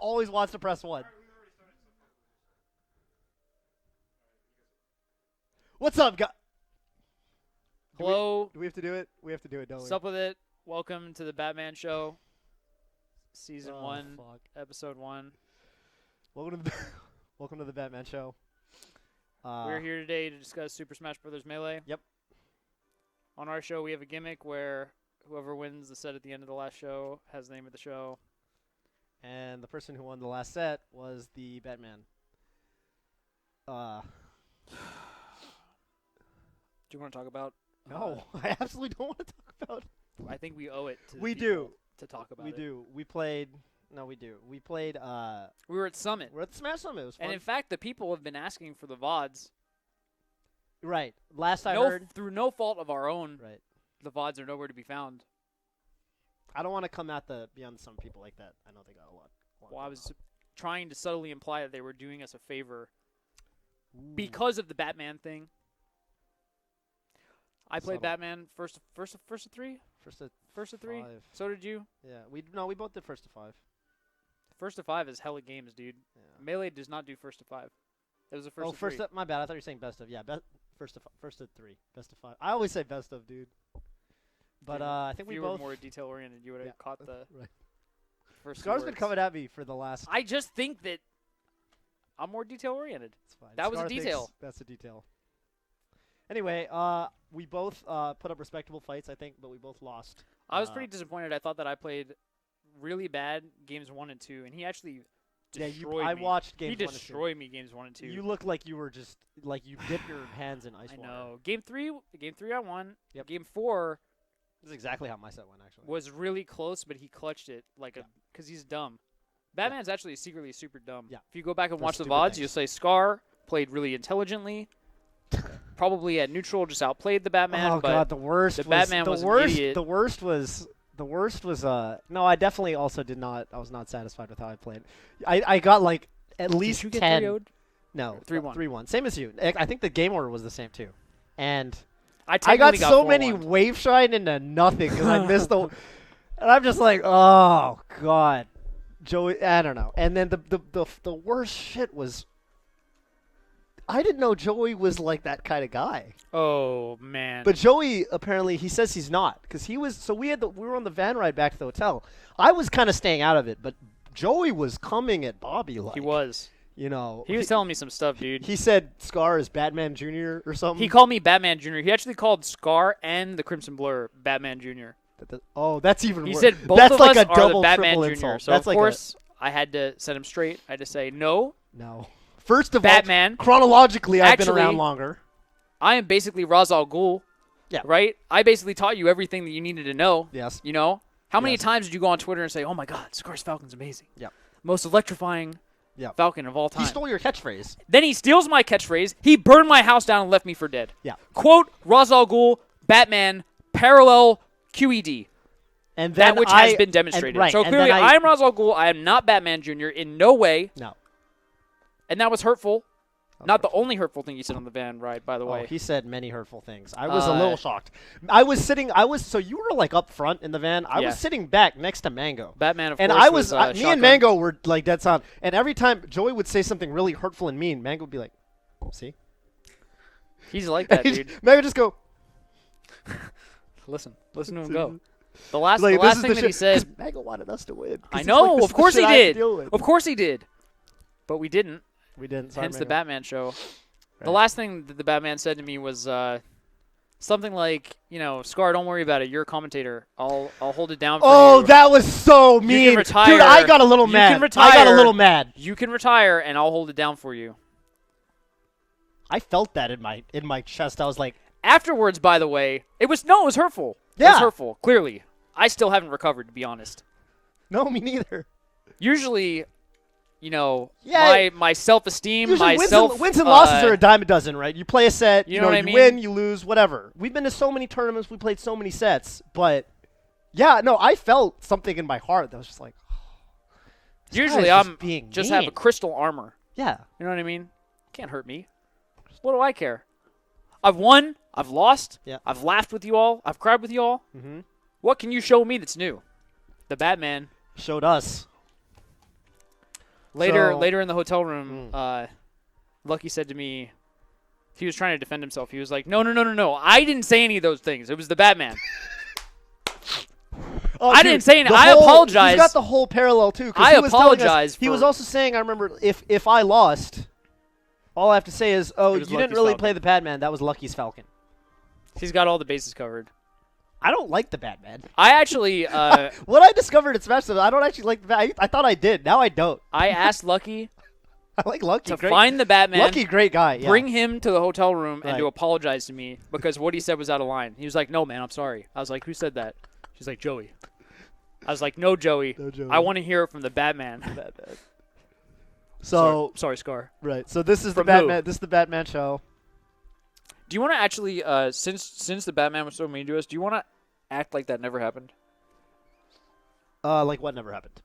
always wants to press 1. What's up, guys? Hello. Do we have to do it? We have to do it, don't we? What's up with it? Welcome to the Batman Show, Season 1, fuck. Episode 1. Welcome to the Batman Show. We're here today to discuss Super Smash Bros. Melee. Yep. On our show, we have a gimmick where whoever wins the set at the end of the last show has the name of the show. And the person who won the last set was the Batman. Do you want to talk about? No, I absolutely don't want to talk about it. I think we owe it to We people do. to talk about We it. do. We played. No, we do. We played. We were at Summit. We're at the Smash Summit. It was fun. And in fact, the people have been asking for the VODs. Right. Last I heard. Through no fault of our own, Right. the VODs are nowhere to be found. I don't want to come at beyond some people like that. I know they got a lot. Well, I was trying to subtly imply that they were doing us a favor Ooh. because of the Batman thing. I played Subtle. Batman first of three. First to 3. 5. So did you. Yeah. We both did first to 5. First to 5 is hella games, dude. Yeah. Melee does not do first to 5. It was a first. Oh, to first 3. to, my bad. I thought you were saying best of. Yeah, first to 3, best of 5. I always say best of, dude. But I think if we you both. were more detail oriented, you would have caught the Right. first. Scar's two been words. coming at me for the last. I just think that I'm more detail oriented. It's fine. That was a Scar thinks detail. That's a detail. Anyway, we both put up respectable fights, I think, but we both lost. I was pretty disappointed. I thought that I played really bad games 1 and 2, and he actually destroyed me. I watched games He 1 and 2. destroyed me games 1 and 2. You look like you were just like you dipped your hands in ice I water. know. Game three I won. Yep. Game 4 This is exactly how my set went, actually. was really close, but he clutched it because he's dumb. Batman's actually secretly super dumb. Yeah. If you go back and Does watch the stupid VODs, things. you'll say Scar played really intelligently. Probably at neutral, just outplayed the Batman. Oh but god, the worst. the was, Batman the was an worst. idiot. The worst was. No, I definitely also did not. I was not satisfied with how I played. I got like at least Did you get 10. 3-0'd? No, 3-1. 3-1. Same as you. I think the game order was the same too. And I I got technically so 4-1. many wave shine into nothing because I missed the. And I'm just like, oh god, Joey. I don't know. And then the worst shit was. I didn't know Joey was like that kind of guy. Oh man. But Joey apparently he says he's not because he was. So we were on the van ride back to the hotel. I was kind of staying out of it, but Joey was coming at Bobby like he was. You know, He was telling me some stuff, dude. He said Scar is Batman Jr. or something. He called me Batman Jr. He actually called Scar and the Crimson Blur Batman Jr. Oh, that's even He worse. said both that's of like us a are double, the Batman triple Jr. insult. So that's of like course I had to set him straight. I had to say no. No. First of Batman. all, chronologically, I've been Actually, around longer. I am basically Ra's al Ghul. Yeah. Right? I basically taught you everything that you needed to know. Yes. You know? How many Yes. times did you go on Twitter and say, oh my God, Scar's Falcon's amazing? Yep. Most electrifying Yep. Falcon of all time. He stole your catchphrase. Then he steals my catchphrase. He burned my house down and left me for dead. Yeah. Quote, Ra's al Ghul, Batman, parallel QED. And then That which has been demonstrated. Right, so and clearly, then I am Ra's al Ghul. I am not Batman Jr. in no way. No. And that was hurtful. Not the only hurtful thing he said on the van ride, by the way. Oh, he said many hurtful things. I was a little shocked. So you were like up front in the van. I Yeah. was sitting back next to Mango. Batman, of And course, I was, me shotgun. and Mango were like dead silent. And every time Joey would say something really hurtful and mean, Mango would be like, see? He's like that, dude. Mango would just go, Listen to him go. The last like, this is thing the that shit. he said. 'Cause Mango wanted us to win. 'Cause I he's know, like, this of is the course he shit I have to did. deal with. Of course he did. But we didn't. We didn't. Sorry, Hence the Mango. Batman show. The Right. last thing that the Batman said to me was something like, Scar, don't worry about it. You're a commentator. I'll hold it down for Oh, you. that was so mean. Dude, retire. I got a little You mad. can retire. I got a little mad. You can retire, and I'll hold it down for you. I felt that in my chest. I was like, Afterwards, by the way, it was hurtful. It Yeah. was hurtful, clearly. I still haven't recovered, to be honest. no, me neither. Usually, Yeah, my self-esteem, Usually my wins and losses are a dime a dozen, right? You play a set, You know what I you mean? win, you lose, whatever. We've been to so many tournaments, we played so many sets, but yeah, no, I felt something in my heart that was just like, this Usually guy's I'm being just mean. have a crystal armor. Yeah. You know what I mean? Can't hurt me. What do I care? I've won. I've lost. Yeah. I've laughed with you all. I've cried with you all. Mm-hmm. What can you show me that's new? The Batman. Showed us. Later in the hotel room, Lucky said to me, he was trying to defend himself. He was like, no. I didn't say any of those things. It was the Batman. I didn't say anything. I apologize. He's got the whole parallel, too. I apologize. He was also saying, I remember, if I lost, all I have to say is, you didn't really play the Batman. That was Lucky's Falcon. He's got all the bases covered. I don't like the Batman. I actually... what I discovered at Smash Bros. I don't actually like the Batman. I thought I did. Now I don't. I asked Lucky... I like Lucky. To find the Batman. Lucky, great guy. Yeah. Bring him to the hotel room and to apologize to me because what he said was out of line. He was like, no, man, I'm sorry. I was like, who said that? She's like, Joey. I was like, no, Joey. I want to hear it from the Batman. So sorry, Scar. Right. So this is From the Batman. who? This is the Batman show. Do you want to actually, since the Batman was so mean to us, do you want to act like that never happened? Like what never happened?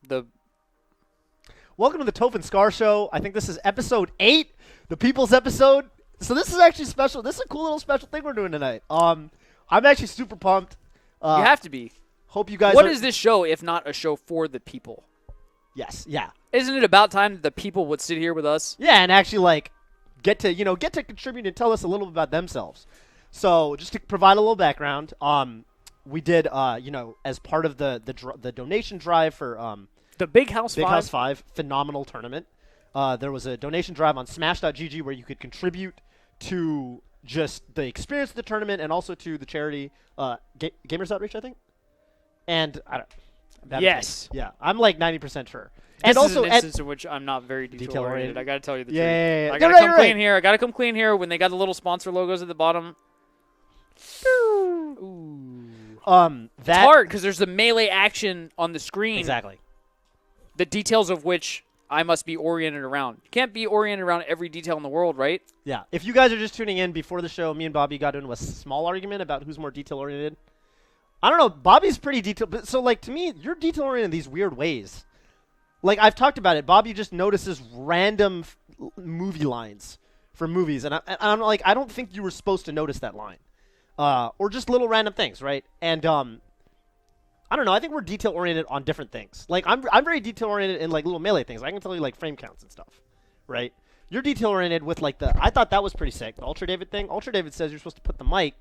Welcome to the Toph and Scar Show. I think this is episode 8, the People's episode. So this is actually special. This is a cool little special thing we're doing tonight. I'm actually super pumped. You have to be. Hope you guys. What is this show if not a show for the people? Yes. Yeah. Isn't it about time that the people would sit here with us? Yeah, and actually get to contribute and tell us a little bit about themselves. So just to provide a little background, we did as part of the donation drive for the Big House 5 phenomenal tournament. There was a donation drive on Smash.gg where you could contribute to just the experience of the tournament and also to the charity Gamers Outreach, I think. And I don't. Yes. Yeah, I'm like 90% sure. And and also, also, an instance in which I'm not very detail oriented. I got to tell you the truth. Yeah. I got to come clean here. I got to come clean here when they got the little sponsor logos at the bottom. Ooh. It's hard because there's the melee action on the screen. Exactly. The details of which I must be oriented around. You can't be oriented around every detail in the world, right? Yeah. If you guys are just tuning in before the show, me and Bobby got into a small argument about who's more detail-oriented. I don't know. Bobby's pretty detailed. But so, to me, you're detail-oriented in these weird ways. I've talked about it. Bobby just notices random movie lines from movies. And I'm like, I don't think you were supposed to notice that line. Or just little random things, right? And, I don't know. I think we're detail-oriented on different things. I'm very detail-oriented in, little melee things. I can tell you, frame counts and stuff, right? You're detail-oriented with, I thought that was pretty sick, the Ultra David thing. Ultra David says you're supposed to put the mic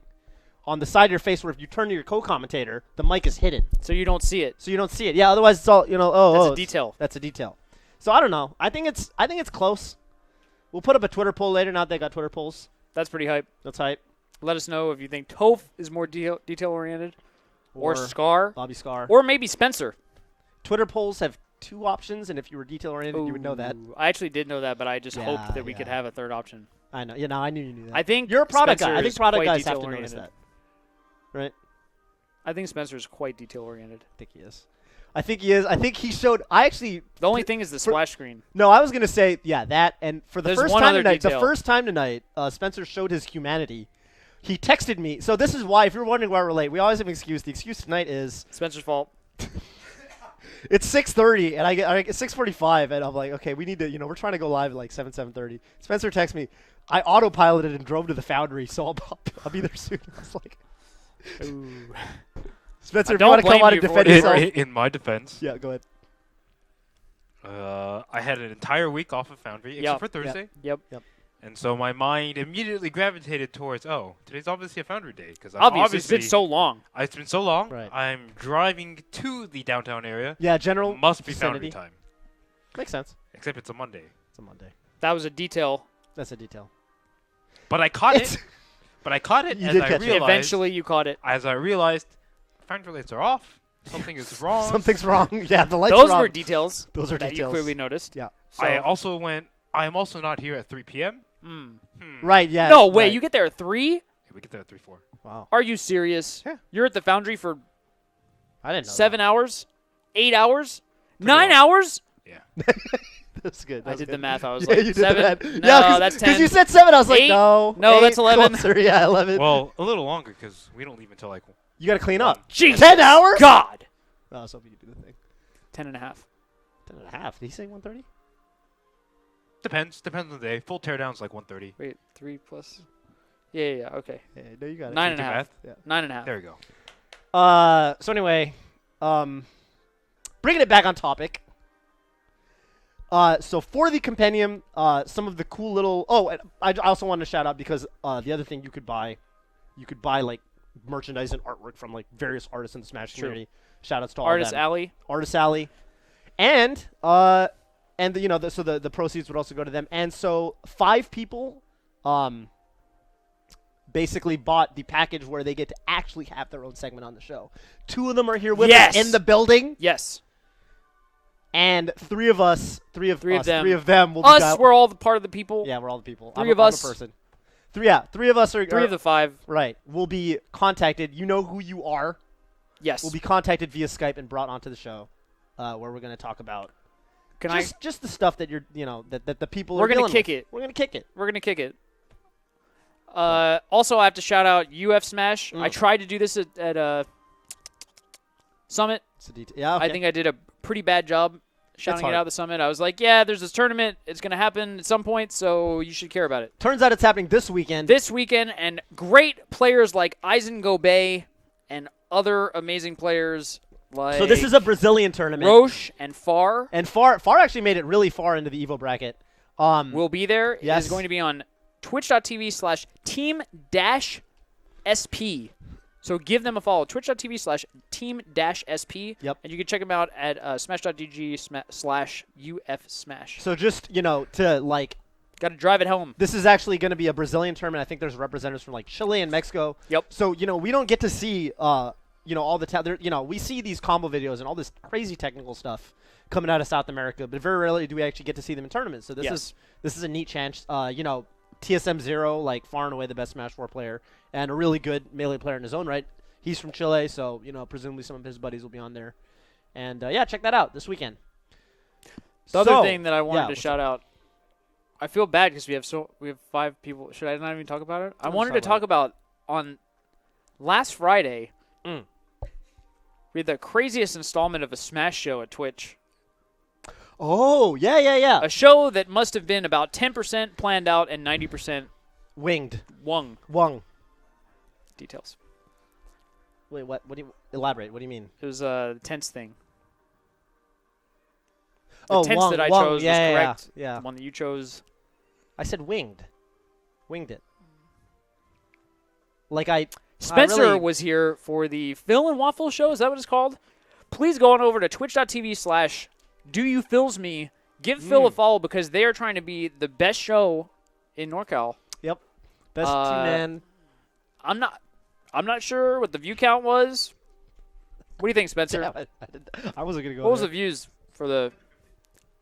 on the side of your face where if you turn to your co-commentator, the mic is hidden. So you don't see it. Yeah, otherwise it's all, That's a detail. That's a detail. So I don't know. I think it's close. We'll put up a Twitter poll later. Now they got Twitter polls. That's pretty hype. That's hype. Let us know if you think Toph is more detail-oriented. Or Scar. Bobby Scar. Or maybe Spencer. Twitter polls have 2 options, and if you were detail-oriented, you would know that. I actually did know that, but I just hoped that we could have a third option. I know. Yeah, no, I knew you knew that. I think you're a product Spencer guy. I think product guys have to oriented. notice that. Right? I think Spencer is quite detail-oriented. I think he is. I think he showed. The only thing is the splash screen. No, I was going to say, yeah, that. And for the There's first time tonight, Spencer showed his humanity. He texted me. So this is why, if you're wondering why we're late, we always have an excuse. The excuse tonight is Spencer's fault. It's 6:30, and I get 6:45, and I'm like, okay, we need to, we're trying to go live at 7:30. Spencer texts me. I autopiloted and drove to the foundry, so I'll be there soon. I was like, ooh. Spencer, if you want to come on and defend yourself. In my defense. Yeah, go ahead. I had an entire week off of Foundry, except for Thursday. Yep. And so my mind immediately gravitated towards, today's obviously a Foundry day. Because obviously, it's been so long. It's been so long. Right. I'm driving to the downtown area. Yeah, general must be vicinity. Foundry time. Makes sense. Except it's a Monday. It's a Monday. That was a detail. That's a detail. But I caught it. But I caught it You as did I catch it. realized. Eventually, you caught it. As I realized, Foundry lights are off. Something is wrong. Something's wrong. Yeah, the lights Those are were off. details. Those are that details. you clearly noticed. Yeah. So I am also not here at 3 p.m. Right, yeah. No, wait, right. you get there at 3? Yeah, we get there at 3-4. Wow. Are you serious? Yeah. You're at the Foundry for I didn't know 7 hours? 8 hours? Pretty 9 long. hours? Yeah. That's good. I did the math. I was Yeah, like, you did 7? the math. No, Yeah, that's 10. Because you said 7, I was like, 8? no. No, 8, that's 11. Closer, yeah, 11. Well, a little longer because we don't leave until you got to clean up. Jesus 10 hours? God. Oh, I was hoping you could do the thing. 10 and a half. 10 and a half. Did he say 130? Depends on the day. Full teardown's like 1:30. Wait, 3 plus? Yeah, okay. Yeah, no, you got it. 9 Do and a half. math? Yeah. 9 and a half. There we go. So anyway, bringing it back on topic. So for the compendium, some of the cool little. Oh, and I also want to shout out because the other thing you could buy like merchandise and artwork from like various artists in the Smash community. Shout outs to all Artist of them. Alley. Artist Alley, and the proceeds would also go to them. And so 5 people, basically bought the package where they get to actually have their own segment on the show. 2 of them are here with us in the building. Yes. And 3 of them will be us. We're all the part of the people. Yeah, we're all the people. 3 of us. I'm a person. 3 of us are 3 of the 5. Right. Will be contacted. You know who you are. Yes. Will be contacted via Skype and brought onto the show, where we're going to talk about just the stuff that that the people we're are dealing gonna kick with. it. We're gonna kick it. We're gonna kick it. Also, I have to shout out UF Smash. I tried to do this at Summit. Yeah, okay. I think I did a pretty bad job shouting it out at the Summit. I was like, yeah, there's this tournament. It's going to happen at some point, so you should care about it. Turns out it's happening this weekend. And great players like Eisen Gobey and other amazing players like So this is a Brazilian tournament. Roche and Far. And Far actually made it really far into the Evo bracket. Will be there. Yes. It is going to be on twitch.tv/team-sp. So give them a follow. Twitch.tv/team-sp. Yep. And you can check them out at smash.gg/UF-smash. So just, to like... Got to drive it home. This is actually going to be a Brazilian tournament. I think there's representatives from like Chile and Mexico. Yep. So, we don't get to see, all the... we see these combo videos and all this crazy technical stuff coming out of South America, but very rarely do we actually get to see them in tournaments. So this is a neat chance. TSM 0, like far and away the best Smash 4 player, and a really good Melee player in his own right. He's from Chile, so presumably some of his buddies will be on there. And check that out this weekend. The other thing that I wanted to shout out, I feel bad because we have 5 people. Should I not even talk about it? I wanted to talk about on last Friday. We had the craziest installment of a Smash show at Twitch. Oh, yeah. A show that must have been about 10% planned out and 90% winged. Wung. Details. Wait, what? What do you elaborate? What do you mean? It was a tense thing. The tense Wung, that I chose was correct. Yeah. The one that you chose. I said winged. Winged it. Spencer was here for the Phil and Waffle show. Is that what it's called? Please go on over to twitch.tv/doyoufilsme. Give Phil a follow because they are trying to be the best show in NorCal. Yep. Best two-man. I'm not sure what the view count was. What do you think, Spencer? Yeah, I wasn't going to go What was the views for the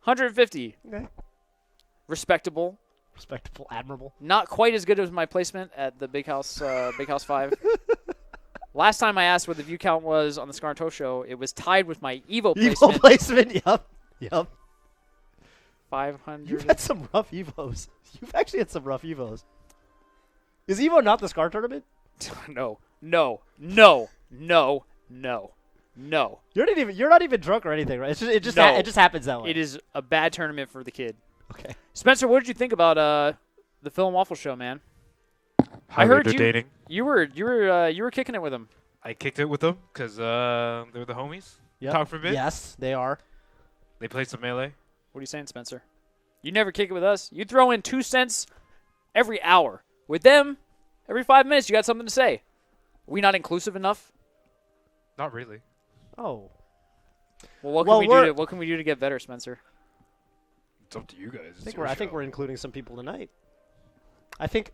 150? Okay. Respectable, admirable. Not quite as good as my placement at the Big House 5. Last time I asked what the view count was on the Scar and Toph show, it was tied with my Evo placement. Yep. 500. You've had some rough Evos. You've actually had some rough Evos. Is Evo not the Scar tournament? No. You're not even drunk or anything, right? It just happens that way. It is a bad tournament for the kid. Okay. Spencer, what did you think about the Phil and Waffle show, man? Highly I heard entertaining. you were kicking it with them. I kicked it with them because they're the homies. Yep. Talk for a bit. Yes, they are. They played some Melee. What are you saying, Spencer? You never kick it with us. You throw in 2 cents every hour. With them, every 5 minutes you got something to say. Are we not inclusive enough? Not really. Oh. Well, what can we do to get better, Spencer? It's up to you guys. I think we're including some people tonight. I think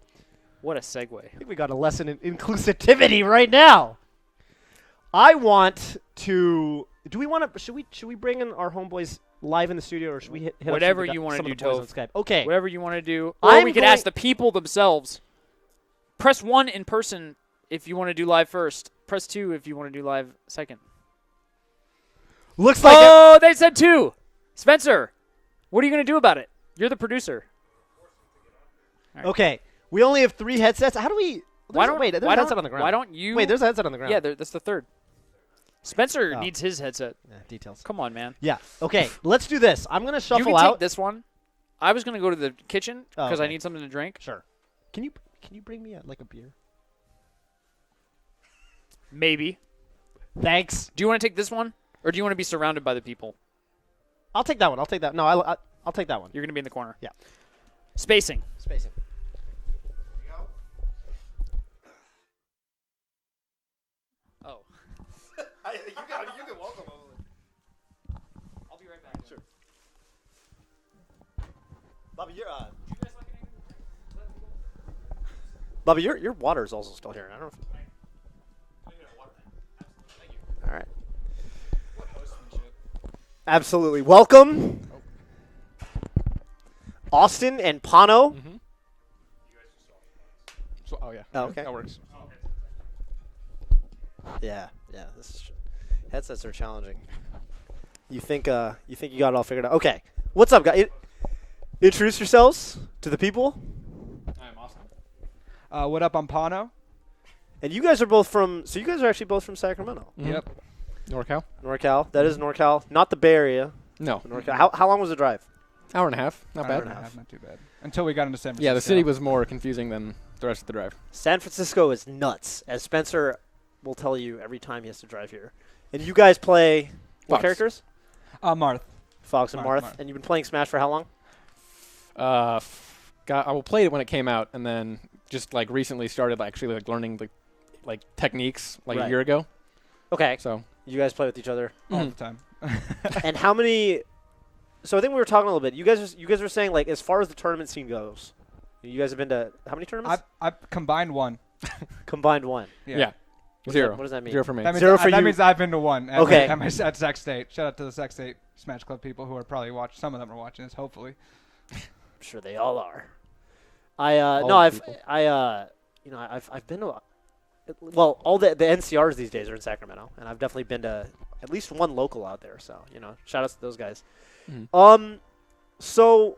what a segue. I think we got a lesson in inclusivity right now. I want to. Do we want to? Should we bring in our homeboys live in the studio, or should we hit whatever you want to do, Toph on Skype? Okay. Whatever you want to do, or we could ask the people themselves. Press 1 in person if you want to do live first. Press 2 if you want to do live second. Looks like. Oh, they said 2. Spencer, what are you going to do about it? You're the producer. Right. Okay. We only have 3 headsets. How do we? There's a headset on the ground. Why don't you? Wait, there's a headset on the ground. Yeah, that's the third. Spencer needs his headset. Yeah, details. Come on, man. Yeah. Okay. Let's do this. I'm gonna shuffle you can out. Take this one. I was gonna go to the kitchen because I need something to drink. Sure. Can you bring me a beer? Maybe. Thanks. Do you want to take this one, or do you want to be surrounded by the people? I'll take that one. No, I'll take that one. You're going to be in the corner. Yeah. Spacing. Spacing. Oh. You can welcome over. I'll be right back. Sure. Bobby, your water is also still here. I don't know if. All right. Absolutely. Welcome, Austin and Pano. Mm-hmm. So, oh, yeah. Oh, okay. That works. Yeah. Headsets are challenging. You think you got it all figured out? Okay. What's up, guys? Introduce yourselves to the people. I'm Austin. What up, I'm Pano. And you guys are both from. So you guys are actually both from Sacramento. Mm-hmm. Yep. NorCal? NorCal. That is NorCal, not the Bay Area. No. NorCal. How long was the drive? Hour and a half. Not Hour bad. and a half, not too bad. Until we got into San Francisco. Yeah, the city was more confusing than the rest of the drive. San Francisco is nuts, as Spencer will tell you every time he has to drive here. And you guys play what Fox. characters? Marth. Fox and Marth. Marth. And you've been playing Smash for how long? I played it when it came out, and then just like recently started actually like learning the like techniques like Right. a year ago. Okay. So You guys play with each other. All Mhm. the time. And how many? So I think we were talking a little bit. You guys were saying like as far as the tournament scene goes, you guys have been to how many tournaments? I've combined one. Combined one. yeah, What zero. does that mean? 0 for me. That means, Zero for that you. means I've been to one. At Okay. At Sac State. Shout out to the Sac State Smash Club people who are probably watching. Some of them are watching this, hopefully. I'm sure they all are. All No, the people. I've been to. Well, all the NCRs these days are in Sacramento, and I've definitely been to at least one local out there. So shout outs to those guys. Mhm. So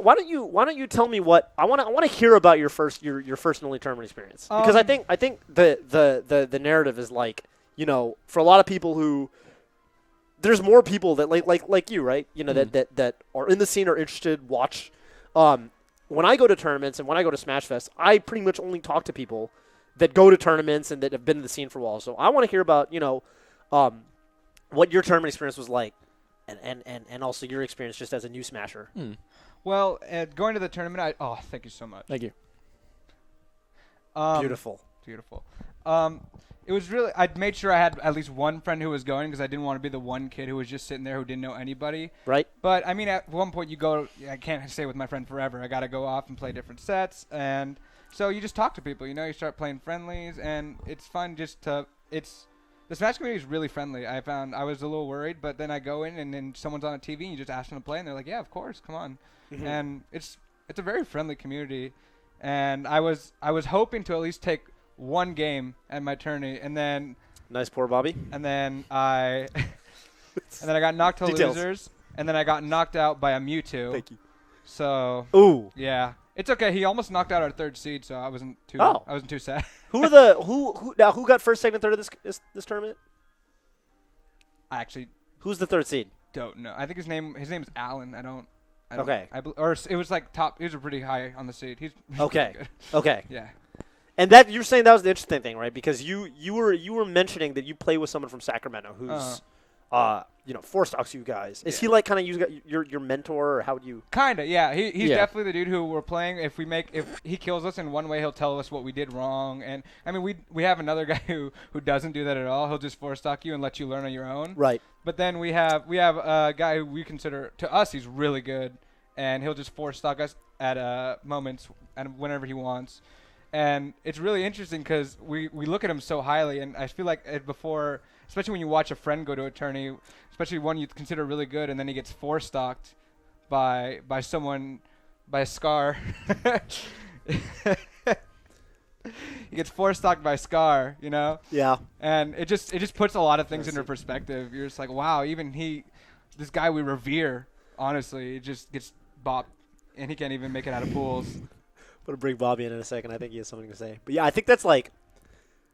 why don't you tell me what I want to hear about your first and only tournament experience, because I think the narrative is like for a lot of people who there's more people that like you, right? That are in the scene, are interested, watch. When I go to tournaments and when I go to Smash Fest, I pretty much only talk to people that go to tournaments and that have been in the scene for a while. So I want to hear about what your tournament experience was like, and also your experience just as a new Smasher. Well, going to the tournament, thank you so much. Thank you. Beautiful. Beautiful. It was really, I made sure I had at least one friend who was going because I didn't want to be the one kid who was just sitting there who didn't know anybody. Right. But, I mean, at one point I can't stay with my friend forever. I got to go off and play different sets. And so you just talk to people, you start playing friendlies, and it's fun the Smash community is really friendly. I found I was a little worried, but then I go in and then someone's on a TV and you just ask them to play, and they're like, yeah, of course, come on. Mm-hmm. And it's a very friendly community. And I was hoping to at least take one game at my tourney, and then Nice pour, Bobby. I got knocked to Details. losers, and then I got knocked out by a Mewtwo. Thank you. So Ooh. yeah, it's okay. He almost knocked out our third seed, so I wasn't too sad. Who got first, second, and third of this tournament? I actually Who's the third seed? don't know. I think his name is Alan. I don't. Okay. Or it was like top. He was pretty high on the seed. He's Okay. pretty good. Okay. Yeah. And that you're saying that was the interesting thing, right? Because you were mentioning that you play with someone from Sacramento who's four stocks you guys. Is he like kind of your mentor, or how would you? Kinda, yeah. He's Yeah. definitely the dude who we're playing. If he kills us in one way, he'll tell us what we did wrong. And I mean, we have another guy who doesn't do that at all. He'll just force stock you and let you learn on your own. Right. But then we have a guy who we consider, to us, he's really good, and he'll just force stock us at moments and whenever he wants. And it's really interesting because we look at him so highly, and I feel like before, especially when you watch a friend go to a tourney, especially one you consider really good, and then he gets four stocked by a Scar. He gets four stocked by Scar, Yeah. and it just puts a lot of things into perspective. You're just like, wow, even this guy we revere, honestly, it just gets bopped, and he can't even make it out of pools. I'm gonna bring Bobby in a second. I think he has something to say. But yeah, I think that's like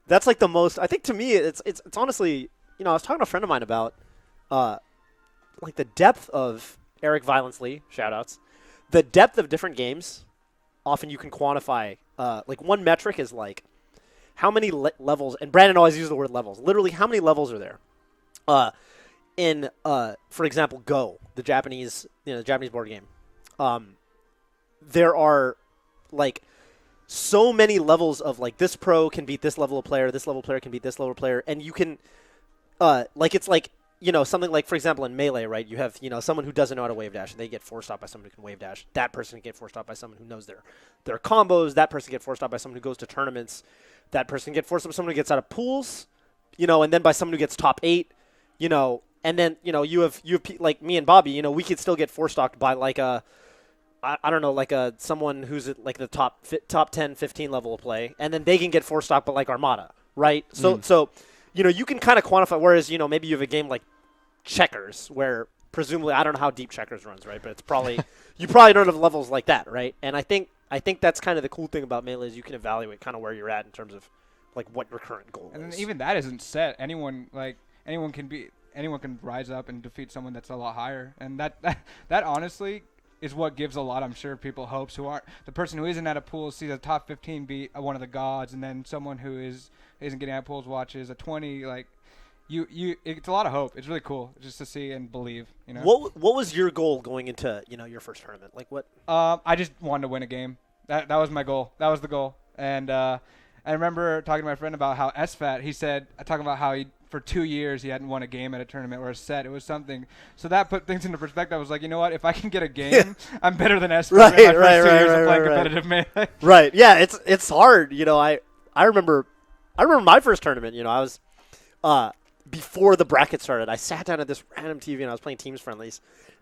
the most. I think to me, it's honestly, I was talking to a friend of mine about, like the depth of Eric Violence Lee, shoutouts, the depth of different games. Often you can quantify. Like one metric is like how many levels, and Brandon always uses the word levels. Literally, how many levels are there? in for example, Go, the Japanese board game, there are like so many levels of like this pro can beat this level of player, this level player can beat this level of player, and you can it's like something like, for example, in Melee, right? You have someone who doesn't know how to wave dash, and they get forced out by someone who can wave dash. That person can get forced out by someone who knows their combos. That person can get forced out by someone who goes to tournaments. That person can get forced out by someone who gets out of pools, and then by someone who gets top 8, and then you have like me and Bobby, we could still get forced out by like a I don't know, like someone who's at like the top 10, 15 level of play, and then they can get forced out by like Armada, right? So you can kind of quantify, whereas, maybe you have a game like Checkers where presumably, I don't know how deep Checkers runs, right? But it's probably, you probably don't have levels like that, right? And I think that's kind of the cool thing about Melee is you can evaluate kind of where you're at in terms of like what your current goal is. And even that isn't set. Anyone can rise up and defeat someone that's a lot higher. And that honestly is what gives a lot, I'm sure, people hopes who aren't, the person who isn't at a pool sees a top 15 beat one of the gods, and then someone who isn't getting at pools watches a 20, like it's a lot of hope. It's really cool just to see and believe, What was your goal going into, your first tournament? Like what? I just wanted to win a game. That was my goal. That was the goal. And I remember talking to my friend about how SFAT, he said, talking about how for 2 years he hadn't won a game at a tournament or a set. It was something. So that put things into perspective. I was like, you know what? If I can get a game, I'm better than SFAT in my first 2 years of playing competitive Melee. Right. Yeah, it's hard. I remember my first tournament. I was before the bracket started. I sat down at this random TV and I was playing teams friendlies,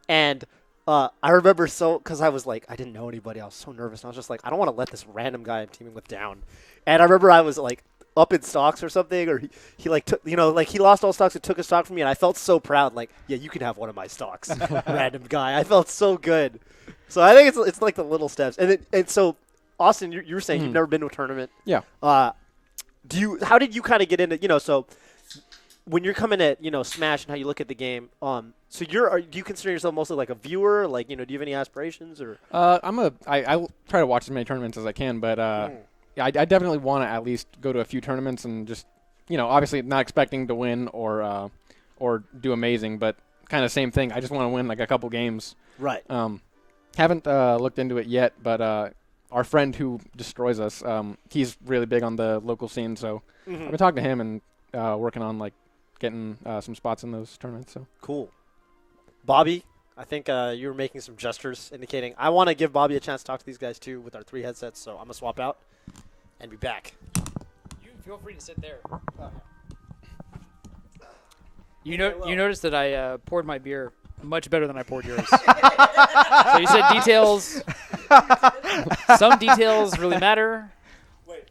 and I remember because I was like, I didn't know anybody. I was so nervous. And I was just like, I don't want to let this random guy I'm teaming with down. And I remember I was like up in stocks or something, or he like took, like he lost all stocks and took a stock from me, and I felt so proud. Like, yeah, you can have one of my stocks, random guy. I felt so good. So I think it's like the little steps. And so Austin, you were saying you've never been to a tournament. Yeah. How did you kind of get into so when you're coming at Smash and how you look at the game, so do you consider yourself mostly like a viewer? Like, do you have any aspirations or? I try to watch as many tournaments as I can, but yeah, I definitely want to at least go to a few tournaments and just obviously not expecting to win or do amazing, but kind of same thing. I just want to win like a couple games. Right. Haven't looked into it yet, but our friend who destroys us, he's really big on the local scene, so I've been talking to him and working on like getting some spots in those tournaments. So cool. Bobby, I think you were making some gestures indicating I want to give Bobby a chance to talk to these guys too with our 3 headsets, so I'm going to swap out and be back. You feel free to sit there. You noticed that I poured my beer much better than I poured yours. So you said details. Some details really matter. Wait,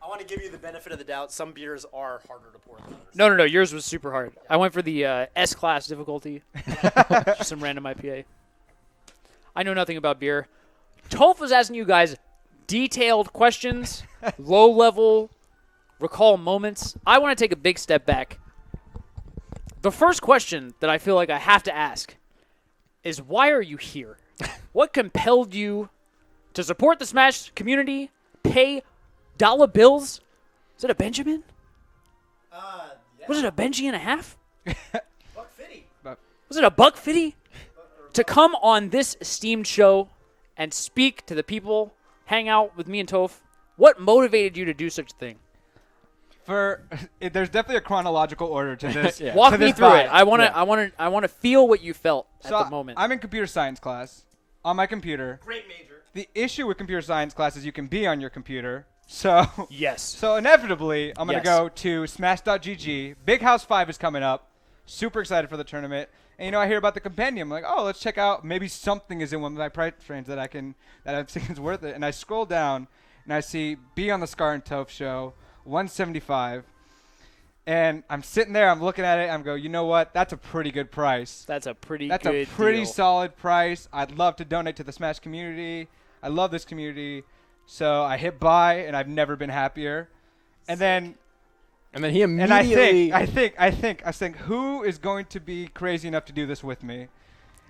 I want to give you the benefit of the doubt. Some beers are harder to pour than others. No. Yours was super hard. I went for the S-class difficulty. Just some random IPA. I know nothing about beer. Toph was asking you guys detailed questions, low-level, recall moments. I want to take a big step back. The first question that I feel like I have to ask is, why are you here? What compelled you to support the Smash community, pay dollar bills? Is it a Benjamin? Yeah. Was it a Benji and a half? $1.50. Was it a $1.50? To come on this esteemed show and speak to the people, hang out with me and Toph, what motivated you to do such a thing? There's definitely a chronological order to this. Yeah. Walk me through it. I want to feel what you felt at the moment. I'm in computer science class on my computer. Great major. The issue with computer science class is you can be on your computer. So Yes. So inevitably, I'm going to Yes. go to smash.gg. Big House 5 is coming up. Super excited for the tournament. And I hear about the compendium. I'm like, oh, let's check out. Maybe something is in one of my price range that I think is worth it. And I scroll down and I see Be on the Scar and Toph show, 175. And I'm sitting there, I'm looking at it, I'm going, you know what? That's a pretty good price. That's a pretty pretty deal. solid price. I'd love to donate to the Smash community. I love this community. So I hit buy, and I've never been happier. And then he immediately. I think, who is going to be crazy enough to do this with me?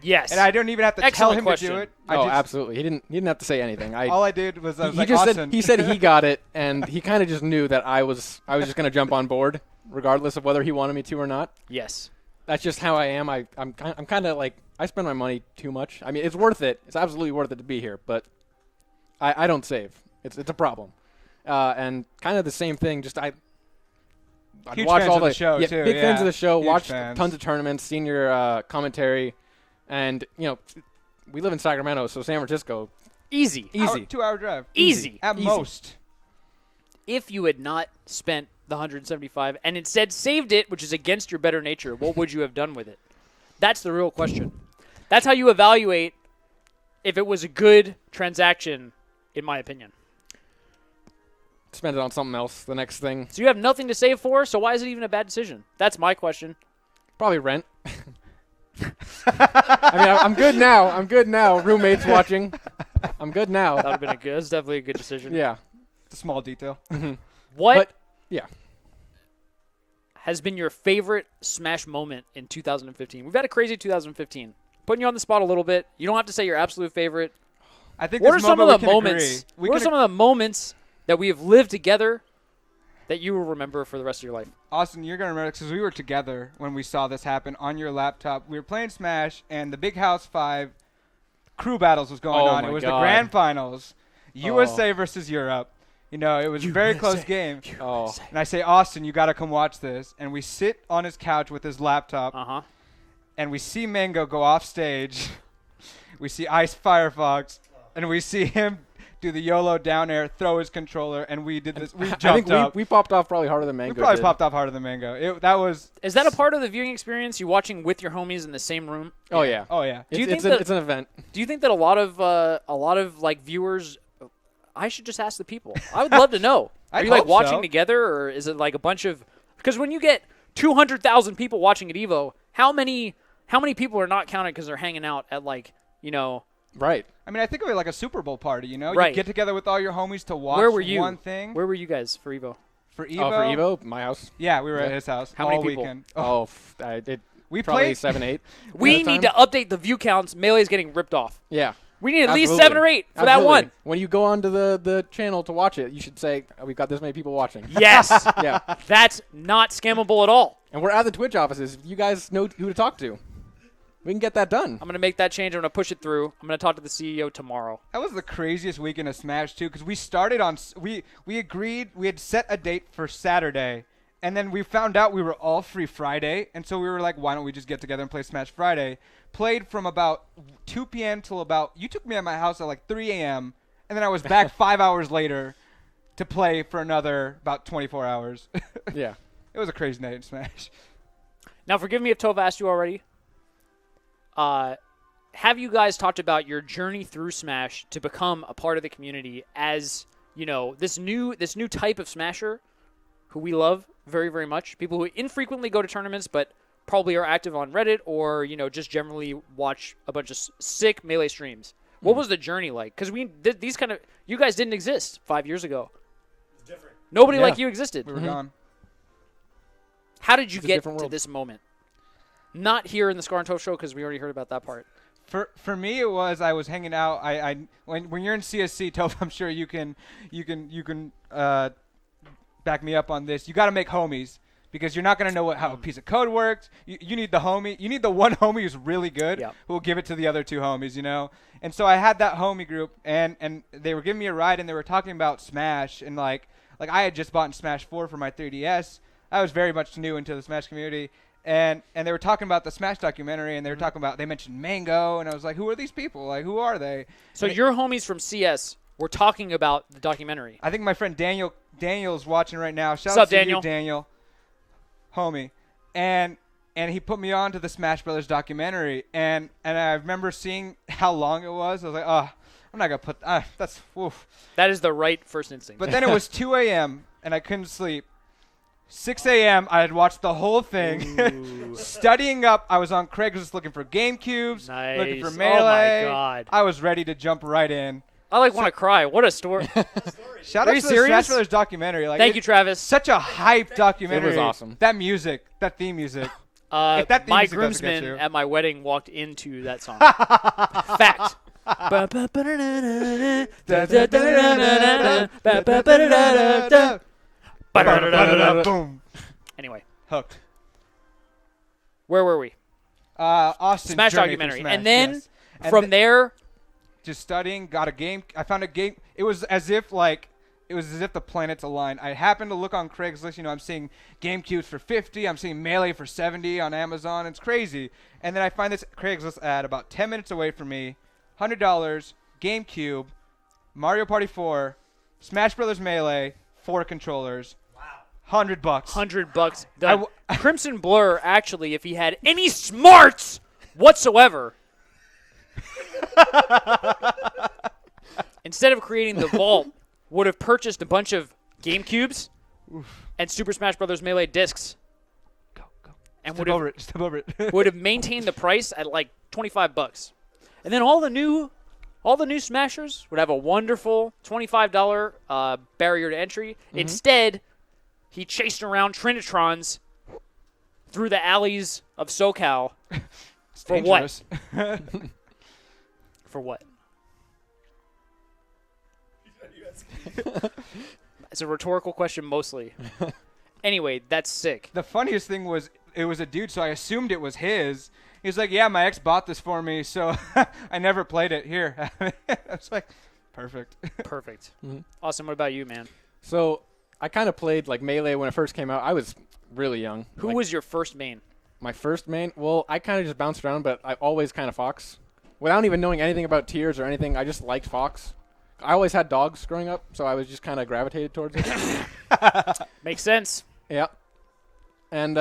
Yes. And I don't even have to tell him to do it. Absolutely. He didn't have to say anything. All I did was I was he like, just Austin. he said he got it, and he kind of just knew that I was just going to jump on board, regardless of whether he wanted me to or not. Yes. that's just how I am. I'm kind of like I spend my money too much. I mean, it's worth it. It's absolutely worth it to be here, but I don't save. It's a problem. And kind of the same thing. Just I Huge watch fans all of the show, yeah, too, big fans yeah. of the show. Huge Watch fans. tons of tournaments, senior commentary, and we live in Sacramento, so San Francisco, Easy. 2-hour drive. Easy. At Easy. most. If you had not spent the $175 and instead saved it, which is against your better nature, what would you have done with it? That's the real question. That's how you evaluate if it was a good transaction, in my opinion. spend it on something else. The next thing, So you have nothing to save for, so why is it even a bad decision? That's my question. probably rent. I mean, I'm good now. I'm good now. Roommates watching. I'm good now. That would have been that's definitely a good decision. Yeah. It's a small detail. What But yeah. has been your favorite Smash moment in 2015? We've had a crazy 2015. Putting you on the spot a little bit. You don't have to say your absolute favorite. I think What are this some moment of the we can moments? agree. What are some of the moments that we have lived together that you will remember for the rest of your life? Austin, you're going to remember because we were together when we saw this happen on your laptop. We were playing Smash, and the Big House 5 crew battles was going Oh on. my It was God. the grand finals, USA versus Europe. You know, it was a very close game. Oh. And I say, Austin, you got to come watch this. And we sit on his couch with his laptop, Uh-huh. and we see Mango go off stage. We see Ice Firefox, and we see him do the YOLO down air, throw his controller, and we did this. We jumped I think up. we popped off probably harder than We Mango probably did. popped off harder than Mango. That was. Is that a part of the viewing experience? You watching with your homies in the same room? Oh yeah. Oh yeah. Do you It's, think it's, that- it's an event. Do you think that a lot of like viewers? I should just ask the people. I would love to know. Are I'd you like hope watching so. together, or is it like a bunch of? Because when you get 200,000 people watching at Evo, how many people are not counted because they're hanging out at like Right. I mean, I think of it like a Super Bowl party. You know, Right. you get together with all your homies to watch Where were you? one thing. Where were you guys for Evo? For Evo? Oh, for Evo, my house. Yeah, we were at Yeah. his house How many all people? weekend. Oh, We probably played 7, 8. We at a need to time. update the view counts. Melee's getting ripped off. Yeah. We need at least Absolutely. 7 or 8 for that Absolutely. one. When you go onto the channel to watch it, you should say, we've got this many people watching. Yes, Yeah. that's not scammable at all. And we're at the Twitch offices. You guys know who to talk to. We can get that done. I'm going to make that change. I'm going to push it through. I'm going to talk to the CEO tomorrow. That was the craziest weekend of Smash too, because we started on we agreed we had set a date for Saturday, and then we found out we were all free Friday, and so we were like, why don't we just get together and play Smash Friday? Played from about 2 p.m. till about you took me at my house at like 3 a.m. and then I was back 5 hours later to play for another about 24 hours. Yeah. It was a crazy night in Smash. Now, forgive me if Toph asked you already. Have you guys talked about your journey through Smash to become a part of the community as, this new type of Smasher who we love very, very much? People who infrequently go to tournaments but probably are active on Reddit or, just generally watch a bunch of sick Melee streams. What was the journey like? Because you guys didn't exist 5 years ago. It's different. Nobody Yeah. like you existed. We were gone. How did you It's a get different to world. this moment? Not here in the Scar and Toph show because we already heard about that part. For me, it was I was hanging out. When you're in CSC, Toph, I'm sure you can back me up on this. You got to make homies because you're not gonna know how a piece of code works. You need the homie. You need the one homie who's really good Yep. who will give it to the other two homies. And so I had that homie group, and they were giving me a ride, and they were talking about Smash, and like I had just bought Smash 4 for my 3DS. I was very much new into the Smash community. And they were talking about the Smash documentary, and they were talking about, they mentioned Mango, and I was like, who are these people? Like, who are they? So And your homies from CS were talking about the documentary. I think my friend Daniel's watching right now. Shout What's out up, to Daniel? you, Daniel. Homie. And he put me on to the Smash Brothers documentary, and I remember seeing how long it was. I was like, oh, I'm not going to put, that's, woof. That is the right first instinct. But then it was 2 a.m., and I couldn't sleep. 6 a.m., I had watched the whole thing. Studying up, I was on Craigslist looking for GameCubes, Nice. looking for Oh my Melee. God. I was ready to jump right in. I want to cry. What a story. Shout Are out you to the serious? Smash Brothers documentary. Like, Thank you, Travis. Such a hype documentary. It was awesome. That music, that theme music. If that theme My music doesn't get groomsmen you. at my wedding walked into that song. Fact. Boom. Anyway, Hooked. Where were we? Austin. Smash Journey through documentary. Smash, And then yes. And from there, just studying, got a game. I found a game. It was as if the planets aligned. I happened to look on Craigslist. I'm seeing GameCubes for $50. I'm seeing Melee for $70 on Amazon. It's crazy. And then I find this Craigslist ad about 10 minutes away from me. $100, GameCube, Mario Party 4, Smash Brothers Melee, 4 controllers. Wow. $100. $100 done. Crimson Blur, actually, if he had any smarts whatsoever, instead of creating the vault, would have purchased a bunch of GameCubes and Super Smash Bros. Melee discs. Go. And Step over it. would have maintained the price at like $25. And then all the new Smashers would have a wonderful $25 barrier to entry. Mm-hmm. Instead, he chased around Trinitrons through the alleys of SoCal. For dangerous. What? For what? It's a rhetorical question mostly. Anyway, that's sick. The funniest thing was it was a dude, so I assumed it was his. He was like, yeah, my ex bought this for me, so I never played it. Here. I was like, perfect. Perfect. Mm-hmm. Awesome. What about you, man? So I kind of played like Melee when it first came out. I was really young. Who was your first main? My first main? Well, I kind of just bounced around, but I always kind of Fox. Without even knowing anything about tiers or anything, I just liked Fox. I always had dogs growing up, so I was just kind of gravitated towards it. Makes sense. Yeah. And,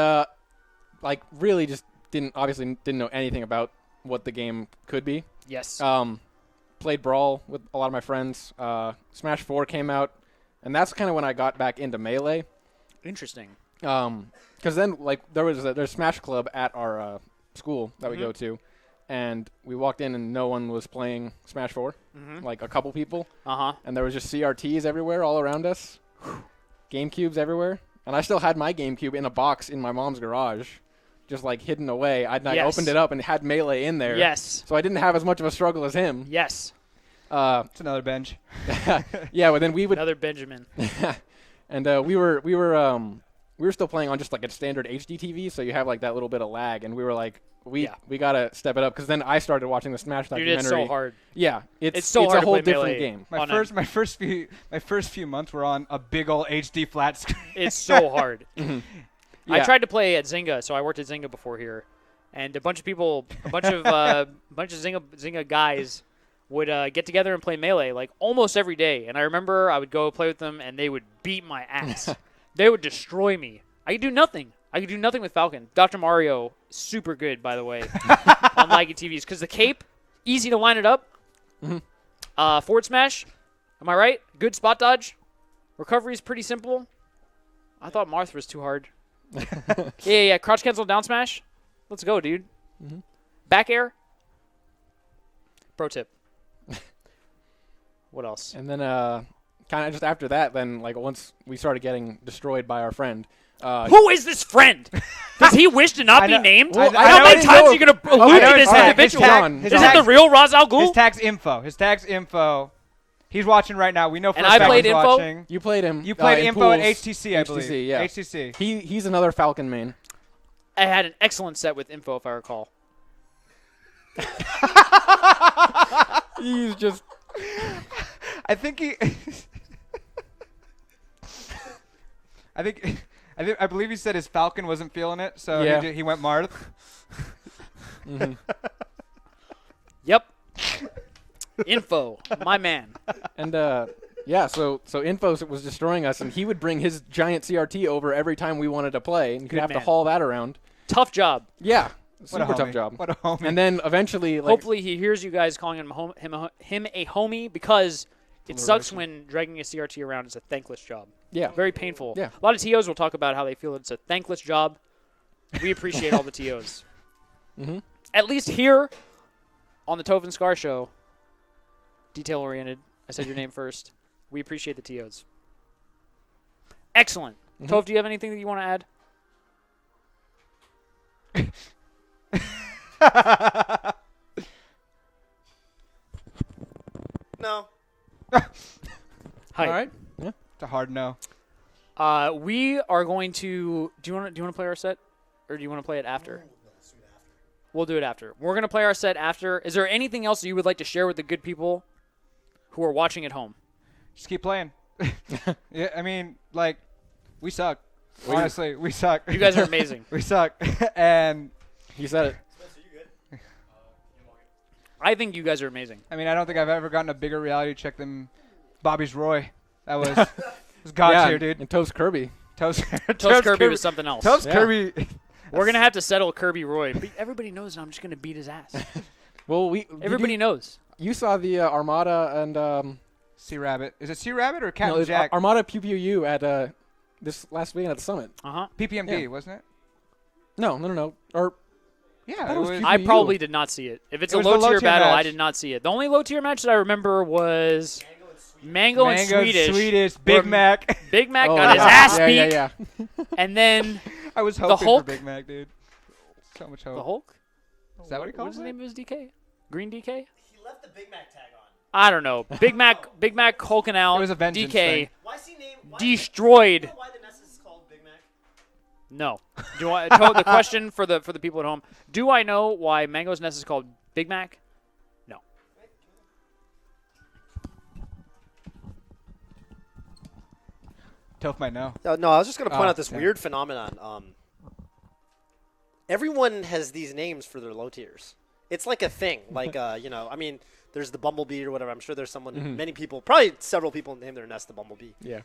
really just didn't know anything about what the game could be. Yes. Played Brawl with a lot of my friends. Smash 4 came out, and that's kind of when I got back into Melee. Interesting. Because then, there's Smash Club at our school that we go to, and we walked in and no one was playing Smash 4, like a couple people. And there was just CRTs everywhere all around us, GameCubes everywhere. And I still had my GameCube in a box in my mom's garage, just like hidden away. I opened it up and had Melee in there. Yes. So I didn't have as much of a struggle as him. Yes. It's another bench. Yeah, but then we would another Benjamin. And we were still playing on just like a standard HD TV, so you have like that little bit of lag, and we were like, we gotta step it up, because then I started watching the Smash documentary. Dude, it's so hard. Yeah, it's so hard a whole to play different Melee. game. My first few months were on a big old HD flat screen. It's so hard. Yeah. I tried to play at Zynga, so I worked at Zynga before here, and a bunch of Zynga guys would get together and play Melee like almost every day. And I remember I would go play with them, and they would beat my ass. They would destroy me. I could do nothing. With Falcon. Dr. Mario, super good, by the way, on laggy TVs. Because the cape, easy to line it up. Forward smash, am I right? Good spot dodge. Recovery is pretty simple. I thought Marth was too hard. Yeah. Crouch cancel down smash. Let's go, dude. Back air. Pro tip. What else? And then kind of just after that, then like once we started getting destroyed by our friend. Who is this friend? Does he wish to not be named? Well, how many times are you going to allude to this individual? Is it the real Ra's al Ghul? His tag's info. He's watching right now. We know for a fact he's played info? watching. You played him. You played in info at pools. HTC, I believe. HTC, yeah. HTC. He's another Falcon main. I had an excellent set with info, if I recall. He's just... I believe he said his Falcon wasn't feeling it, so he went Marth. Yep. Info, my man. And so Info was destroying us, and he would bring his giant CRT over every time we wanted to play, and you'd have to haul that around. Tough job. Yeah, What a super tough homie. job. What a homie. And then eventually, hopefully he hears you guys calling him a homie, because it sucks when dragging a CRT around is a thankless job. Yeah. Very painful. Yeah. A lot of TOs will talk about how they feel it's a thankless job. We appreciate all the TOs. At least here on the Toph and Scar show, detail-oriented, I said your name first. We appreciate the TOs. Excellent. Toph, do you have anything that you want to add? No. Hi. all right. Yeah. It's a hard no. We are going to. Do you want to play our set, or do you want to play it after? We'll do it after. We're going to play our set after. Is there anything else you would like to share with the good people who are watching at home? Just keep playing. Yeah, I mean, like, we suck. Honestly, we suck. You guys are amazing. We suck. And He said it. I think you guys are amazing. I mean, I don't think I've ever gotten a bigger reality check than Bobby's Roy. That was God tier, dude. And Toast Kirby. Toast Kirby was something else. Toast Yeah. Kirby. We're going to have to settle Kirby Roy. But everybody knows I'm just going to beat his ass. Well, Everybody knows. You saw the Armada and Sea Rabbit. Is it Sea Rabbit or no, Captain it was Jack? Armada Pew Pew U at this last weekend at the summit. Uh-huh. PPMD, Yeah. wasn't it? No. Or Yeah, thought it was Pew I Pew. probably did not see it. If it's It a was the low-tier low-tier battle, I match. did not see it. The only low-tier match that I remember was Mango and Swedish. Big where Mac. Big Mac Oh, got his yeah. ass yeah, beat. yeah, yeah. And then I was The hoping Hulk? for Big Mac, dude. So much hope. the Hulk? Is that what he calls What's the it? name of his DK? Green DK? He left the Big Mac tag on. I don't know. Big Mac hulking out. It was a vengeance DK thing. Why is he named? destroyed. You know why the Nest is called Big Mac? No. Do I the question for the people at home? Do I know why Mango's Nest is called Big Mac? No. Toph might know. No, I was just going to point Oh, out this yeah. weird phenomenon. Everyone has these names for their low tiers. It's like a thing. Like, I mean, there's the Bumblebee or whatever. I'm sure there's someone, many people, probably several people name their nest the Bumblebee. Yeah.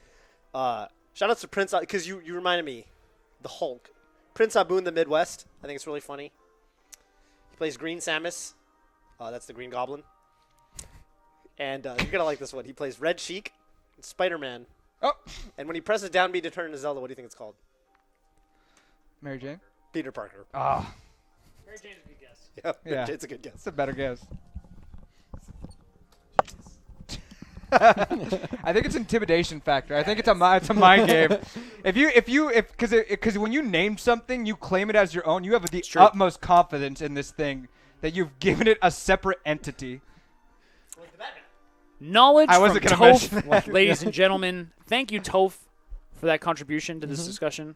Shout outs to Prince, because you reminded me, the Hulk. Prince Abu in the Midwest. I think it's really funny. He plays Green Samus. That's the Green Goblin. And you're going to like this one. He plays Red Sheik, Spider-Man. Oh, And when he presses down B to turn into Zelda, what do you think it's called? Mary Jane. Peter Parker. Ah, Mary Jane's a good guess. Yeah, Yeah. it's a good guess. that's a better guess. I think it's intimidation factor. I think it's a mind game. Because when you name something, you claim it as your own. You have the true. utmost confidence in this thing that you've given it a separate entity. Knowledge I from wasn't gonna mention Toph, that. ladies and gentlemen. Thank you, Toph, for that contribution to this discussion.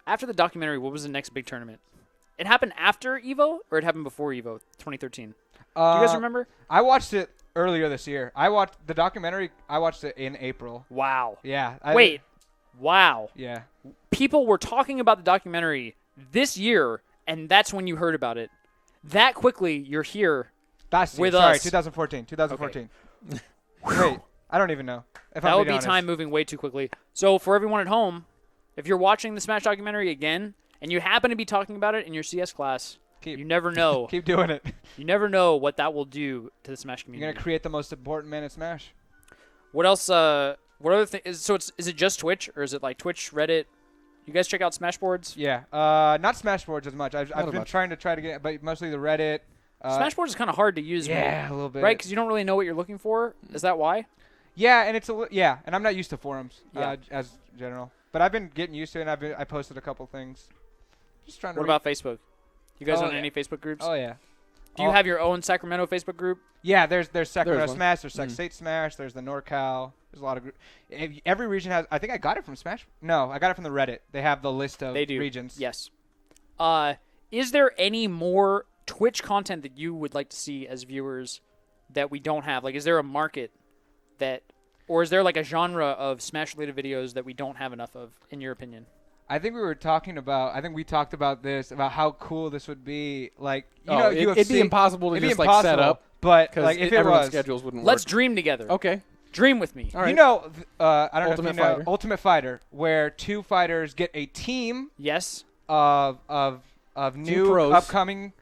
After the documentary, what was the next big tournament? It happened after EVO, or it happened before EVO, 2013? Do you guys remember? I watched it earlier this year. I watched the documentary. I watched it in April. Wow. Yeah. Wait. Wow. Yeah. People were talking about the documentary this year, and that's when you heard about it. That quickly, you're here. Last year. With Sorry, us. 2014. 2014. Wait, I don't even know. If That I'm would being be honest. time moving way too quickly. So for everyone at home, if you're watching the Smash documentary again, and you happen to be talking about it in your CS class, you never know. Keep doing it. You never know what that will do to the Smash You're community. gonna create the most important man in Smash. What else? What other thing? Is it just Twitch, or is it like Twitch, Reddit? You guys check out Smashboards? Yeah. Not Smashboards as much. I've been much. trying to get, but mostly the Reddit. Smashboards is kind of hard to use. Yeah, a little bit. Right, because you don't really know what you're looking for. Is that why? Yeah, and and I'm not used to forums Yeah. as general. But I've been getting used to it. And I posted a couple things. Just trying to. What about Facebook? You guys Oh, on yeah. any Facebook groups? Oh yeah. Do you have your own Sacramento Facebook group? Yeah, there's Sacramento There's one. Smash, there's Sac State Smash, there's the NorCal. There's a lot of every region has. I think I got it from Smash. No, I got it from the Reddit. They have the list of They do. regions. Yes. Is there any more Twitch content that you would like to see as viewers that we don't have? Like, is there a market that, or is there like a genre of Smash-related videos that we don't have enough of, in your opinion? I think we talked about this, about how cool this would be. Like, it'd be impossible to it'd be just like set impossible, up but because like if it everyone's was, schedules wouldn't Let's work. dream together. Okay. Dream with me. All right. I don't know if Ultimate you know Fighter. Ultimate Fighter, where two fighters get a team Yes. of new pros. upcoming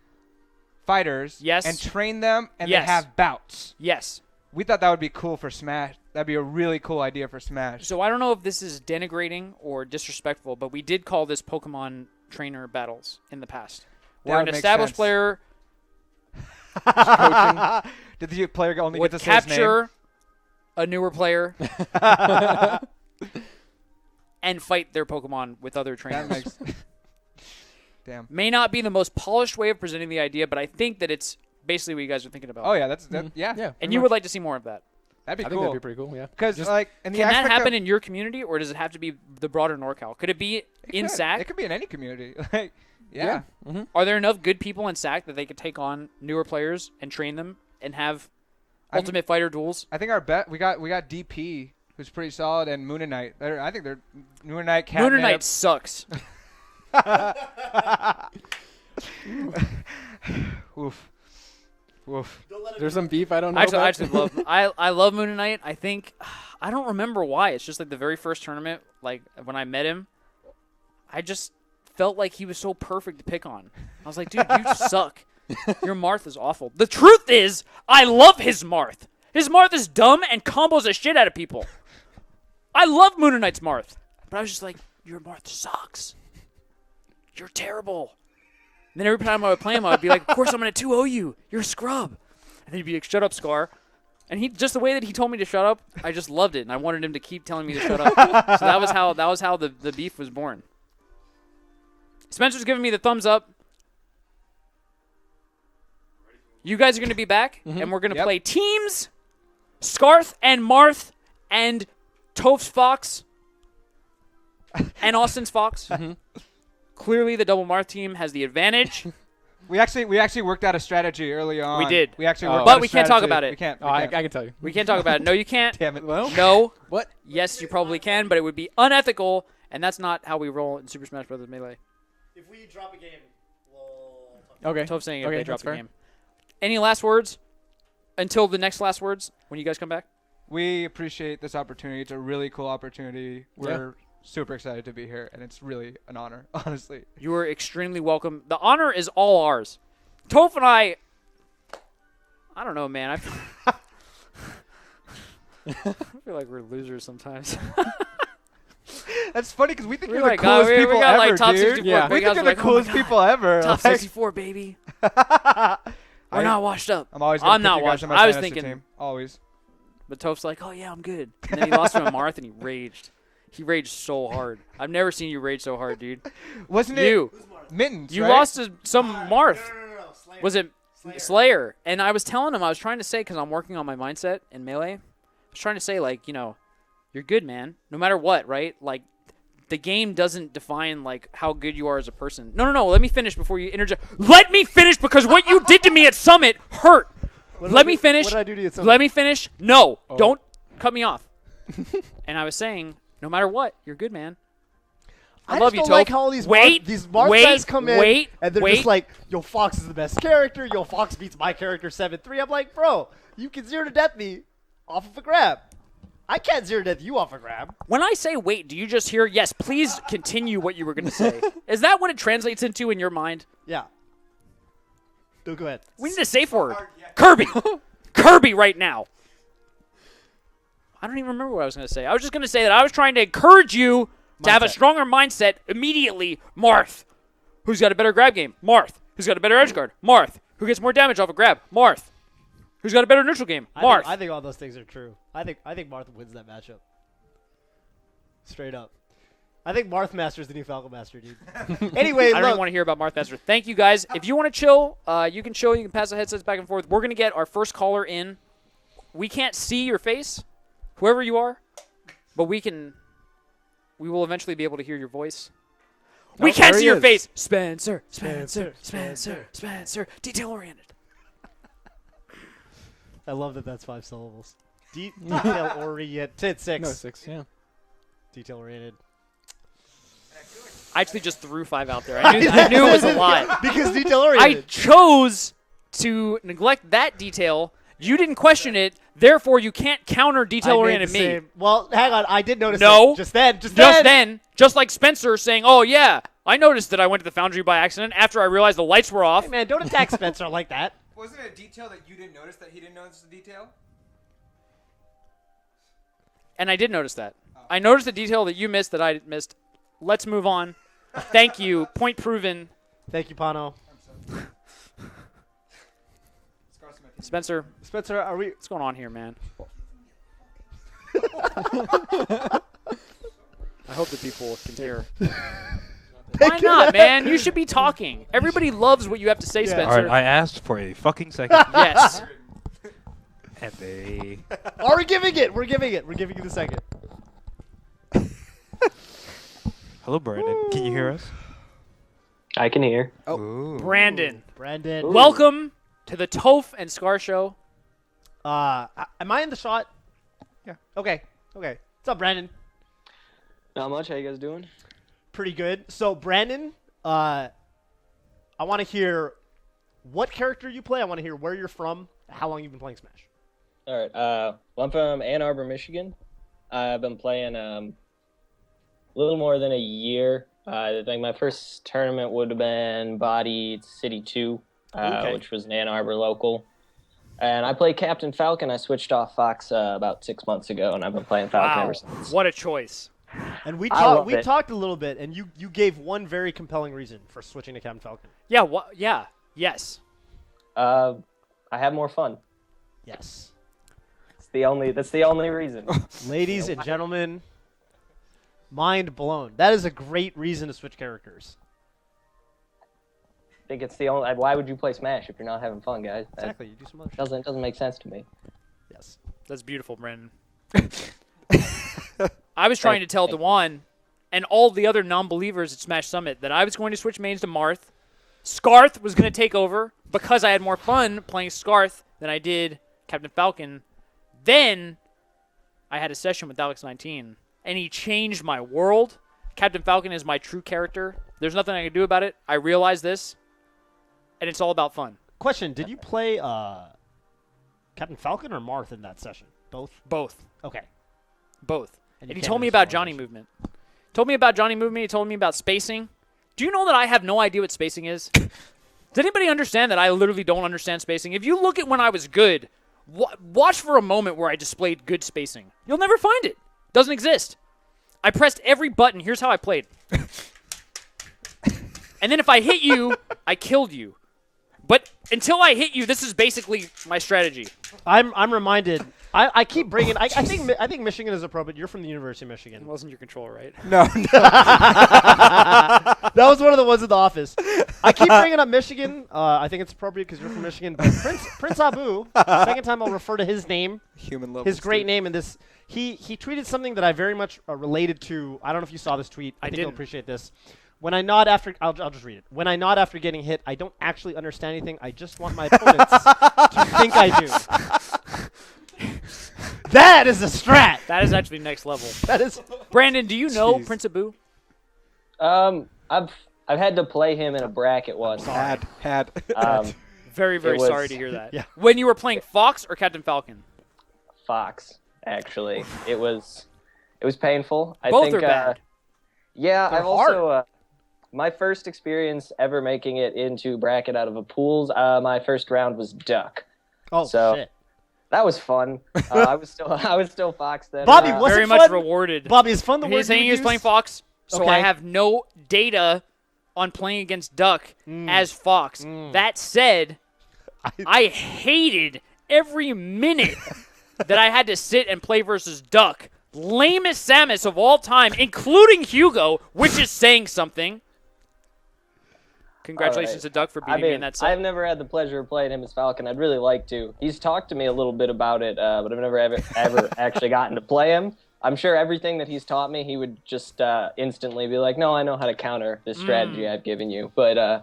fighters, Yes. and train them, and Yes. they have bouts. Yes. We thought that would be cool for Smash. That'd be a really cool idea for Smash. So I don't know if this is denigrating or disrespectful, but we did call this Pokemon trainer battles in the past. That Where an would make established sense. player Did the player only would get to say his name? capture a newer player and fight their Pokemon with other trainers. That makes. Damn. May not be the most polished way of presenting the idea, but I think that it's basically what you guys are thinking about. Oh yeah, yeah. Yeah. and you would like to see more of that. That'd be I cool. think that'd be pretty cool. Yeah. Because like, in the Can that aspect happen of, in your community, or does it have to be the broader NorCal? Could it be it in could. SAC? It could be in any community. Like, yeah. Mm-hmm. Are there enough good people in SAC that they could take on newer players and train them and have Ultimate Fighter duels? I think our bet we got DP, who's pretty solid, and Moon and Knight. I think they're Moon and Knight. Moon and Knight sucks. Oof. Oof. There's some beef I don't know I about. actually love. I love Moon and Knight. I think I don't remember why. It's just like the very first tournament, like when I met him, I just felt like he was so perfect to pick on. I was like, dude, you suck. Your Marth is awful. The truth is, I love his Marth. His Marth is dumb and combos the shit out of people. I love Moon and Knight's Marth, but I was just like, your Marth sucks. You're terrible. And then every time I would play him, I would be like, of course I'm going to 2-0 you. You're a scrub. And then he'd be like, shut up, Scar. And he just the way that he told me to shut up, I just loved it, and I wanted him to keep telling me to shut up. So that was how the beef was born. Spencer's giving me the thumbs up. You guys are going to be back, and we're going to play teams, Scarth and Marth and Toph's Fox and Austin's Fox. Clearly, the double Marth team has the advantage. We actually worked out a strategy early on. We did. We actually worked But out a we can't talk strategy. about it. We can't. I can tell you. We can't talk about it. No, you can't. Damn it. Well, No. what? Yes, you probably can, but it would be unethical, and that's not how we roll in Super Smash Bros. Melee. If we drop a game, we'll Okay. Toph's saying if Okay, they drop that's the fair. game. Any last words until the next last words when you guys come back? We appreciate this opportunity. It's a really cool opportunity. We're super excited to be here, and it's really an honor, honestly. You are extremely welcome. The honor is all ours. Toph and I don't know, man. I feel like we're losers sometimes. That's funny because we think We're you're like, the coolest we people got ever, like top dude. 64 Yeah. We think breakouts. you're We're the like, coolest oh my God. people ever. Top Like, 64, baby. I'm We're not washed up. always gonna I'm pick not you guys watching. on my I was fantasy thinking- team. Always. But Toph's like, oh, yeah, I'm good. And then he lost to a Marth, and he raged. He raged so hard. I've never seen you rage so hard, dude. Wasn't You. it Mittens? You right? lost to some Marth. No. Slayer. Was it Slayer? And I was telling him, I was trying to say, because I'm working on my mindset in Melee, I was trying to say, like, you know, you're good, man. No matter what, right? Like, the game doesn't define, like, how good you are as a person. No. Let me finish before you interject. Let me finish, because what you did to me at Summit hurt. Let me finish. What did I do to you? Let me finish. No, don't cut me off. And I was saying, no matter what, you're good, man. I love just you, don't like Toph. how all these Wait, these Marth wait, guys come in wait, and they're wait. just like, Yo, Fox is the best character. Yo, Fox beats my character 7-3. I'm like, bro, you can 0-to-death me off of a grab. I can't 0-to-death you off a grab. When I say wait, do you just hear, yes, please continue what you were going to say? Is that what it translates into in your mind? Yeah. No, go ahead. We need a safe word. Kirby. Kirby right now. I don't even remember what I was going to say. I was just going to say that I was trying to encourage you to have a Mindset. stronger mindset immediately. Marth. Who's got a better grab game? Marth. Who's got a better edge guard? Marth. Who gets more damage off a grab? Marth. Who's got a better neutral game? Marth. I think all those things are true. I think Marth wins that matchup. Straight up. I think Marth Master's the new Falcon Master, dude. Anyway, I don't even look. want to hear about Marth Master. Thank you, guys. If you want to chill, you can chill. You can pass the headsets back and forth. We're going to get our first caller in. We can't see your face, whoever you are, but we will eventually be able to hear your voice. We can't there see he your is. face. Spencer. Detail-oriented. I love that that's 5 syllables. Detail oriented. 6. No, 6. Yeah. Detail oriented. I actually just threw 5 out there. I knew it was a lot. Because detail I oriented. chose to neglect that detail. You didn't question it. Therefore, you can't counter detail-oriented me. Well, hang on. I did notice No. it. Just then. Just like Spencer saying, oh, yeah, I noticed that I went to the foundry by accident after I realized the lights were off. Hey, man, don't attack Spencer like that. Wasn't it a detail that you didn't notice that he didn't notice the detail? And I did notice that. I noticed the detail that you missed that I missed. Let's move on. Thank you. Point proven. Thank you, Pano. Spencer, Spencer, are we? what's going on here, man? I hope the people can hear. Why not, man? You should be talking. Everybody loves what you have to say, Yeah. Spencer. All right, I asked for a fucking second. Yes. Happy. Are we giving it? We're giving it. We're giving it a second. Hello, Brandon. Can you hear us? I can hear. Brandon, Brandon. welcome to the Toph and Scar Show. Am I in the shot? Yeah. Okay. What's up, Brandon? Not much. How you guys doing? Pretty good. So, Brandon, I want to hear what character you play. I want to hear where you're from, how long you've been playing Smash. All right. Well, I'm from Ann Arbor, Michigan. I've been playing a little more than a year. I think my first tournament would have been Body City 2, which was an Ann Arbor local. And I played Captain Falcon. I switched off Fox about 6 months ago, and I've been playing Falcon ever since. What a choice. And we love it. talked a little bit, and you gave one very compelling reason for switching to Captain Falcon. Yeah, yes. I have more fun. Yes. That's the only reason. Ladies and gentlemen, mind blown. That is a great reason to switch characters. I think it's the only. Why would you play Smash if you're not having fun, guys? Exactly. You do some other shit. Doesn't make sense to me. Yes. That's beautiful, Brandon. I was trying to tell Dewan and all the other non-believers at Smash Summit that I was going to switch mains to Marth. Scarth was going to take over because I had more fun playing Scarth than I did Captain Falcon. Then I had a session with Alex19, and he changed my world. Captain Falcon is my true character. There's nothing I can do about it. I realize this, and it's all about fun. Question: did you play Captain Falcon or Marth in that session? Both. Both. Okay. Both. And And you he can't told me do about solo Johnny missions. movement. Told me about Johnny movement. He told me about spacing. Do you know that I have no idea what spacing is? Does anybody understand that I literally don't understand spacing? If you look at when I was good, watch for a moment where I displayed good spacing. You'll never find it. Doesn't exist. I pressed every button. Here's how I played. And then if I hit you, I killed you. But until I hit you, this is basically my strategy. I'm reminded. I keep bringing. I think Michigan is appropriate. You're from the University of Michigan. It wasn't your controller, right? No. That was one of the ones in the office. I keep bringing up Michigan. I think it's appropriate because you're from Michigan. But Prince Abu. Second time I'll refer to his name. Human level. His great name in this. He tweeted something that I very much related to. I don't know if you saw this tweet. I think you'll didn't. appreciate this. When I nod after, I'll just read it. When I nod after getting hit, I don't actually understand anything. I just want my opponents to think I do. That is a strat. That is actually next level. That is. Brandon, do you know Jeez. Prince Abu? I've had to play him in a bracket once. Had. Very, very was- sorry to hear that. Yeah. When you were playing Fox or Captain Falcon? Fox, actually. It was painful. I Both think, are bad. Yeah, They're I've also my first experience ever making it into bracket out of a pools. My first round was Duck. Oh So- shit. That was fun. I was still Fox then. Bobby, what's Very it much fun? rewarded. Bobby, is fun the word He's saying you he was use? playing Fox, so I Okay. have no data on playing against Duck as Fox. That said, I hated every minute that I had to sit and play versus Duck. Lamest Samus of all time, including Hugo, which is saying something. Congratulations to Duck for beating me in that set. I've never had the pleasure of playing him as Falcon. I'd really like to. He's talked to me a little bit about it, but I've never ever actually gotten to play him. I'm sure everything that he's taught me, he would just instantly be like, "No, I know how to counter this strategy I've given you." But I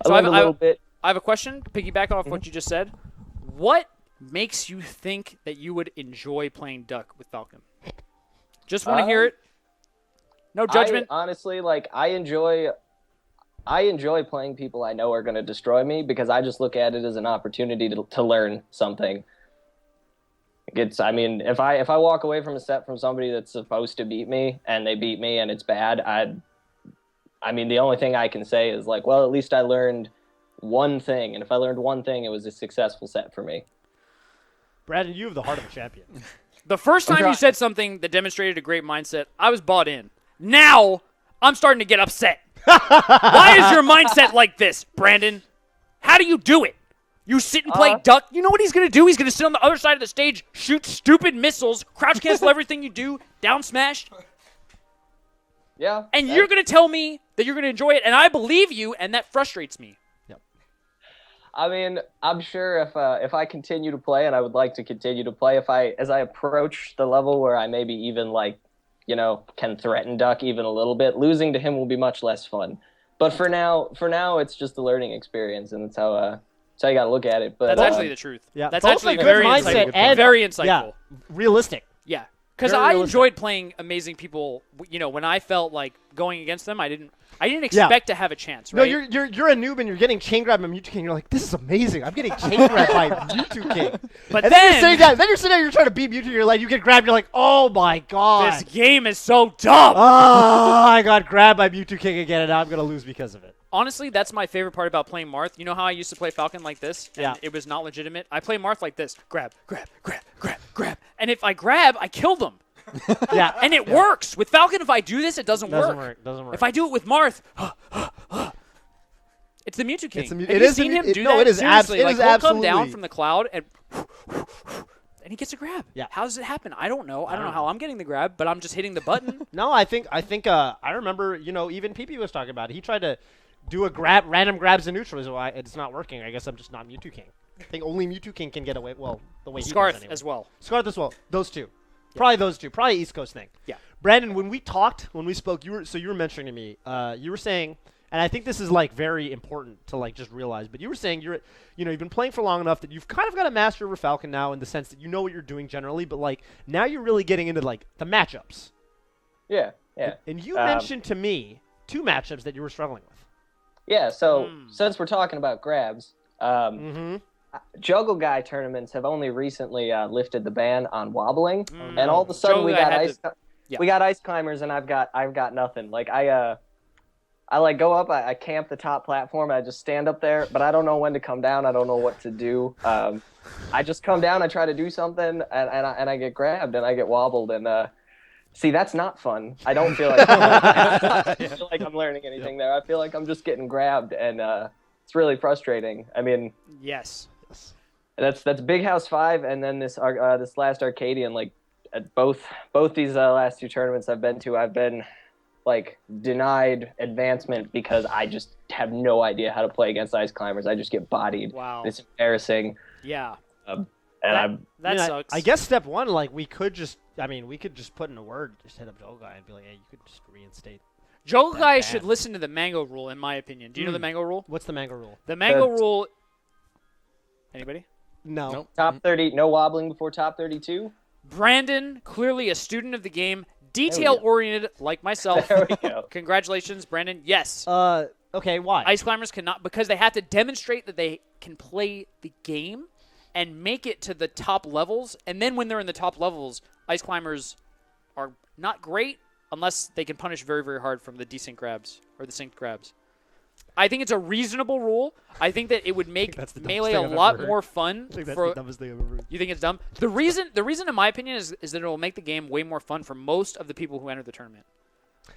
So learned a little bit. I have a question, piggyback off what you just said. What makes you think that you would enjoy playing Duck with Falcon? Just want to hear it. No judgment. Honestly, like I enjoy playing people I know are going to destroy me because I just look at it as an opportunity to learn something. If I walk away from a set from somebody that's supposed to beat me and they beat me and it's bad, the only thing I can say is like, well, at least I learned one thing, and if I learned one thing, it was a successful set for me. Brandon, you have the heart of a champion. The first time you said something that demonstrated a great mindset, I was bought in. Now, I'm starting to get upset. Why is your mindset like this, Brandon? How do you do it? You sit and play Duck. You know what he's going to do? He's going to sit on the other side of the stage, shoot stupid missiles, crouch cancel everything you do, down smash, Yeah. and you're going to tell me that you're going to enjoy it, and I believe you, and that frustrates me. I mean, I'm sure if I continue to play, and I would like to continue to play, as I approach the level where I maybe even can threaten Duck even a little bit, losing to him will be much less fun. But for now, it's just a learning experience, and that's how you got to look at it. But that's actually the truth. Yeah, that's both actually a good very mindset insightful. and Very insightful. Yeah, realistic. Yeah, because Very I realistic. enjoyed playing amazing people. When I felt like going against them, I didn't expect to have a chance. Right? No, you're a noob and you're getting chain grab by Mewtwo King. You're like, this is amazing. I'm getting chain grab by Mewtwo King. But and then you're sitting there, you're trying to beat Mewtwo. You're like, you get grabbed. You're like, oh my god, this game is so dumb. Oh, I got grabbed by Mewtwo King again, and now I'm gonna lose because of it. Honestly, that's my favorite part about playing Marth. You know how I used to play Falcon like this? And Yeah. it was not legitimate? I play Marth like this. Grab, grab, grab, grab, grab. And if I grab, I kill them. Yeah, And it works. With Falcon, if I do this, it doesn't work. Doesn't work. If I do it with Marth, it's the Mewtwo King. It's the Have it you is the seen Mew- him it- do no, that? it is abs- Seriously, it like is he'll come down absolutely- from the cloud and he gets a grab. Yeah. How does it happen? I don't know. I don't know how I'm getting the grab, but I'm just hitting the button. No, I think I remember, even PP was talking about it. He tried to do a random grabs in neutral. He's like, it's not working. I guess I'm just not Mewtwo King. I think only Mewtwo King can get away. Well, the way he Scarf does anyway. as well. Scarf as well. Those two. Probably those two. Probably East Coast thing. Yeah. Brandon, when we spoke, you were mentioning to me, you were saying, and I think this is like very important to like just realize, but you were saying you've been playing for long enough that you've kind of got a master over Falcon now in the sense that you know what you're doing generally, but like now you're really getting into like the matchups. Yeah. And you mentioned to me 2 matchups that you were struggling with. Yeah, so since we're talking about grabs, Mm-hmm. Juggle Guy tournaments have only recently lifted the ban on wobbling, Mm. and all of a sudden Juggle we Guy got had ice. yeah. We got ice climbers, and I've got nothing. Like I like go up, I camp the top platform, and I just stand up there, but I don't know when to come down. I don't know what to do. I just come down, I try to do something, and I get grabbed, and I get wobbled, and see, that's not fun. I don't feel like I don't feel like I'm learning anything there. I feel like I'm just getting grabbed, and it's really frustrating. I mean, Yes. that's Big House 5, and then this last Arcadian. Like at both these last 2 tournaments I've been to, I've been like denied advancement because I just have no idea how to play against ice climbers. I just get bodied. Wow. It's embarrassing. Yeah. And That sucks. I guess step 1, like we could just put in a word, just hit up Juggle Guy and be like, hey, you could just reinstate. Juggle that Guy bad. should listen to the mango rule, in my opinion. Do you know the mango rule? What's the mango rule? The mango The- rule. Anybody? No. Nope. top 30, no wobbling before top 32. Brandon, clearly a student of the game, detail-oriented like myself. There we go. Congratulations, Brandon. Yes. Okay, why? Ice climbers cannot, because they have to demonstrate that they can play the game and make it to the top levels. And then when they're in the top levels, ice climbers are not great unless they can punish very, very hard from the desync grabs or the synced grabs. I think it's a reasonable rule. I think that it would make that's the dumbest Melee thing a I've lot ever heard. more fun. I think that's for the dumbest thing I've ever heard. You think it's dumb? The reason, in my opinion, is that it will make the game way more fun for most of the people who enter the tournament.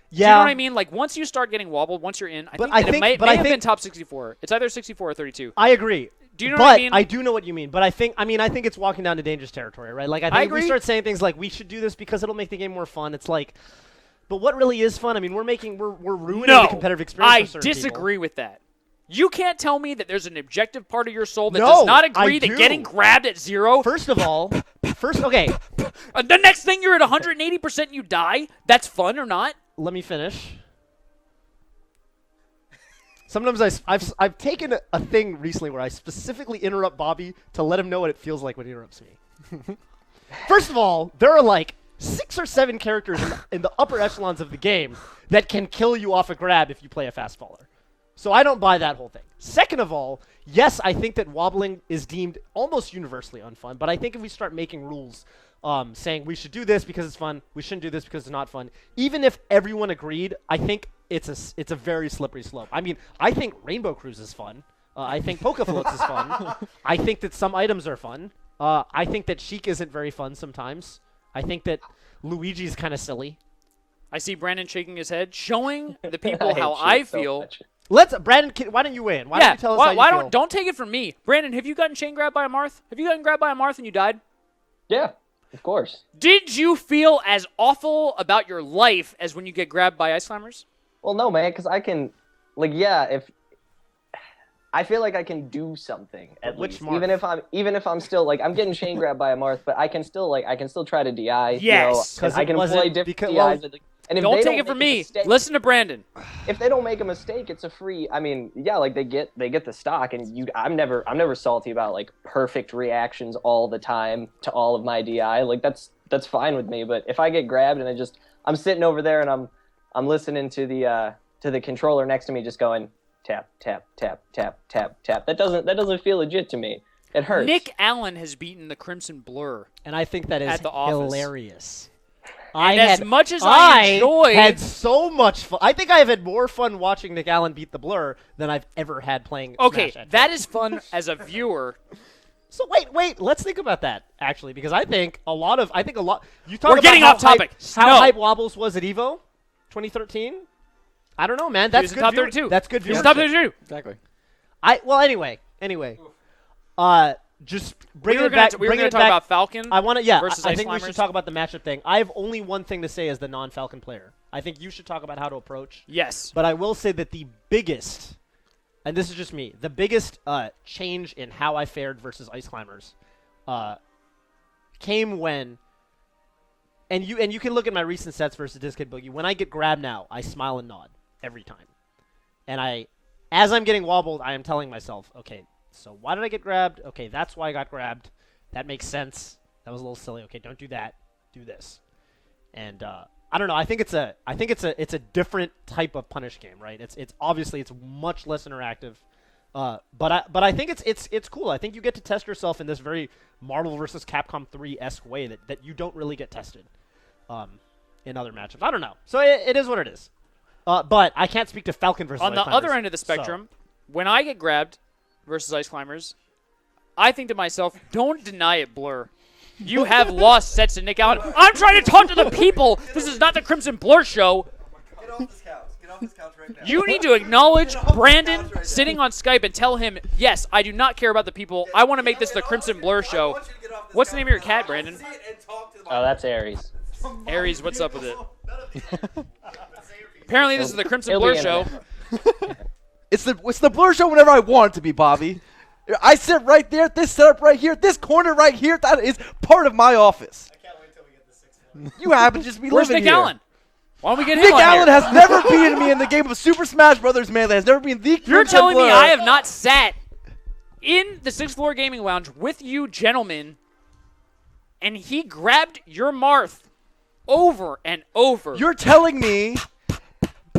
Yeah. Do you know what I mean? Like, once you start getting wobbled, once you're in, I think that it may have been top 64. It's either 64 or 32. I agree. Do you know but what I mean? I do know what you mean. But I think it's walking down to dangerous territory, right? Like, I think if we agree. start saying things like, we should do this because it'll make the game more fun, it's like, but what really is fun? I mean, we're ruining the competitive experience I for certain disagree with that. You can't tell me that there's an objective part of your soul that No, does not I agree that do. getting grabbed at 0. First of all, okay, The next thing you're at 180% and you die. That's fun or not? let me finish. Sometimes I've taken a thing recently where I specifically interrupt Bobby to let him know what it feels like when he interrupts me. First of all, there are like 6 or 7 characters in the upper echelons of the game that can kill you off a grab if you play a fast faller. So I don't buy that whole thing. Second of all, yes, I think that wobbling is deemed almost universally unfun, but I think if we start making rules saying we should do this because it's fun, we shouldn't do this because it's not fun, even if everyone agreed, I think it's a very slippery slope. I mean, I think Rainbow Cruise is fun. I think Poke Floats is fun. I think that some items are fun. I think that Sheik isn't very fun sometimes. I think that Luigi's kind of silly. I see Brandon shaking his head, showing the people hate how shit I so feel. much. Brandon, why don't you win? Why yeah, don't you tell us how you feel? don't take it from me. Brandon, have you gotten chain grabbed by a Marth? Have you gotten grabbed by a Marth and you died? Yeah, of course. Did you feel as awful about your life as when you get grabbed by ice climbers? Well, no, man, because I can, like, yeah, if I feel like I can do something at Which least, Marth? even if I'm still like I'm getting chain grabbed by a Marth, but I can still try to DI. Yes, you know, I can play different DIs. And if don't they take it from me. Listen to Brandon. If they don't make a mistake, it's a free. I mean, yeah, like they get the stock, and I'm never salty about like perfect reactions all the time to all of my DI. Like that's fine with me. But if I get grabbed and I'm sitting over there and I'm listening to the controller next to me just going tap tap tap tap tap tap. That doesn't feel legit to me. It hurts. Nick Allen has beaten the Crimson Blur, and I think that is at the office. Hilarious. And as much as I enjoy, had so much fun. I think I've had more fun watching Nick Allen beat the Blur than I've ever had playing. Okay, Smash that is fun as a viewer. So wait. Let's think about that actually, because I think a lot. You talk We're about getting how off topic. How hype Wobbles was at Evo, 2013. I don't know, man. That's He was good. top 32. That's good. He was top 32. Exactly. Anyway. Just bring We were it back. going to talk about Falcon. I want to. Yeah, versus I Ice think we Climbers. should talk about the matchup thing. I have only one thing to say as the non-Falcon player. I think you should talk about how to approach. Yes. But I will say that the biggest, and this is just me, the biggest change in how I fared versus Ice Climbers came when, and you can look at my recent sets versus Disc Kid Boogie. When I get grabbed now, I smile and nod every time. And as I'm getting wobbled, I am telling myself, okay, so why did I get grabbed? Okay, that's why I got grabbed. That makes sense. That was a little silly. Okay, don't do that. Do this. And I don't know. I think it's a different type of punish game, right? It's obviously it's much less interactive. But I think it's cool. I think you get to test yourself in this very Marvel vs. Capcom 3-esque way that you don't really get tested in other matchups. I don't know. So it is what it is. But I can't speak to Falcon versus On Ice the Climbers, other end of the spectrum, when I get grabbed versus Ice Climbers, I think to myself, don't deny it, Blur. You have lost sets to Nick Allen. I'm trying to talk to the people. This is not the Crimson Blur show. Get off this couch. Get off this couch right now. You need to acknowledge Brandon sitting on Skype and tell him, yes, I do not care about the people. I want to make this the Crimson Blur show. What's the name of your cat, Brandon? Oh, that's Aries. Aries, what's up with it? Apparently this is the Crimson It'll Blur be show. It's the Blur show whenever I want it to be, Bobby. I sit right there, this setup right here, this corner right here, that is part of my office. I can't wait till we get the 6th. You happen to just be Where's living Nick here. Allen? Why don't we get him Nick on Allen here? has never beaten me in the game of Super Smash Brothers Melee. Has never been the You're Crimson telling me Blur. I have not sat in the 6th floor gaming lounge with you gentlemen, and he grabbed your Marth over and over. You're telling me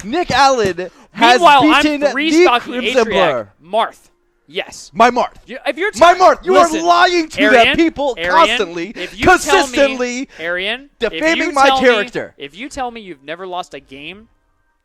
Nick Allen has Meanwhile, beaten I'm the restocking Crimson Blur. Adriac. Marth. Yes. My Marth. If you're My Marth. You Listen, are lying to Arian, that people Arian, constantly, if you tell consistently. me, Arian, defaming my character. If you tell me you've never lost a game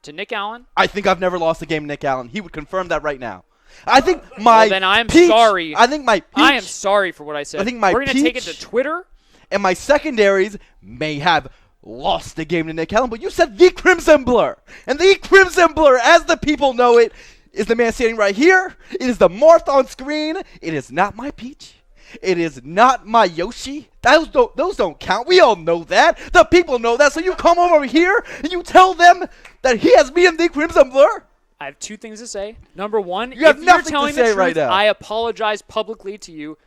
to Nick Allen, I think I've never lost a game to Nick Allen. He would confirm that right now. I think my then I'm peach, sorry. I think my peach I am sorry for what I said. I think my We're going to take it to peach- Twitter. and my secondaries may have lost the game to Nick Allen, but you said the Crimson Blur. And the Crimson Blur, as the people know it, is the man standing right here. It is the Marth on screen. It is not my Peach. It is not my Yoshi. Those don't count. We all know that. The people know that. So you come over here and you tell them that he has me in the Crimson Blur? I have two things to say. Number one, You have if nothing you're to telling say the truth, right now. I apologize publicly to you.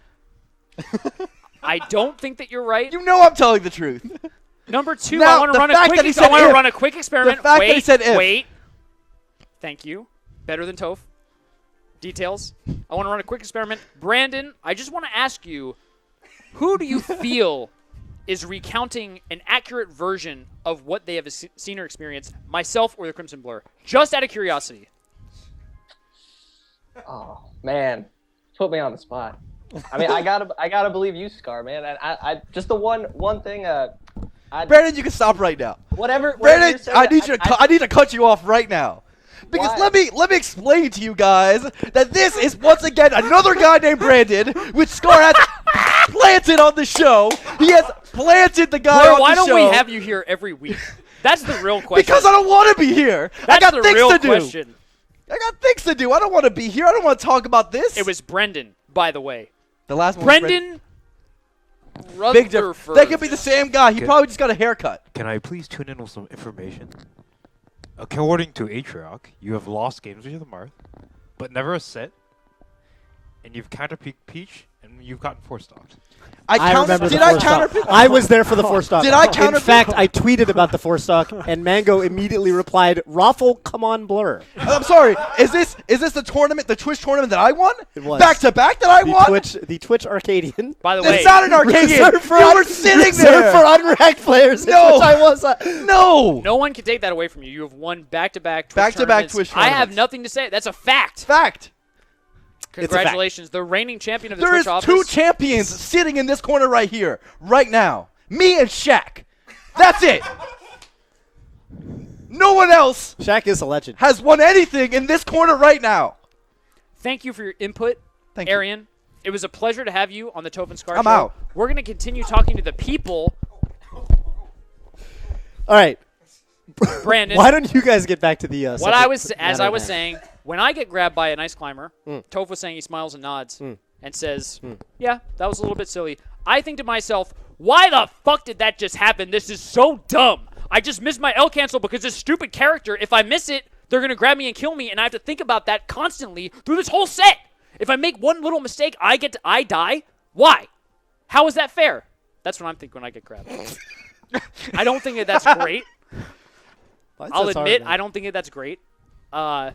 I don't think that you're right. You know I'm telling the truth. Number two, Now, I want the to run a fact that he quick. said I want to if. run a quick experiment. The fact that he said if. Wait. Thank you. Better than Toph. Details. I want to run a quick experiment. Brandon, I just want to ask you, who do you feel is recounting an accurate version of what they have seen or experienced, myself or the Crimson Blur? Just out of curiosity. Oh man, put me on the spot. I mean, I gotta believe you, Scar, man. And I just the one thing. Brandon, you can stop right now. Whatever Brandon, you're saying, I need to cut you off right now. Because Why? let me explain to you guys that this is once again another guy named Brandon, which Scar has planted on the show. He has planted the guy Blur, on why the don't show. we have you here every week? That's the real question. Because I don't want to be here. That's I got the things real to do. question. I got things to do. I don't want to be here. I don't want to talk about this. It was Brendan, by the way. the last one. was Brendan Big difference. Rutherford. That could be the same guy. He Okay. probably just got a haircut. Can I please tune in with some information? According to Atrioc, you have lost games with the Marth, but never a set. and you've counterpicked Peach, and you've gotten 4-stocked. I remember Did the I 4-stock. counterpick? I was there for the 4-stock. Did I counterpick? In fact, I tweeted about the 4-stock, and Mango immediately replied, "Raffle, come on, Blur." I'm sorry. Is this the tournament, the Twitch tournament that I won? It was. Back to back that I won? The Twitch Arcadian. By the way, It's not an Arcadian. Reserved for You were sitting reserved there. for unranked players. No. Which I was. No. no one can take that away from you. You have won back-to-back Twitch Back-to-back tournaments. Twitch I have tournaments. nothing to say. That's a fact. Fact. Congratulations. The reigning champion of the There Twitch is office. 2 champions sitting in this corner right here, right now. Me and Shaq. That's it. No one else Shaq is a legend. has won anything in this corner right now. Thank you for your input, Thank you. Arian. It was a pleasure to have you on the Toph and Scar I'm show. out. We're going to continue talking to the people. All right. Brandon, Why don't you guys get back to the what I was subject as matter I was now? saying, when I get grabbed by an ice climber, Toph was saying he smiles and nods and says, "Yeah, that was a little bit silly." I think to myself, why the fuck did that just happen? This is so dumb. I just missed my L cancel because this stupid character, if I miss it, they're going to grab me and kill me, and I have to think about that constantly through this whole set. If I make one little mistake, I die. Why? How is that fair? That's what I'm thinking when I get grabbed. I don't think that that's great. I'll admit, I don't think that that's great. I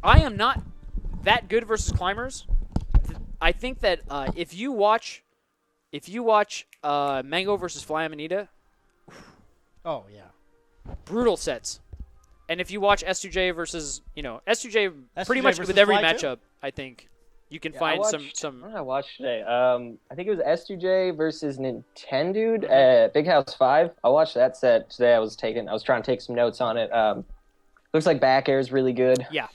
am not that good versus climbers. I think that if you watch Mango versus Fly Amanita, Oh yeah. brutal sets. And if you watch S2J versus, S2J pretty S2J much versus with every Fly too? matchup, I think you can Yeah, find What did I watch today? I think it was S2J versus Nintendude at Big House 5. I watched that set today. I was trying to take some notes on it. Looks like back air is really good. Yeah.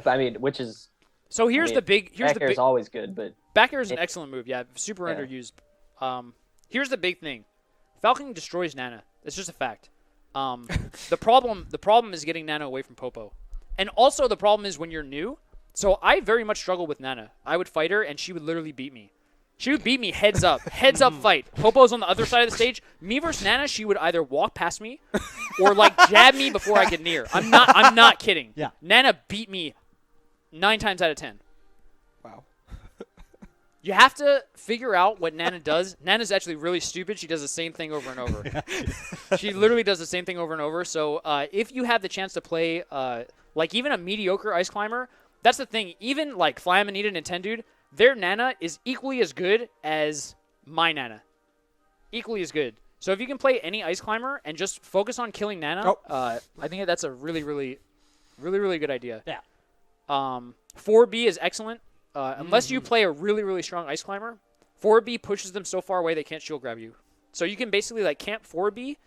I mean, which is So here's the big back air is always good, but back air is an excellent move. Yeah, super Yeah. underused. Here's the big thing. Falcon destroys Nana. It's just a fact. The problem is getting Nana away from Popo. And also the problem is when you're new. So I very much struggle with Nana. I would fight her and she would literally beat me. She would beat me heads up fight. Popo's on the other side of the stage. Me versus Nana, she would either walk past me or like jab me before I get near. I'm not kidding. Yeah. Nana beat me 9 times out of 10. Wow. You have to figure out what Nana does. Nana's actually really stupid. She does the same thing over and over. She literally does the same thing over and over. So if you have the chance to play like even a mediocre ice climber, that's the thing. Even like Fly Amanita and Nintendude, their Nana is equally as good as my Nana. Equally as good. So if you can play any ice climber and just focus on killing Nana, I think that's a really, really, really, really good idea. Yeah. 4B is excellent. Unless you play a really, really strong ice climber, 4B pushes them so far away they can't shield grab you. So you can basically like camp 4B,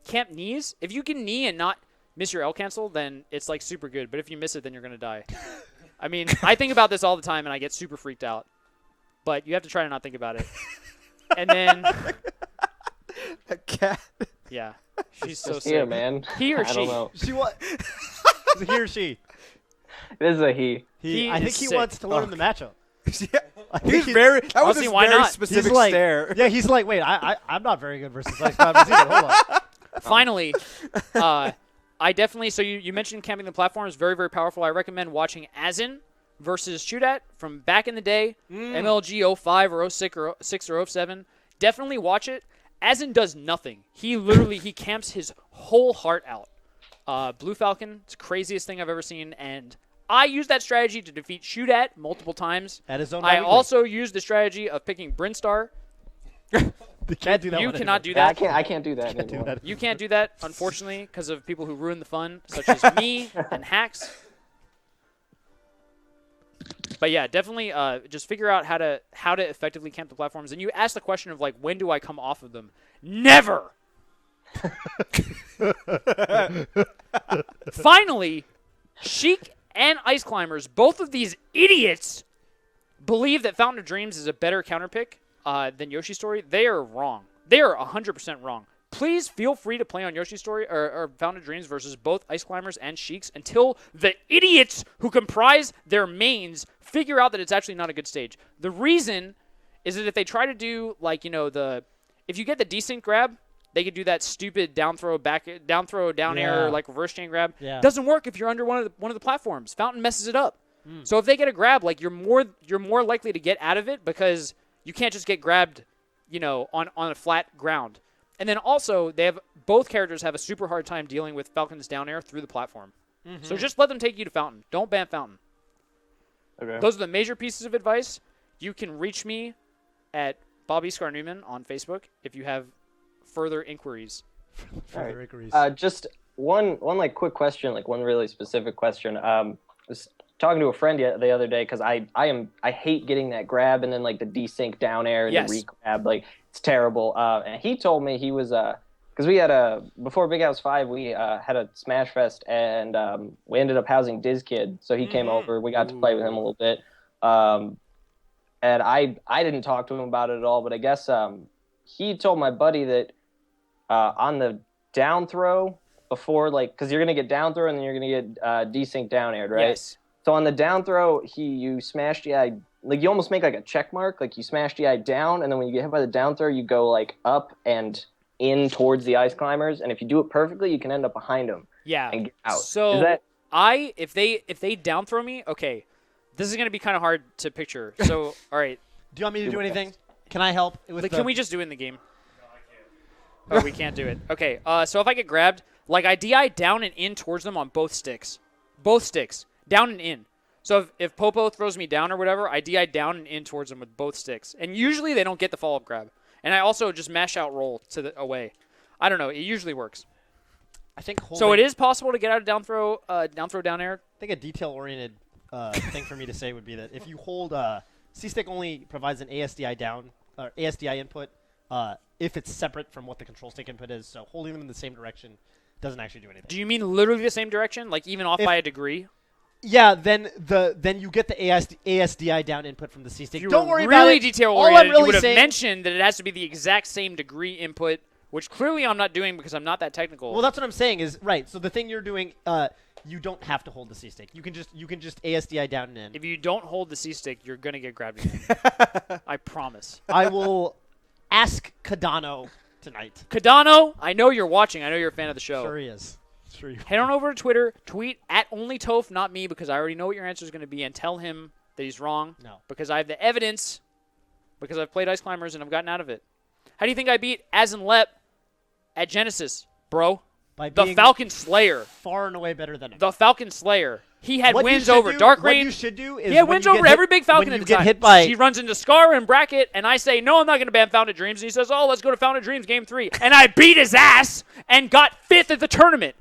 camp knees. If you can knee and not miss your L cancel, then it's like super good. But if you miss it, then you're going to die. I mean, I think about this all the time and I get super freaked out. But you have to try to not think about it. And then, A cat. yeah, she's so just here, sick. man. He or I she? don't know. She what? Is it he or she? This is a he. He I think is he sick. wants to learn the matchup. Yeah. I think He's very. That was Honestly, his why very not? specific he's like, stare. yeah, he's like, wait, I'm not very good versus ice climbers either. Hold on. Finally, I definitely, so you mentioned camping the platform is very, very powerful. I recommend watching Azin versus Shootat from back in the day, MLG 05 or 06 or 07. Definitely watch it. Azin does nothing. He literally, he camps his whole heart out. Blue Falcon, it's the craziest thing I've ever seen, and I used that strategy to defeat Shootat multiple times. At his own I weekly. also used the strategy of picking Brinstar. They can't do that. You one cannot anymore. do that. I can't do that Can't do anymore. that. You can't do that, unfortunately, because of people who ruin the fun, such as me and Hacks. But yeah, definitely just figure out how to effectively camp the platforms. And you ask the question of like, when do I come off of them? Never. Finally, Sheik and Ice Climbers, both of these idiots, believe that Fountain of Dreams is a better counterpick than Yoshi's Story. They are wrong. They are 100% wrong. Please feel free to play on Yoshi's Story or Fountain of Dreams versus both Ice Climbers and Sheiks until the idiots who comprise their mains figure out that it's actually not a good stage. The reason is that if they try to do like, if you get the desync grab, they could do that stupid down throw, down air, like reverse chain grab. Yeah. Doesn't work if you're under one of the platforms. Fountain messes it up. So if they get a grab, like you're more likely to get out of it because you can't just get grabbed, on a flat ground. And then also both characters have a super hard time dealing with Falcon's down air through the platform. Mm-hmm. So just let them take you to Fountain. Don't ban Fountain. Okay. Those are the major pieces of advice. You can reach me at Bobby Scar Newman on Facebook if you have further inquiries. Further inquiries. Just one like quick question, like one really specific question. Was talking to a friend the other day because I hate getting that grab and then like the desync down air and the re-grab, like it's terrible. And he told me he was because we had before Big House 5 we had a Smash Fest and we ended up housing Diz Kid, so he came over. We got to play with him a little bit. And I didn't talk to him about it at all, but I guess he told my buddy that on the down throw before, like, because you're going to get down throw and then you're going to get desync down aired, right? Yes. So on the down throw, you smash DI, like you almost make like a check mark, like you smash DI down, and then when you get hit by the down throw, you go like up and in towards the ice climbers, and if you do it perfectly, you can end up behind them. Yeah. And get out. So if they down throw me, okay, this is going to be kind of hard to picture. So all right. Do you want me to do anything? Can I help? Can we just do it in the game? No, I can't. Oh, we can't do it. Okay. So if I get grabbed, like I DI down and in towards them on both sticks. Both sticks. Down and in. So if Popo throws me down or whatever, I DI down and in towards them with both sticks. And usually they don't get the follow-up grab. And I also just mash out roll to the away. I don't know. It usually works. I think so it is possible to get out of down throw down air. I think a detail-oriented thing for me to say would be that if you hold C-Stick only provides an ASDI down or ASDI input if it's separate from what the control stick input is. So holding them in the same direction doesn't actually do anything. Do you mean literally the same direction? Like even off by a degree? Yeah, then you get the ASDI down input from the C-Stick. Don't worry really about it. Detail-oriented, you would have mentioned that it has to be the exact same degree input, which clearly I'm not doing because I'm not that technical. Well, that's what I'm saying is, right, so the thing you're doing, you don't have to hold the C-Stick. You can just ASDI down and in. If you don't hold the C-Stick, you're going to get grabbed again. I promise. I will ask Cardano tonight. Cardano, I know you're watching. I know you're a fan of the show. Sure he is. Sure Head on over to Twitter, tweet at only Toph, not me, because I already know what your answer is going to be, and tell him that he's wrong. No. Because I have the evidence, because I've played Ice Climbers and I've gotten out of it. How do you think I beat Azenlep at Genesis, bro? By the Falcon Slayer. Far and away better than him. The Falcon Slayer. He had wins over Dark Reign. What you should do is he had wins over every big Falcon at the time. Hit by he runs into Scar and Bracket, and I say, no, I'm not going to ban Fountain of Dreams. And he says, oh, let's go to Fountain of Dreams Game 3. And I beat his ass and got 5th at the tournament.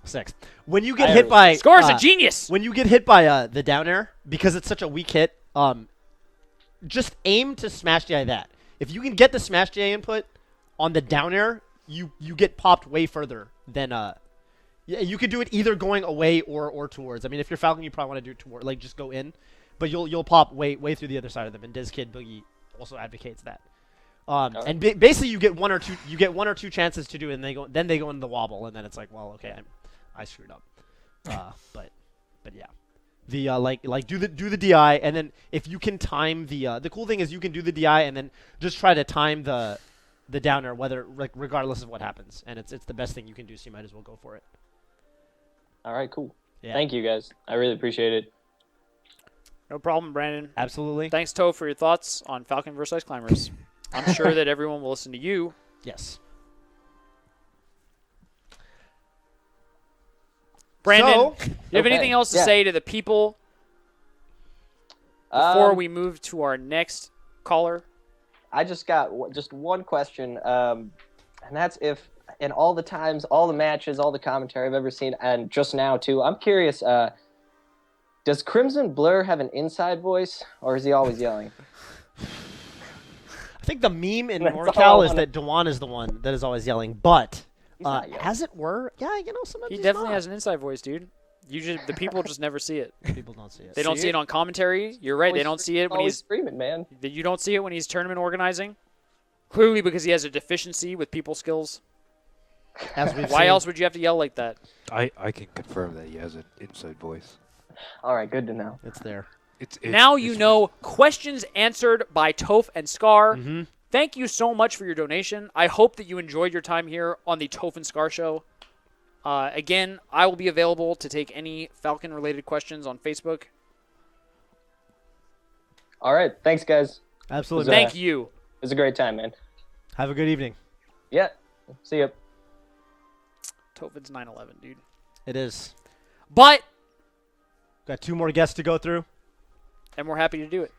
6. When you get hit by... Scar's a genius. When you get hit by the down air, because it's such a weak hit, just aim to smash DI that. If you can get the smash DI input on the down air, you get popped way further than... Yeah, you could do it either going away or towards. I mean, if you're Falcon, you probably want to do toward, like just go in, but you'll pop way through the other side of them. And Diz Kid Boogie also advocates that. And basically, you get one or two chances to do it, and then they go into the wobble, and then it's like, well, okay, I screwed up. But yeah, the like do the DI, and then if you can time the cool thing is you can do the DI and then just try to time the downer regardless of what happens, and it's the best thing you can do, so you might as well go for it. All right, cool. Yeah. Thank you, guys. I really appreciate it. No problem, Brandon. Absolutely. Thanks, Toph, for your thoughts on Falcon vs. Ice Climbers. I'm sure that everyone will listen to you. Yes. Brandon, do you have anything else to say to the people before we move to our next caller? I just got just one question, and that's if in all the times, all the matches, all the commentary I've ever seen, and just now too, I'm curious, does Crimson Blur have an inside voice, or is he always yelling? I think the meme in NorCal is that Dewan is the one that is always yelling, but as it were, sometimes he definitely has an inside voice, dude. The people just never see it. People don't see it. They don't see it on commentary. You're right. They don't see it when he's screaming, man. You don't see it when he's tournament organizing. Clearly, because he has a deficiency with people skills. Why else would you have to yell like that? I can confirm that he has an inside voice. All right, good to know. It's there. Now you know. Questions answered by Toph and Scar. Mm-hmm. Thank you so much for your donation. I hope that you enjoyed your time here on the Toph and Scar Show. Again, I will be available to take any Falcon-related questions on Facebook. All right. Thanks, guys. Absolutely. Yeah. Thank you. It was a great time, man. Have a good evening. Yeah. See ya. Tophin's 9/11, dude. It is. But Got 2 more guests to go through. and we're happy to do it.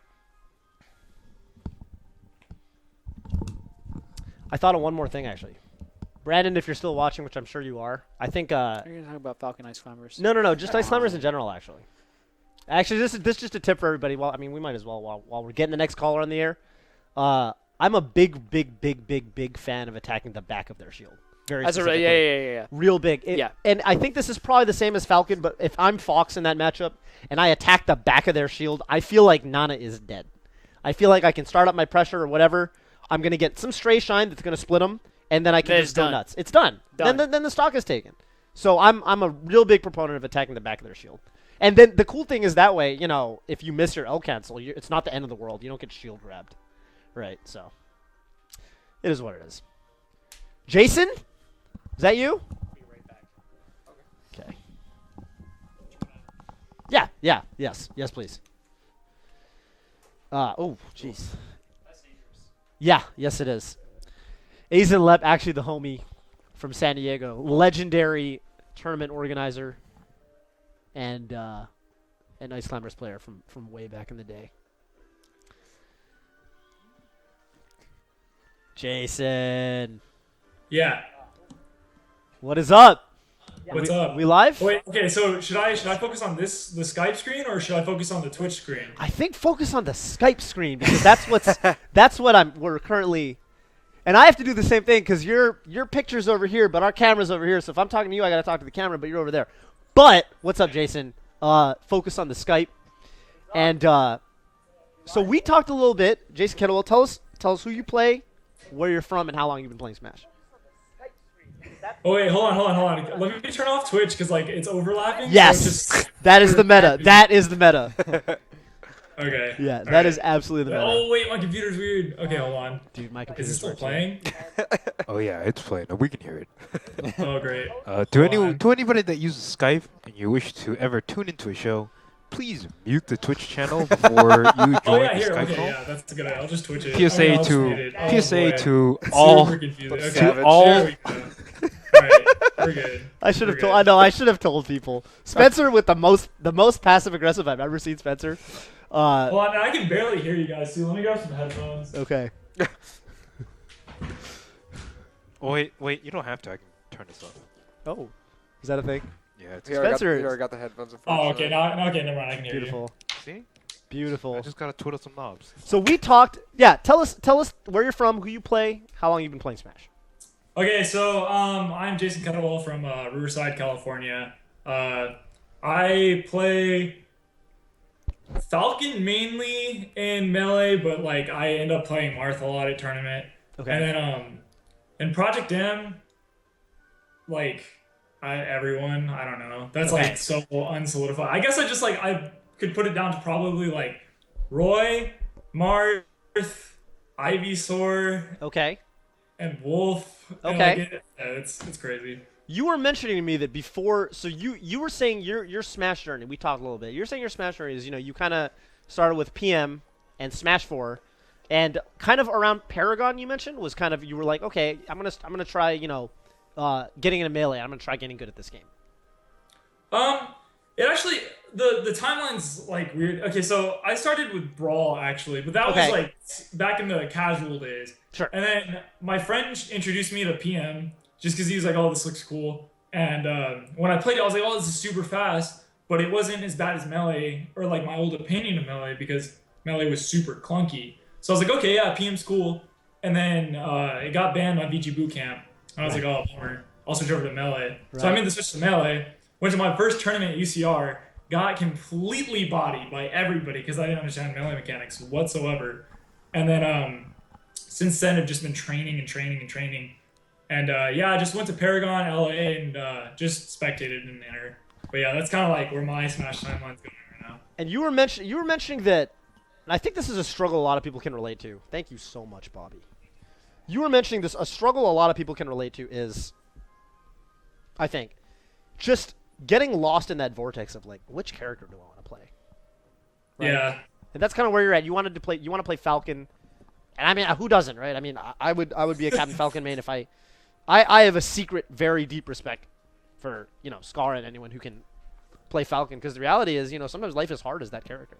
I thought of one more thing, actually. Brandon, if you're still watching, which I'm sure you are, I think... You're gonna talk about Falcon Ice Climbers. No. Just Ice Climbers in general, actually. Actually, this is just a tip for everybody. Well, I mean, we might as well while we're getting the next caller on the air. I'm a big fan of attacking the back of their shield. Very specifically. Yeah. Real big. Yeah. And I think this is probably the same as Falcon, but if I'm Fox in that matchup and I attack the back of their shield, I feel like Nana is dead. I feel like I can start up my pressure or whatever. I'm going to get some stray shine that's going to split them, and then I can Then just it's go done. nuts. It's done. Done. Then the stock is taken. So I'm a real big proponent of attacking the back of their shield. And then the cool thing is that way, you know, if you miss your L cancel, it's not the end of the world. You don't get shield grabbed. Right, so it is what it is. Jason? Is that you? Okay. Yeah. Yes, please. Oh, jeez. Yeah, yes it is. Aizen Lep, actually the homie from San Diego, legendary tournament organizer, and an Ice Climbers player from way back in the day. Jason, Yeah. what is up? What's up? We live? Wait. Okay. So should I focus on the Skype screen or should I focus on the Twitch screen? I think focus on the Skype screen because that's what we're currently, and I have to do the same thing because your picture's over here, but our camera's over here. So if I'm talking to you, I gotta talk to the camera, but you're over there. But what's up, Jason? Focus on the Skype, and so we talked a little bit. Jason Kettlewell, tell us who you play, where you're from, and how long you've been playing Smash. Oh wait, hold on. Let me turn off Twitch because like it's overlapping. Yes, So that is the meta. That is the meta. okay. Yeah, All that is right. absolutely the meta. Oh wait, my computer's weird. Okay, hold on. Dude, my Is computer's it still working. playing? Oh yeah, it's playing. We can hear it. Oh great. To anybody that uses Skype and you wish to ever tune into a show, please mute the Twitch channel before you join Oh yeah, the here. Skype Okay, call. yeah, that's a good idea. I'll just Twitch it. PSA I'll just mute it. Oh, PSA boy. to It's all super confusing. Okay. to all. There we go. All right, we're good. I should have We're told. good. I know. I should have told people. Spencer with the most passive aggressive I've ever seen. Spencer. Well, I can barely hear you guys too. Let me grab some headphones. Okay. Oh, wait, you don't have to. I can turn this off. Oh, is that a thing? Yeah, it's He already got- Spencer. he already got the headphones in front. Oh, okay. Now, okay, never mind. I can hear Beautiful. see. I Beautiful. just gotta twiddle some knobs. So we talked. Yeah. Tell us where you're from, who you play, how long you've been playing Smash. you. Okay, so I'm Jason Kettlewell from Riverside, California. I play Falcon mainly in Melee, but like I end up playing Marth a lot at tournament. Okay. And then in Project M, like everyone, I don't know. That's Okay. like so unsolidified. I guess I could put it down to probably like Roy, Marth, Ivysaur, Okay. and Wolf. And, Okay. like, it's crazy. You were mentioning to me that before. So you were saying your Smash journey. We talked a little bit. You're saying your Smash journey is you kind of started with PM and Smash 4, and kind of around Paragon. You mentioned was kind of you were like, okay, I'm gonna try getting into Melee. I'm gonna try getting good at this game. It actually the timeline's like weird. Okay, so I started with Brawl actually, but that Okay. was like back in the casual days. Sure. And then my friend introduced me to PM just because he was like, "Oh, this looks cool." And when I played it, I was like, "Oh, this is super fast," but it wasn't as bad as Melee or like my old opinion of Melee because Melee was super clunky. So I was like, "Okay, yeah, PM's cool." And then it got banned on VG Bootcamp, and I was like, "Oh, bummer. I'll switch over to Melee." So I Right. made the switch to Melee. Went to my first tournament at UCR, got completely bodied by everybody because I didn't understand Melee mechanics whatsoever. And then since then, I've just been training. And yeah, I just went to Paragon, LA, and just spectated and enter. But yeah, that's kind of like where my Smash timeline's going right now. And you were mentioning that, and I think this is a struggle a lot of people can relate to. Thank you so much, Bobby. You were mentioning this, a struggle a lot of people can relate to is, I think, just getting lost in that vortex of like, which character do I want to play? Right? Yeah. and that's kind of where you're at. You want to play Falcon, and I mean, who doesn't, right? I mean, I would be a Captain Falcon main if I have a secret, very deep respect for Scar and anyone who can play Falcon, because the reality is, sometimes life is hard as that character.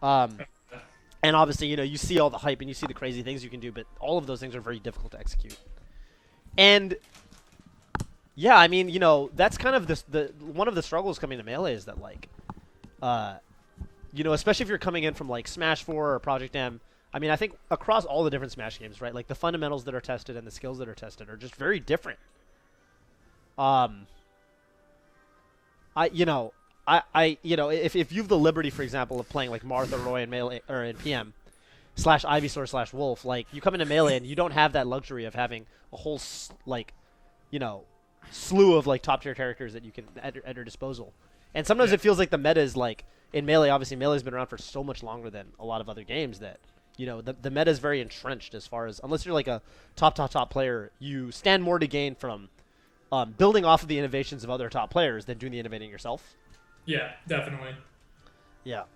And obviously, you see all the hype and you see the crazy things you can do, but all of those things are very difficult to execute. And yeah, I mean, that's kind of one of the struggles coming to Melee is that, like, especially if you're coming in from like Smash 4 or Project M. I mean, I think across all the different Smash games, right? Like the fundamentals that are tested and the skills that are tested are just very different. If you have the liberty, for example, of playing like Martha, Roy, and Melee or in PM / Ivysaur / Wolf, like you come into Melee and you don't have that luxury of having a whole slew of like top tier characters that you can at your disposal. And sometimes it feels like the meta is like in Melee. Obviously, Melee's been around for so much longer than a lot of other games that the meta is very entrenched as far as, unless you're like a top player, you stand more to gain from building off of the innovations of other top players than doing the innovating yourself. Yeah, definitely. Yeah. Are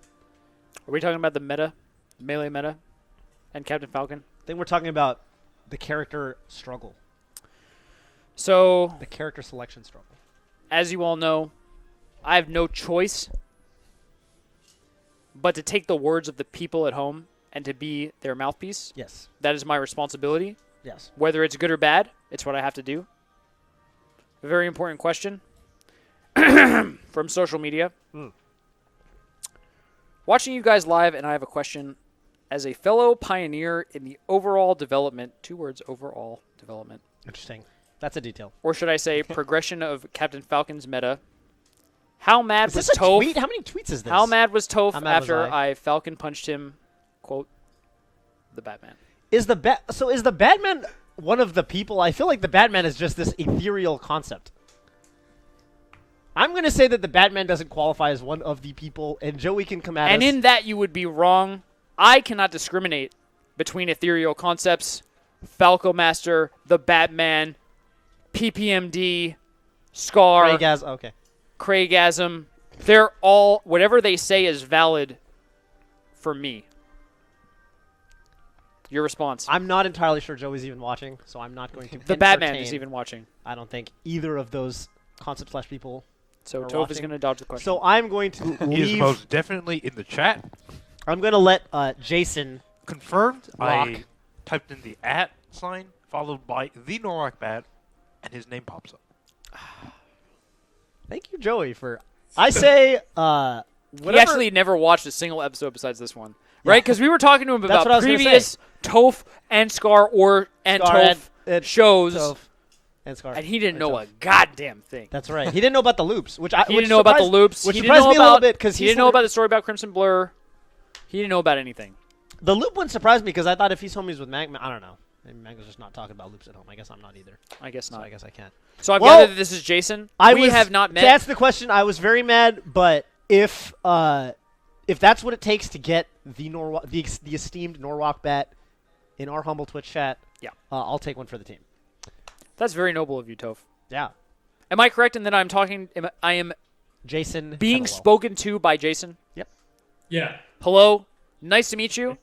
we talking about the meta, Melee meta, and Captain Falcon? I think we're talking about the character struggle. So, the character selection struggle. As you all know, I have no choice but to take the words of the people at home and to be their mouthpiece. Yes. That is my responsibility. Yes. Whether it's good or bad, it's what I have to do. A very important question from social media. Watching you guys live, and I have a question. As a fellow pioneer in the overall development, 2 words, overall development. Interesting. That's a detail. Or should I say progression of Captain Falcon's meta. How mad was this a Toph? tweet? How many tweets is this? How mad was Toph after was I? Falcon punched him, quote, the Batman? Is the Batman one of the people? I feel like the Batman is just this ethereal concept. I'm going to say that the Batman doesn't qualify as one of the people, and Joey can come at us. And in that, you would be wrong. I cannot discriminate between ethereal concepts, Falco Master, the Batman, PPMD, Scar, Craigasm. They're all, whatever they say is valid for me. Your response? I'm not entirely sure Joey's even watching, so I'm not going to The Batman is even watching. I don't think either of those concept / people. So Toph is going to dodge the question. So I'm going to leave. He is most definitely in the chat. I'm going to let Jason confirmed. rock. I typed in the @ sign followed by the Norwalk Bat, and his name pops up. Thank you, Joey, for. I say. He actually never watched a single episode besides this one, right? Because we were talking to him about previous Toph and Scar and Toph shows. Toph and Scar. And he didn't know a goddamn thing. That's right. He didn't know about the loops, he didn't know about the loops. Which he surprised me a little bit because he didn't know about the story about Crimson Blur. He didn't know about anything. The loop one surprised me because I thought if he's homies with Magma, I don't know. Maybe Magma's just not talking about loops at home. I guess I'm not either. I guess not. So I guess I can't. So I've gathered that this is Jason. We have not met. That's the question. I was very mad, but if that's what it takes to get the esteemed Norwalk Bat in our humble Twitch chat, I'll take one for the team. That's very noble of you, Toph. Yeah. Am I correct in that I am Jason being spoken to by Jason? Yep. Yeah. Hello. Nice to meet you.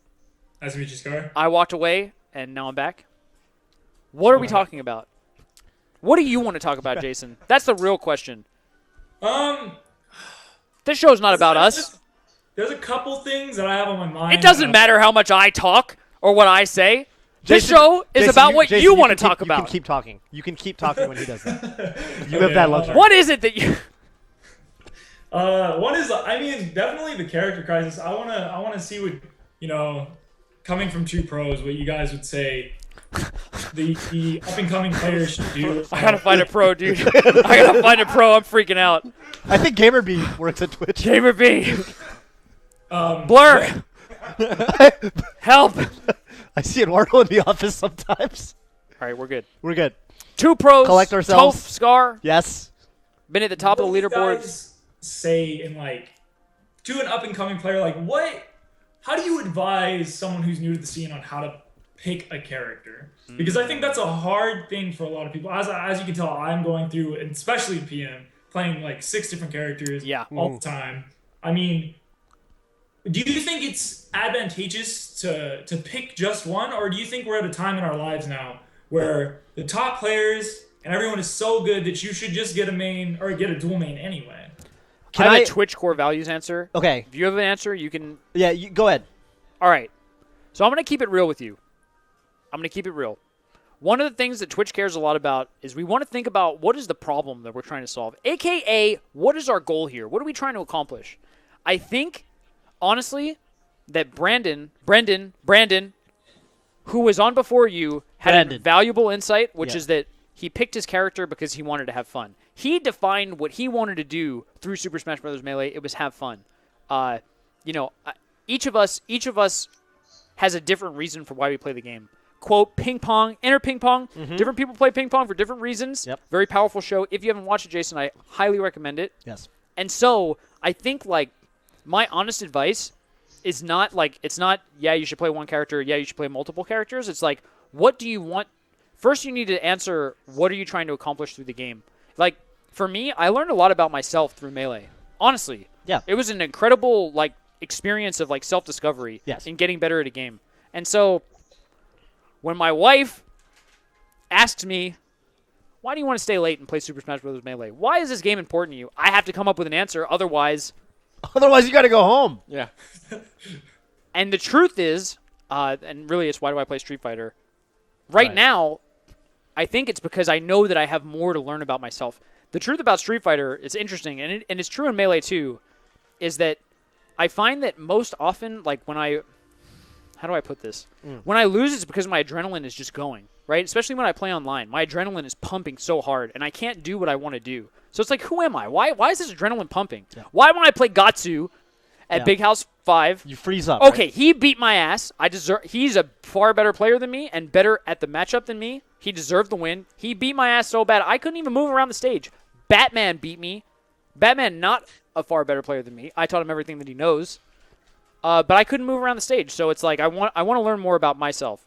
Nice to meet you, Scar. I walked away, and now I'm back. What are we talking about? What do you want to talk about, Jason? That's the real question. This show's not about us. There's a couple things that I have on my mind. It doesn't matter how much I talk or what I say. This show is about what you want to talk about. You can keep talking. You can keep talking when he does that. You have that luxury. What is it that you... One is, definitely the character crisis. I wanna see what, coming from 2 pros, what you guys would say the up and coming players should do. I gotta find a pro, dude. I gotta find a pro. I'm freaking out. I think GamerB works at Twitch. GamerB. Blur. Help. I see Eduardo in the office sometimes. All right, we're good. We're good. 2 pros. Collect ourselves. Toph, Scar. Yes. Been at the top of the leaderboards. Guys say in to an up and coming player, how do you advise someone who's new to the scene on how to pick a character? Because I think that's a hard thing for a lot of people. As you can tell, I'm going through, and especially in PM, playing 6 different characters all the time. do you think it's advantageous to pick just one, or do you think we're at a time in our lives now where the top players and everyone is so good that you should just get a main or get a dual main anyway? I have a Twitch core values answer. Okay. If you have an answer, you can. Yeah, go ahead. All right. So I'm going to keep it real with you. I'm going to keep it real. One of the things that Twitch cares a lot about is we want to think about what is the problem that we're trying to solve, a.k.a. what is our goal here? What are we trying to accomplish? I think, honestly, that Brandon, who was on before you, had a valuable insight, which is that he picked his character because he wanted to have fun. He defined what he wanted to do through Super Smash Bros. Melee. It was have fun. Each of us has a different reason for why we play the game. Quote, ping pong, inner ping pong. Mm-hmm. Different people play ping pong for different reasons. Yep. Very powerful show. If you haven't watched it, Jason, I highly recommend it. Yes. And so I think, my honest advice is not, you should play one character, you should play multiple characters. It's what do you want? First, you need to answer, what are you trying to accomplish through the game? For me, I learned a lot about myself through Melee. Honestly. Yeah. It was an incredible, experience of, self-discovery in getting better at a game. And so when my wife asks me, why do you want to stay late and play Super Smash Bros. Melee? Why is this game important to you? I have to come up with an answer. Otherwise, you got to go home. Yeah. And the truth is, and really it's why do I play Street Fighter? Right now, I think it's because I know that I have more to learn about myself. The truth about Street Fighter, it's interesting, and it's true in Melee too, is that I find that most often, how do I put this? When I lose, it's because my adrenaline is just going, right? Especially when I play online. My adrenaline is pumping so hard, and I can't do what I want to do. So it's who am I? Why is this adrenaline pumping? Yeah. Why when I play Gatsu at Big House 5? You freeze up. Okay, right? He beat my ass. He's a far better player than me and better at the matchup than me. He deserved the win. He beat my ass so bad, I couldn't even move around the stage. Batman beat me. Batman, not a far better player than me. I taught him everything that he knows. But I couldn't move around the stage, so it's I want to learn more about myself.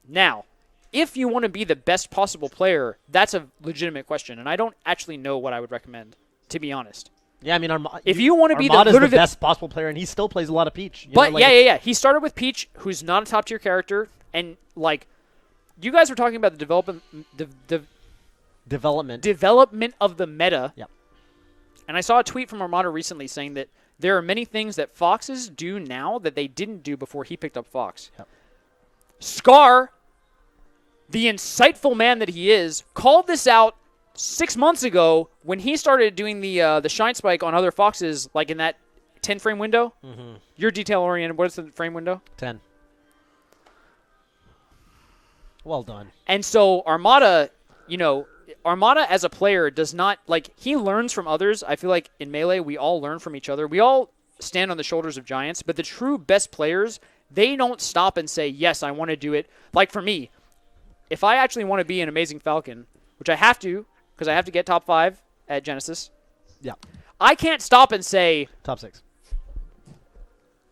Now, if you want to be the best possible player, that's a legitimate question, and I don't actually know what I would recommend, to be honest. Yeah, I mean, if you want to be the best possible player, and he still plays a lot of Peach. Yeah. He started with Peach, who's not a top tier character, and you guys were talking about the development of the meta. Yep. And I saw a tweet from Armada recently saying that there are many things that Foxes do now that they didn't do before he picked up Fox. Yep. Scar, the insightful man that he is, called this out 6 months ago when he started doing the shine spike on other Foxes, in that 10 frame window. Mm-hmm. You're detail oriented. What is the frame window? 10. Well done. And so Armada as a player does not, he learns from others. I feel like in Melee, we all learn from each other. We all stand on the shoulders of giants, but the true best players, they don't stop and say, yes, I want to do it. For me, if I actually want to be an amazing Falcon, which I have to, because I have to get top 5 at Genesis. Yeah. I can't stop and say... Top 6.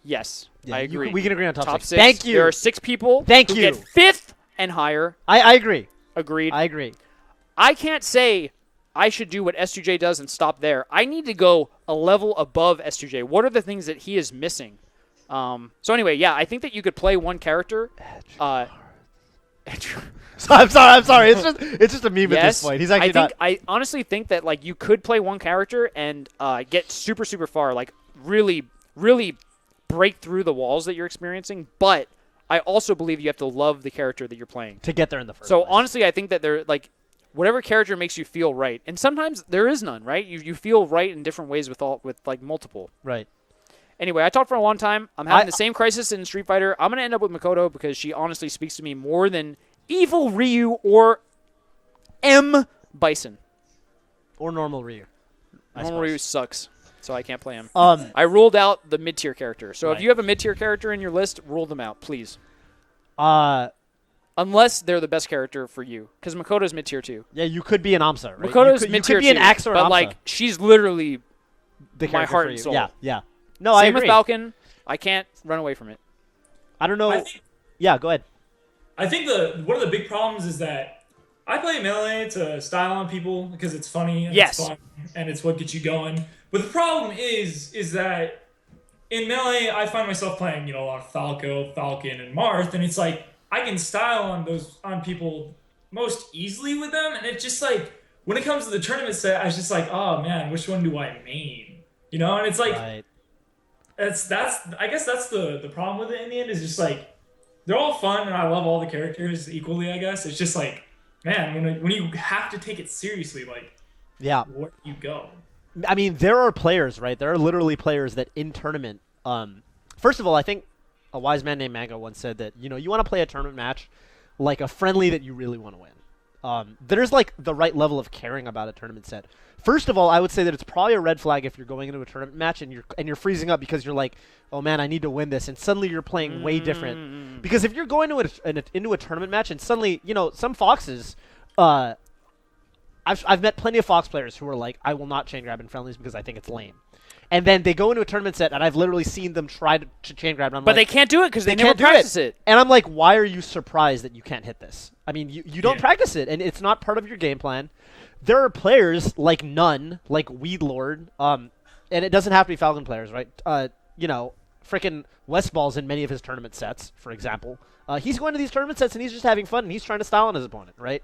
Yes, yeah, I agree. We can agree on top 6. Thank you. There are 6 people who get 5th and higher. I agree. Agreed. I agree. I can't say I should do what S2J does and stop there. I need to go a level above S2J. What are the things that he is missing? So anyway, I think that you could play one character. I'm sorry. It's just a meme at this point. He's actually I honestly think that you could play one character and get super super far, really really break through the walls that you're experiencing. But I also believe you have to love the character that you're playing to get there in the first place. place. Honestly, I think that they're whatever character makes you feel right, and sometimes there is none, right? You feel right in different ways with multiple. Right. Anyway, I talked for a long time. I'm having the same crisis in Street Fighter. I'm going to end up with Makoto because she honestly speaks to me more than Evil Ryu or M. Bison. Or normal Ryu. Normal Ryu sucks, so I can't play him. I ruled out the mid-tier character. So if you have a mid-tier character in your list, rule them out, please. Unless they're the best character for you. Because Makoto's mid-tier too. Yeah, you could be an AMSA, right? Makoto's mid-tier you could be an Axe or an but AMSA. She's literally my heart and soul. Yeah. No, I agree. Same with Falcon. I can't run away from it. I don't know. Go ahead. I think one of the big problems is that I play Melee to style on people because it's funny and it's fun and it's what gets you going. But the problem is that in Melee, I find myself playing, a lot of Falcon, and Marth, and it's like I can style on people most easily with them, and it's just like when it comes to the tournament set, I was just like, oh man, which one do I main? And it's like Right. that's I guess that's the problem with it in the end is just like they're all fun and I love all the characters equally. I guess it's just like, man, when you have to take it seriously, like Yeah. where do you go? I mean, there are players, right? There are literally players that in tournament. First of all, I think a wise man named Mango once said that you want to play a tournament match like a friendly that you really want to win. There's like the right level of caring about a tournament set. First of all, I would say that it's probably a red flag if you're going into a tournament match and you're freezing up because you're like, oh man, I need to win this, and suddenly you're playing way different. Because if you're going into a tournament match and suddenly some Foxes. I've met plenty of Fox players who are like, I will not chain grab in friendlies because I think it's lame. And then they go into a tournament set, and I've literally seen them try to chain grab. And but they can't do it because they never can't do practice it. And I'm like, why are you surprised that you can't hit this? I mean, you don't practice it, and it's not part of your game plan. There are players like None, like Weed Lord, and it doesn't have to be Falcon players, right? Frickin' Westball's in many of his tournament sets, for example. He's going to these tournament sets, and he's just having fun, and he's trying to style on his opponent, right?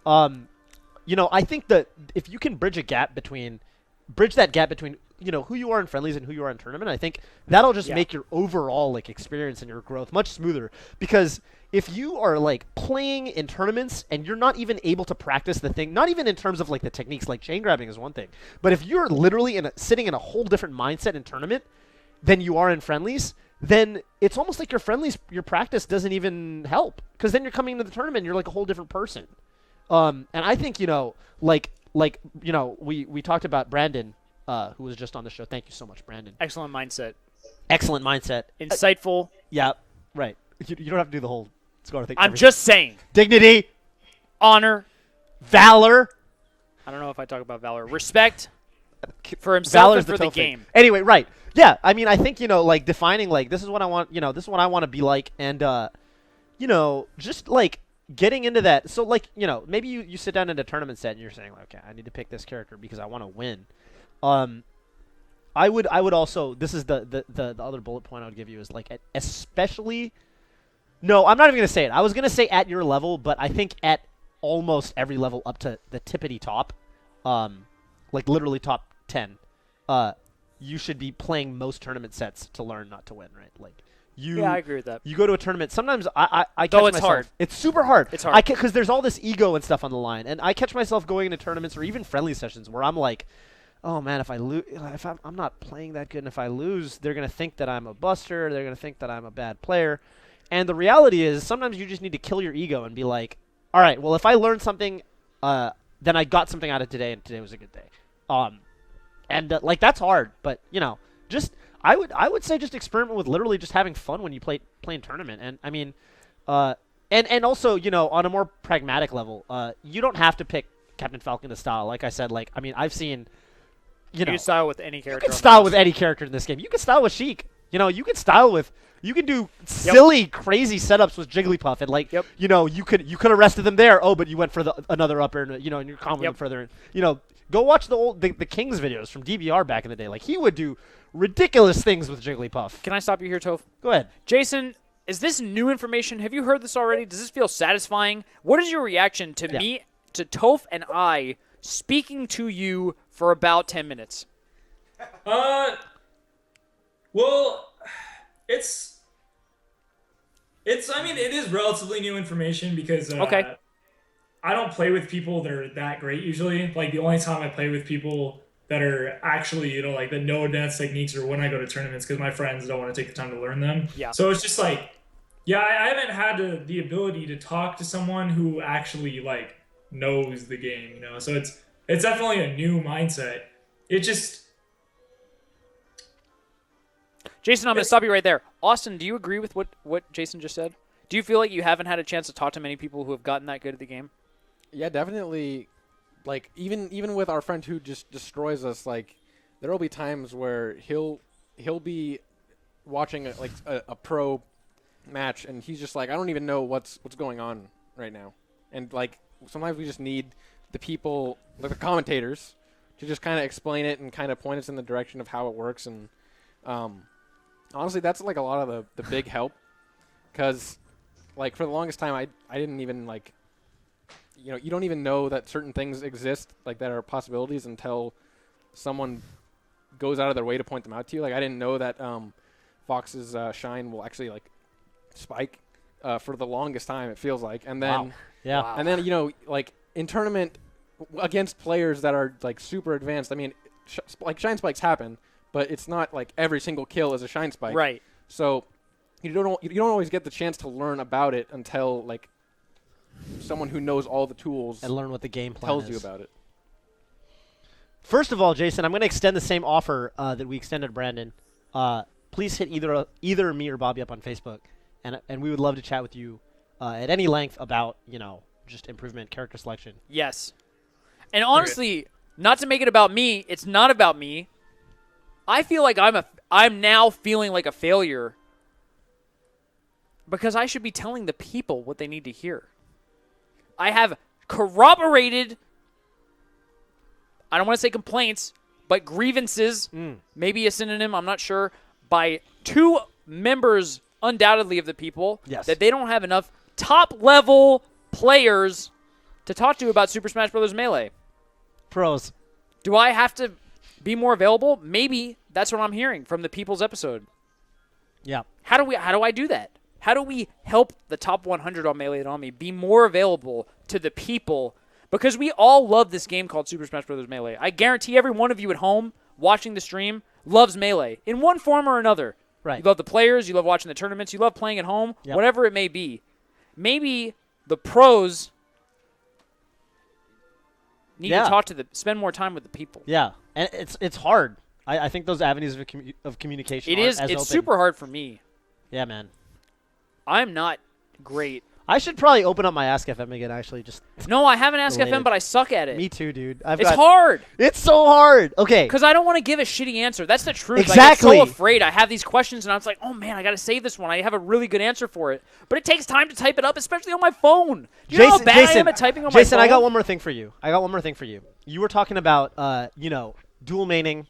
I think that if you can bridge that gap between who you are in friendlies and who you are in tournament, I think that'll just make your overall like experience and your growth much smoother. Because if you are like playing in tournaments and you're not even able to practice the thing, not even in terms of like the techniques, like chain grabbing is one thing, but if you're literally sitting in a whole different mindset in tournament than you are in friendlies, then it's almost like your practice doesn't even help, because then you're coming into the tournament and you're like a whole different person. And I think, we talked about Brandon, who was just on the show. Thank you so much, Brandon. Excellent mindset. Excellent mindset. Insightful. Yeah, right. You don't have to do the whole score thing. I'm just saying. Dignity. Honor. Valor. I don't know if I talk about valor. Respect for himself Valor's and for the game. Anyway, right. Yeah, I mean, I think, defining, like, this is what I want, this is what I want to be like, and, just, like, getting into that. So, like, maybe you sit down in a tournament set and you're saying, like, okay, I need to pick this character because I want to win. I would also, this is the other bullet point I would give you is, like, especially, no, I'm not even going to say it. I was going to say at your level, but I think at almost every level up to the tippity top, like, literally top 10, you should be playing most tournament sets to learn not to win, right? Like, yeah, I agree with that. You go to a tournament. Sometimes I catch Though it's myself. hard. It's super hard. It's hard. Because there's all this ego and stuff on the line, and I catch myself going into tournaments or even friendly sessions where I'm like, oh man, if I lose, if I'm not playing that good, and if I lose, they're gonna think that I'm a buster. They're gonna think that I'm a bad player. And the reality is, sometimes you just need to kill your ego and be like, all right, well, if I learned something, then I got something out of today, and today was a good day. Like, that's hard, but just I would say just experiment with literally just having fun when you play in tournament. And I mean, and also, on a more pragmatic level, you don't have to pick Captain Falcon to style. Like I said, like, I mean, I've seen, you can style with any character. You can style with any character in this game. You can style with Sheik. You can style with. You can do silly, crazy setups with Jigglypuff, and like, you could have rested them there. Oh, but you went for another upper, and and you're comboing them further. Go watch the Kings videos from DBR back in the day. Like, he would do ridiculous things with Jigglypuff. Can I stop you here, Toph? Go ahead. Jason, is this new information? Have you heard this already? Does this feel satisfying? What is your reaction to me, to Toph and I speaking to you for about 10 minutes? Well, I mean, it is relatively new information because okay. I don't play with people that are that great usually. Like, the only time I play with people that are actually, like, that know advanced techniques are when I go to tournaments, because my friends don't want to take the time to learn them. Yeah. So it's just like, I haven't had the ability to talk to someone who actually, like, knows the game, So it's definitely a new mindset. It just... Jason, I'm going to stop you right there. Austin, do you agree with what Jason just said? Do you feel like you haven't had a chance to talk to many people who have gotten that good at the game? Yeah, definitely. Like, even with our friend who just destroys us, like, there will be times where he'll be watching a pro match, and he's just like, I don't even know what's going on right now. And, like, sometimes we just need the people, like the commentators, to just kind of explain it and kind of point us in the direction of how it works. And honestly, that's like a lot of the big help, because like for the longest time I didn't even like, you don't even know that certain things exist like that are possibilities until someone goes out of their way to point them out to you. Like I didn't know that Fox's shine will actually like spike for the longest time, it feels like, and then and then like in tournament against players that are like super advanced. I mean, like shine spikes happen, but it's not like every single kill is a shine spike. Right. So you don't always get the chance to learn about it until like someone who knows all the tools and learn what the game plan tells is. you about it. First of all, Jason, I'm going to extend the same offer that we extended to Brandon. Please hit either me or Bobby up on Facebook, and we would love to chat with you at any length about just improvement, character selection. Yes. And honestly, not to make it about me, it's not about me. I feel like I'm now feeling like a failure because I should be telling the people what they need to hear. I have corroborated, I don't want to say complaints, but grievances, maybe a synonym, I'm not sure, by 2 members undoubtedly of the people that they don't have enough top-level players to talk to about Super Smash Bros. Melee. Pros. Do I have to be more available? Maybe that's what I'm hearing from the people's episode. Yeah. How do I do that? How do we help the top 100 on Melee and on me be more available to the people? Because we all love this game called Super Smash Bros. Melee. I guarantee every one of you at home watching the stream loves Melee in one form or another. Right. You love the players, you love watching the tournaments, you love playing at home, whatever it may be. Maybe the pros need to spend more time with the people. Yeah, and it's hard. I think those avenues of communication. It's open. super hard for me. Yeah, man. I'm not great. I should probably open up my Ask FM again. Actually, just no, I haven't Ask related. FM, but I suck at it. Me too, dude. It's hard. It's so hard. Okay. Because I don't want to give a shitty answer. That's the truth. Exactly. I get so afraid. I have these questions, and I was like, oh, man, I got to save this one. I have a really good answer for it. But it takes time to type it up, especially on my phone. Do you know how bad I am at typing on my phone? Jason, I got one more thing for you. You were talking about, dual maining,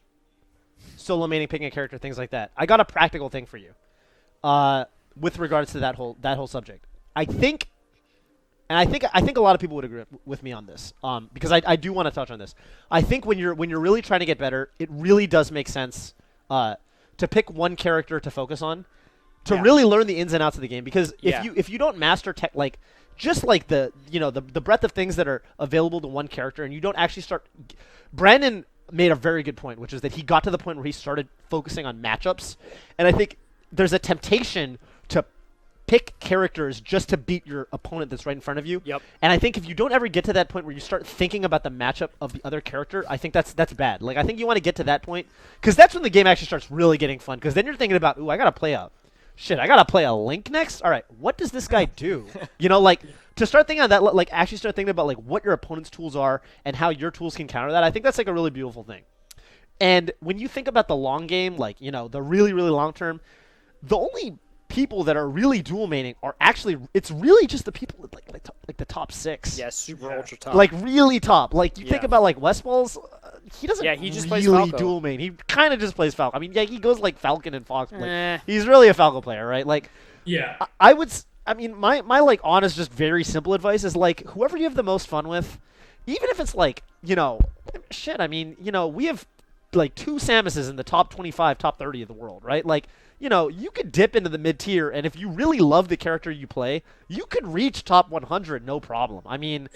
solo maining, picking a character, things like that. I got a practical thing for you with regards to that whole subject. I think a lot of people would agree with me on this because I do want to touch on this. I think when you're really trying to get better, it really does make sense to pick one character to focus on, to really learn the ins and outs of the game. Because if you don't master tech, like just like the breadth of things that are available to one character, and you don't actually start. Brandon made a very good point, which is that he got to the point where he started focusing on matchups, and I think there's a temptation to pick characters just to beat your opponent that's right in front of you. Yep. And I think if you don't ever get to that point where you start thinking about the matchup of the other character, I think that's bad. Like, I think you want to get to that point, because that's when the game actually starts really getting fun, because then you're thinking about, I got to play a Link next? All right, what does this guy do? To start thinking of that, like, actually start thinking about, like, what your opponent's tools are and how your tools can counter that. I think that's, like, a really beautiful thing. And when you think about the long game, like, the really, really long term, the only people that are really dual maining are actually, it's really just the people with like the top 6. Yeah, super ultra top. Like really top. Like you think about like Westball's, he doesn't he just plays really Falco. dual main. He kind of just plays Falcon. I mean, he goes like Falcon and Fox. Like, he's really a Falco player, right? Like, my like honest, just very simple advice is like whoever you have the most fun with, even if it's like we have like 2 Samuses in the top 25, top 30 of the world, right? Like. You could dip into the mid-tier, and if you really love the character you play, you could reach top 100 no problem. I mean,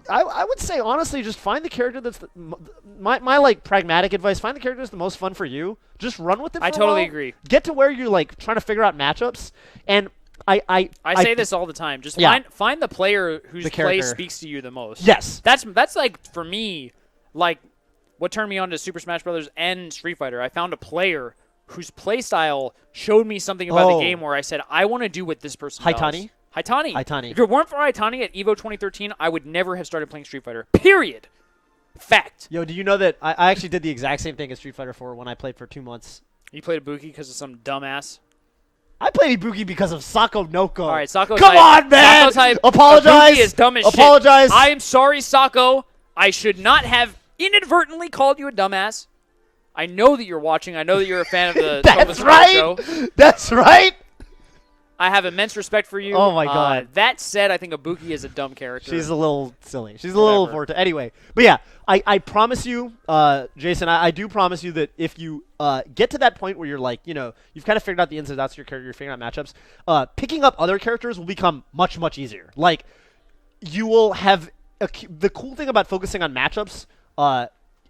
I would say, honestly, just find the character that's my like pragmatic advice, find the character that's the most fun for you. Just run with it for I a totally while. agree. Get to where you're, like, trying to figure out matchups, and I say this all the time. Just find the player whose play speaks to you the most. Yes. That's like, for me, like, what turned me on to Super Smash Bros. And Street Fighter. I found a player whose playstyle showed me something about the game where I said, I want to do what this person does. Haitani. If it weren't for Haitani at EVO 2013, I would never have started playing Street Fighter. Period. Fact. Yo, do you know that I actually did the exact same thing as Street Fighter 4 when I played for 2 months? You played Ibuki because of some dumbass? I played Ibuki because of Sako Noko. All right, Sako Come on, man! Apologize. Ibuki is dumb as Apologize. shit. I am sorry, Sako. I should not have inadvertently called you a dumbass. I know that you're watching. I know that you're a fan of the That's Toph right. show. That's right. I have immense respect for you. Oh, my God. That said, I think Ibuki is a dumb character. She's a little silly. She's a little vortex. Anyway, but yeah, I promise you, Jason, I do promise you that if you get to that point where you're like, you've kind of figured out the ins and outs of your character, you're figuring out matchups, picking up other characters will become much, much easier. Like, you will have the cool thing about focusing on matchups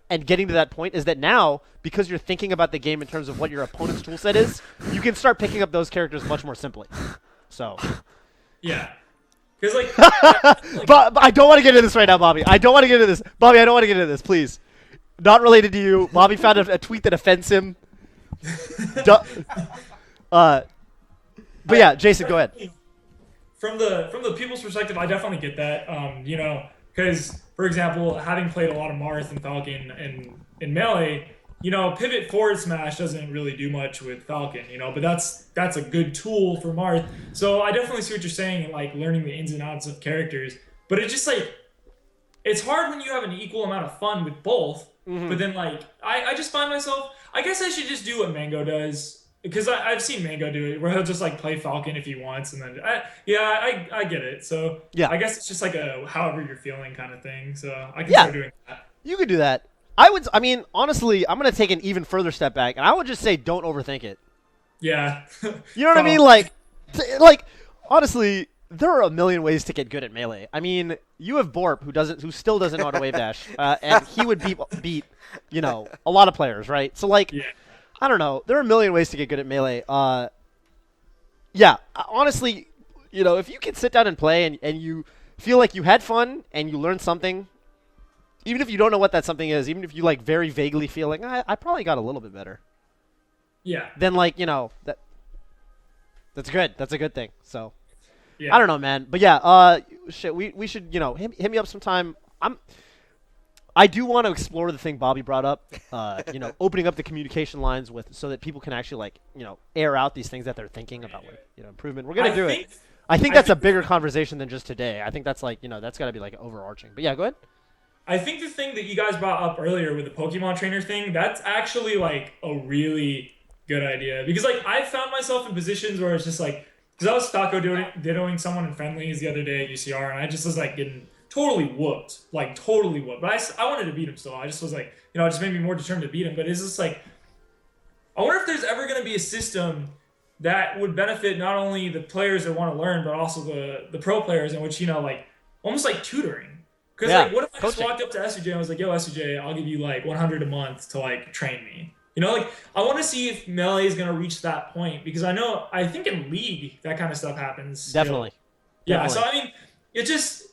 and getting to that point is that now, because you're thinking about the game in terms of what your opponent's toolset is, you can start picking up those characters much more simply. So, Yeah. Because, like, but I don't want to get into this right now, Bobby. I don't want to get into this. Bobby, I don't want to get into this, please. Not related to you. Bobby found a tweet that offends him. But yeah, Jason, go ahead. From the people's perspective, I definitely get that. Because, for example, having played a lot of Marth and Falcon in Melee, pivot forward smash doesn't really do much with Falcon, but that's a good tool for Marth. So I definitely see what you're saying, like learning the ins and outs of characters. But it's just like, it's hard when you have an equal amount of fun with both. Mm-hmm. But then like, I just find myself, I guess I should just do what Mango does. Because I've seen Mango do it, where he'll just like play Falcon if he wants, and then I get it. So yeah, I guess it's just like a however you're feeling kind of thing. So I can start doing that. You could do that. Honestly, I'm gonna take an even further step back, and I would just say don't overthink it. Yeah. You know what I mean? Like, honestly, there are a million ways to get good at Melee. I mean, you have Borp who still doesn't know how to wave dash, and he would beat a lot of players, right? So like. Yeah. I don't know. There are a million ways to get good at Melee. Yeah, honestly, if you can sit down and play and you feel like you had fun and you learned something, even if you don't know what that something is, even if you like very vaguely feel like I probably got a little bit better. Yeah. Then that's good. That's a good thing. So yeah. I don't know, man. But yeah, we should hit me up sometime. I do want to explore the thing Bobby brought up, opening up the communication lines so that people can actually air out these things that they're thinking about improvement. We're gonna do it. I think that's a bigger conversation than just today. I think that's that's got to be like overarching. But yeah, go ahead. I think the thing that you guys brought up earlier with the Pokemon trainer thing, that's actually like a really good idea, because like I found myself in positions where it's just like, because I was Stocko-doing someone in friendlies the other day at UCR, and I just was like getting totally whooped. But I wanted to beat him still. I just was like, it just made me more determined to beat him. But it's just like, I wonder if there's ever going to be a system that would benefit not only the players that want to learn, but also the pro players, in which, almost like tutoring. Because what if I just walked up to SUJ and was like, yo, SUJ, I'll give you like 100 a month to like train me. I want to see if Melee is going to reach that point, because I think in League that kind of stuff happens. Definitely. Yeah. Definitely. So I mean, it just.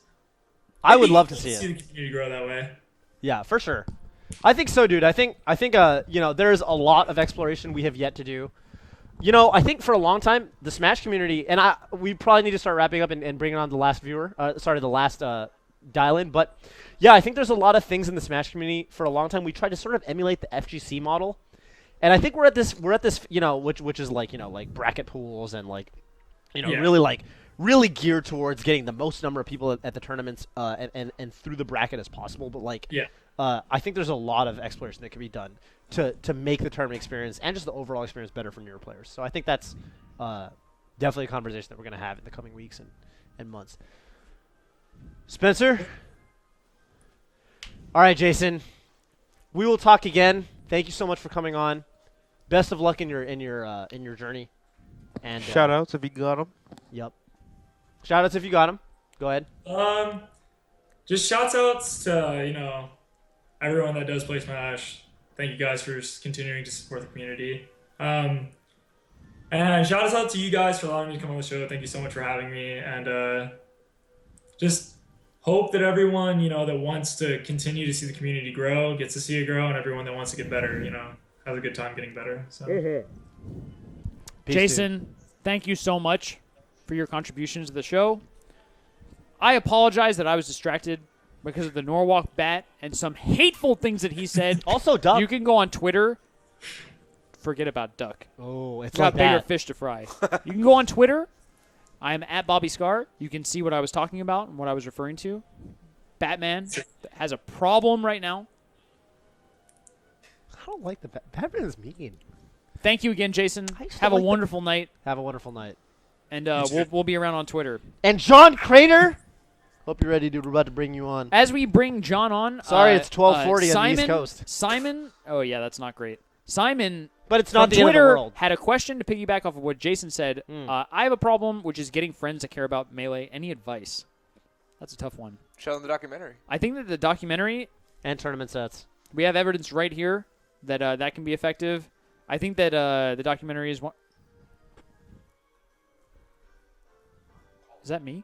I would love to see it continue to grow that way. Yeah, for sure. I think so, dude. I think there's a lot of exploration we have yet to do. I think for a long time the Smash community, and we probably need to start wrapping up and bringing on the last the last dial-in. But yeah, I think there's a lot of things in the Smash community. For a long time, we tried to sort of emulate the FGC model, and I think we're at this which is like bracket pools and really geared towards getting the most number of people at the tournaments and through the bracket as possible. But I think there's a lot of exploration that can be done to make the tournament experience and just the overall experience better for newer players. So I think that's definitely a conversation that we're going to have in the coming weeks and months. Spencer? All right, Jason. We will talk again. Thank you so much for coming on. Best of luck in your journey. And shout outs if you got them. Yep. Shout outs if you got them. Go ahead. Just shouts outs to everyone that does play Smash. Thank you guys for continuing to support the community. And shout out to you guys for allowing me to come on the show. Thank you so much for having me. And just hope that everyone that wants to continue to see the community grow gets to see it grow, and everyone that wants to get better has a good time getting better. So. Peace, Jason, dude. Thank you so much for your contributions to the show. I apologize that I was distracted because of the Norwalk bat and some hateful things that he said. Also, Duck. You can go on Twitter. Forget about Duck. Oh, it's got like bigger that. fish to fry. You can go on Twitter. I am at Bobby Scar. You can see what I was talking about and what I was referring to. Batman has a problem right now. I don't like the Batman is mean. Thank you again, Jason. I just Have a don't like wonderful night. Have a wonderful night. And we'll be around on Twitter. And John Crater, hope you're ready, dude. We're about to bring you on. As we bring John on. Sorry, it's 12:40 on the East Coast. Simon. Oh yeah, that's not great. Simon. But it's not on the Twitter, end of the world. Had a question to piggyback off of what Jason said. I have a problem, which is getting friends that care about Melee. Any advice? That's a tough one. Show them the documentary. I think that the documentary and tournament sets. We have evidence right here that that can be effective. I think that the documentary is one. Is that me?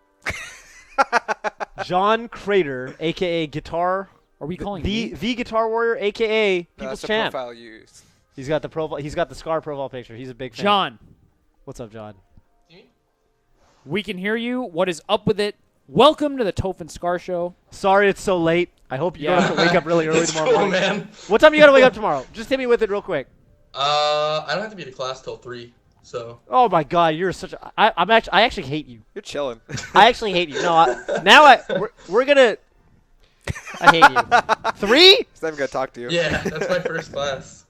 John Crater, a.k.a. Guitar. Are we calling the Guitar Warrior, a.k.a. People's Champ? Profile used. He's got the profile. He's got the Scar profile picture. He's a big fan. John. What's up, John? We can hear you. What is up with it? Welcome to the Toph and Scar Show. Sorry it's so late. I hope you don't have to wake up really early tomorrow morning. Man. What time you got to wake up tomorrow? Just hit me with it real quick. I don't have to be to class till 3, so. Oh my God, you're such a. I actually hate you. You're chilling. I actually hate you. No, we're gonna. I hate you. 3? He's not even gonna talk to you. Yeah, that's my first class.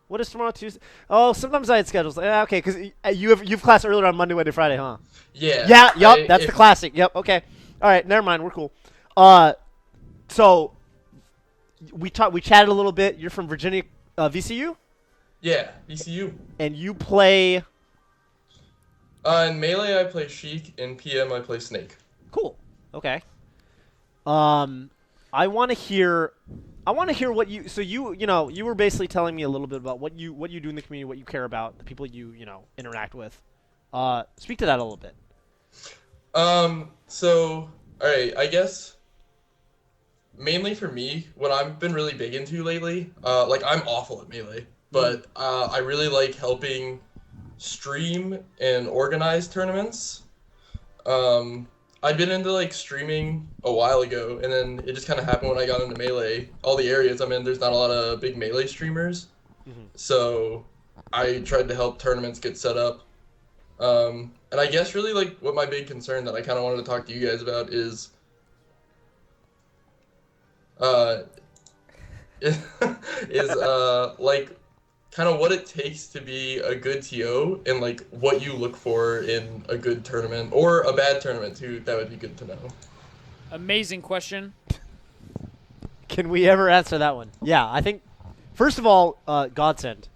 What is tomorrow, Tuesday? Oh, sometimes I had schedules. Okay, because you've class earlier on Monday, Wednesday, Friday, huh? Yeah. Yeah. Yep. That's the classic. Yep. Okay. All right. Never mind. We're cool. So we chatted a little bit. You're from Virginia, VCU. Yeah, VCU. And you play. In Melee, I play Sheik. In PM, I play Snake. Cool. Okay. I want to hear what you. So you were basically telling me a little bit about what you do in the community, what you care about, the people you interact with. Speak to that a little bit. So, alright, I guess mainly for me, what I've been really big into lately, I'm awful at Melee, but I really like helping stream and organize tournaments. I'd been into streaming a while ago, and then it just kind of happened when I got into Melee. All the areas I'm in, there's not a lot of big Melee streamers, so I tried to help tournaments get set up. And I guess really what my big concern that I kind of wanted to talk to you guys about is kind of what it takes to be a good TO and what you look for in a good tournament or a bad tournament too. That would be good to know. Amazing question. Can we ever answer that one? Yeah, I think first of all, godsend.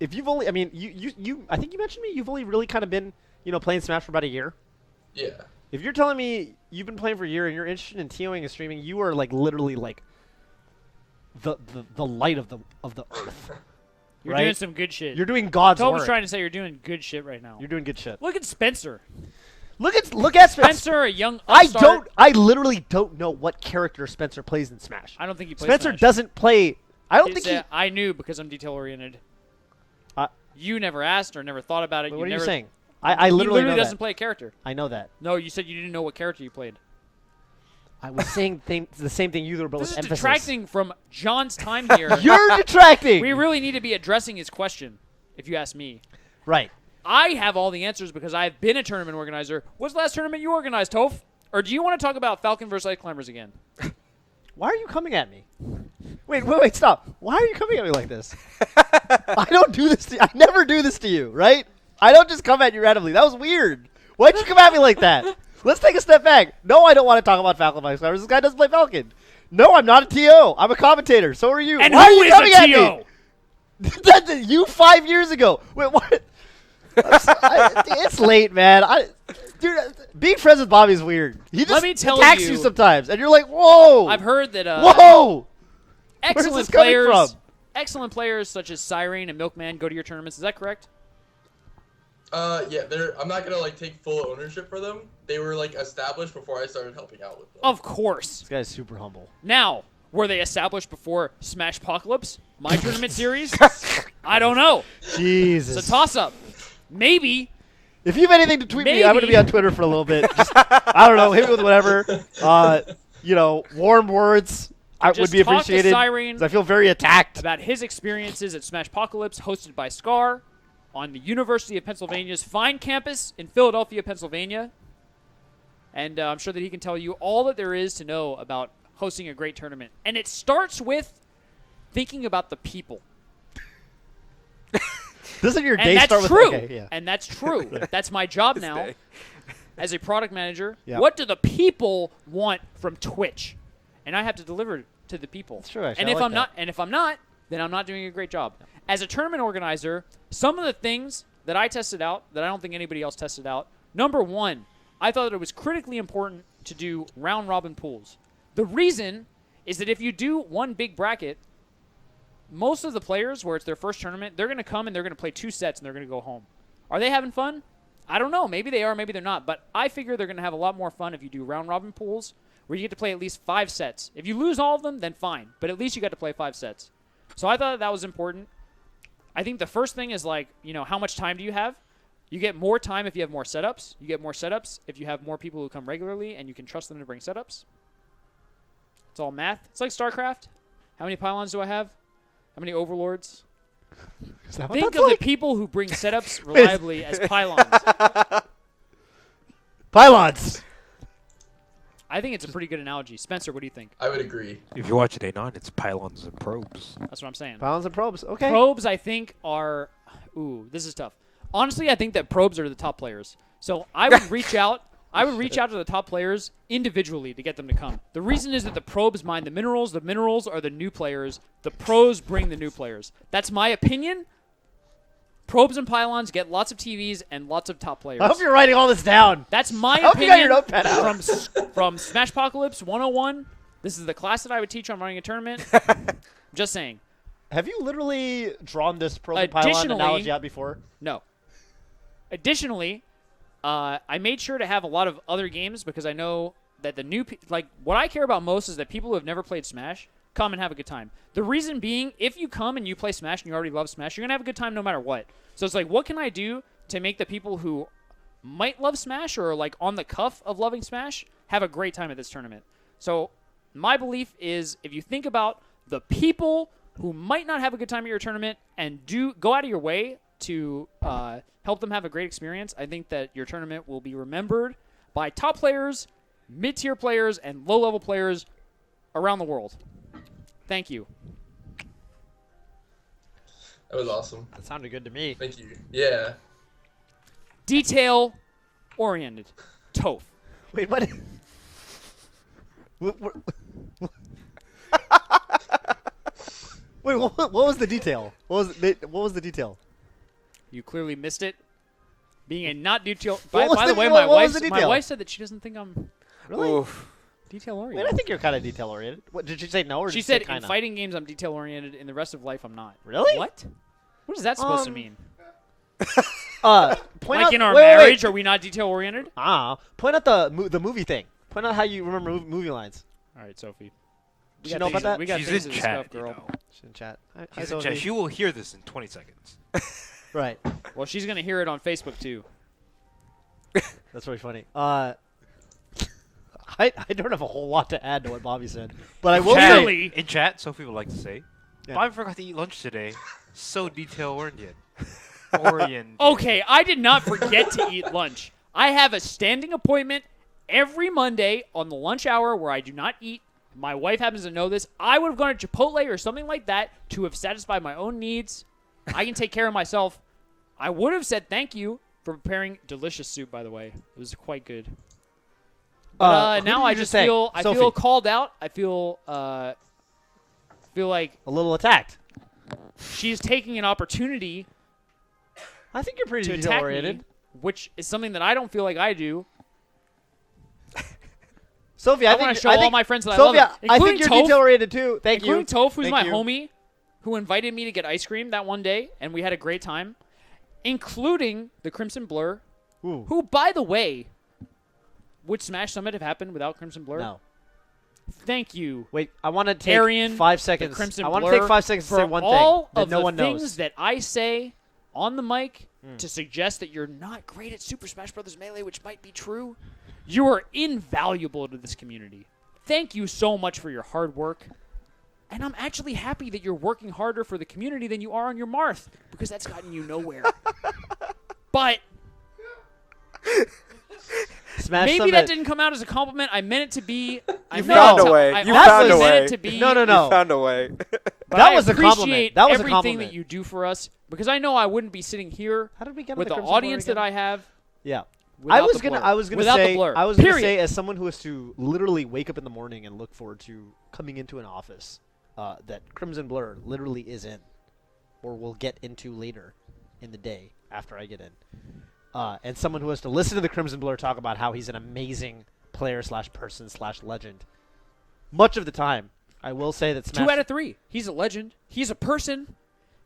If you've only, I mean, I think you mentioned me. You've only really kind of been, playing Smash for about a year. Yeah. If you're telling me you've been playing for a year and you're interested in TOing and streaming, you are literally the light of the earth. You're doing some good shit. You're doing God's work. Toph was trying to say you're doing good shit right now. You're doing good shit. Look at Spencer. Look at Spencer, a young upstart. I literally don't know what character Spencer plays in Smash. I don't think he plays Spencer Smash. Doesn't play. I don't think he. I knew because I'm detail oriented. You never asked or never thought about it. What are you saying? I literally he know doesn't that. play a character. I know that. No, you said you didn't know what character you played. I was saying the same thing you were, but this with is emphasis. detracting from John's time here. You're detracting. We really need to be addressing his question, if you ask me. Right. I have all the answers because I've been a tournament organizer. What's the last tournament you organized, Toph? Or do you want to talk about Falcon versus Ice Climbers again? Why are you coming at me? Wait, stop. Why are you coming at me like this? I don't do this to you. I never do this to you, right? I don't just come at you randomly. That was weird. Why'd you come at me like that? Let's take a step back. No, I don't want to talk about Falcon Ice Climbers. This guy doesn't play Falcon. No, I'm not a TO. I'm a commentator. So are you. And why who are you is coming a at me? You 5 years ago. Wait, what? It's late, man. Dude, being friends with Bobby is weird. He just attacks you sometimes, and you're like, "Whoa!" I've heard that. Whoa! Excellent players, excellent players such as Siren and Milkman go to your tournaments. Is that correct? Yeah. I'm not gonna take full ownership for them. They were established before I started helping out with them. Of course. This guy's super humble. Now, were they established before Smashpocalypse, my tournament series? I don't know. Jesus. It's a toss-up. Maybe. If you have anything to tweet me, I'm going to be on Twitter for a little bit. Just, I don't know, hit me with whatever. Warm words would be appreciated. Siren I feel very attacked. About his experiences at Smashpocalypse, hosted by Scar on the University of Pennsylvania's fine campus in Philadelphia, Pennsylvania. And I'm sure that he can tell you all that there is to know about hosting a great tournament. And it starts with thinking about the people. Doesn't your And day that's start with true. okay, yeah. And that's true. That's my job now as a product manager. Yeah. What do the people want from Twitch? And I have to deliver to the people. That's true, actually. And I if like I'm that. not, then I'm not doing a great job. As a tournament organizer, some of the things that I tested out that I don't think anybody else tested out. Number one, I thought that it was critically important to do round robin pools. The reason is that if you do one big bracket, most of the players, where it's their first tournament, they're going to come and they're going to play 2 sets and they're going to go home. Are they having fun? I don't know. Maybe they are, maybe they're not. But I figure they're going to have a lot more fun if you do round-robin pools where you get to play at least 5 sets. If you lose all of them, then fine. But at least you got to play 5 sets. So I thought that was important. I think the first thing is how much time do you have? You get more time if you have more setups. You get more setups if you have more people who come regularly and you can trust them to bring setups. It's all math. It's like StarCraft. How many pylons do I have? How many overlords? Think of the people who bring setups reliably as pylons. Pylons. I think it's a pretty good analogy. Spencer, what do you think? I would agree. If you watch it A9, it's pylons and probes. That's what I'm saying. Pylons and probes. Okay. Probes, I think, are... Ooh, this is tough. Honestly, I think that probes are the top players. So I would reach out... I would reach out to the top players individually to get them to come. The reason is that the probes mine the minerals are the new players. The pros bring the new players. That's my opinion. Probes and pylons get lots of TVs and lots of top players. I hope you're writing all this down. That's my hope you got your opinion notepad out. from Smashpocalypse 101. This is the class that I would teach on running a tournament. Just saying. Have you literally drawn this probe and pylon analogy out before? No. Additionally, I made sure to have a lot of other games because I know that the new what I care about most is that people who have never played Smash come and have a good time. The reason being, if you come and you play Smash and you already love Smash, you're going to have a good time no matter what. So it's like, what can I do to make the people who might love Smash or are like on the cuff of loving Smash have a great time at this tournament? So my belief is if you think about the people who might not have a good time at your tournament and go out of your way to help them have a great experience, I think that your tournament will be remembered by top players, mid-tier players, and low-level players around the world. Thank you. That was awesome. That sounded good to me. Thank you. Yeah. Detail-oriented. Toph. Wait, what? Wait, what was the detail? What was the detail? You clearly missed it. Being a not detail. What By was the way, what my was the detail? wife said that she doesn't think I'm Really? Oof. detail Wait, oriented. I think you're kind of detail oriented. What did she say? No, or She did said say in kinda? fighting games I'm detail oriented. In the rest of life I'm not. Really? What? What is that supposed to mean? Point Like out, in our wait, marriage, wait. are we not detail oriented? Point out the movie thing. Point out how you remember movie lines. All right, Sophie. Does she know about that? We got She's things in to chat, discuss, girl. you know. She's in chat. Hi, She's in Sophie. chat. She will hear this in 20 seconds. Right. Well, she's gonna hear it on Facebook too. That's really funny. I don't have a whole lot to add to what Bobby said, but I will say. Clearly. In chat, Sophie would like to say, Yeah. Bobby forgot to eat lunch today. So detail-oriented. Okay, I did not forget to eat lunch. I have a standing appointment every Monday on the lunch hour where I do not eat. My wife happens to know this. I would have gone to Chipotle or something like that to have satisfied my own needs. I can take care of myself. I would have said thank you for preparing delicious soup, by the way. It was quite good. But who now did I you just say? feel Sophie. called out. I feel like A little attacked. she's taking an opportunity I think you're pretty to detail attack oriented. me, which is something that I don't feel like I do. Sophie, I want to show all my friends that I Sophia, love them, I including think you're Toph, detail oriented too. Thank you. including Toph, who's Thank my you. homie, who invited me to get ice cream that one day, and we had a great time, including the Crimson Blur, Ooh. who, by the way, would Smash Summit have happened without Crimson Blur? No. Thank you, Wait, I want to take Arian, 5 the seconds. Crimson I want to Blur, take 5 seconds to for say one all thing that of no the one things knows. that I say on the mic to suggest that you're not great at Super Smash Bros. Melee, which might be true. You are invaluable to this community. Thank you so much for your hard work. And I'm actually happy that you're working harder for the community than you are on your Marth, because that's gotten you nowhere. But Smash maybe Summit. that didn't come out as a compliment. I meant it to be. You found a way. You also found a meant way. it to be. No. You found a way. But That I was a compliment. appreciate That was a everything compliment. that you do for us because I know I wouldn't be sitting here How did we get on with the Crimson Blur audience that again? I have. Yeah. without I was the gonna blur. Without say the blur. I was gonna Period. say as someone who has to literally wake up in the morning and look forward to coming into an office that Crimson Blur literally is in, or will get into later in the day after I get in, and someone who has to listen to the Crimson Blur talk about how he's an amazing player / person / legend. Much of the time, I will say that Smash 2 out of 3. He's a legend. He's a person.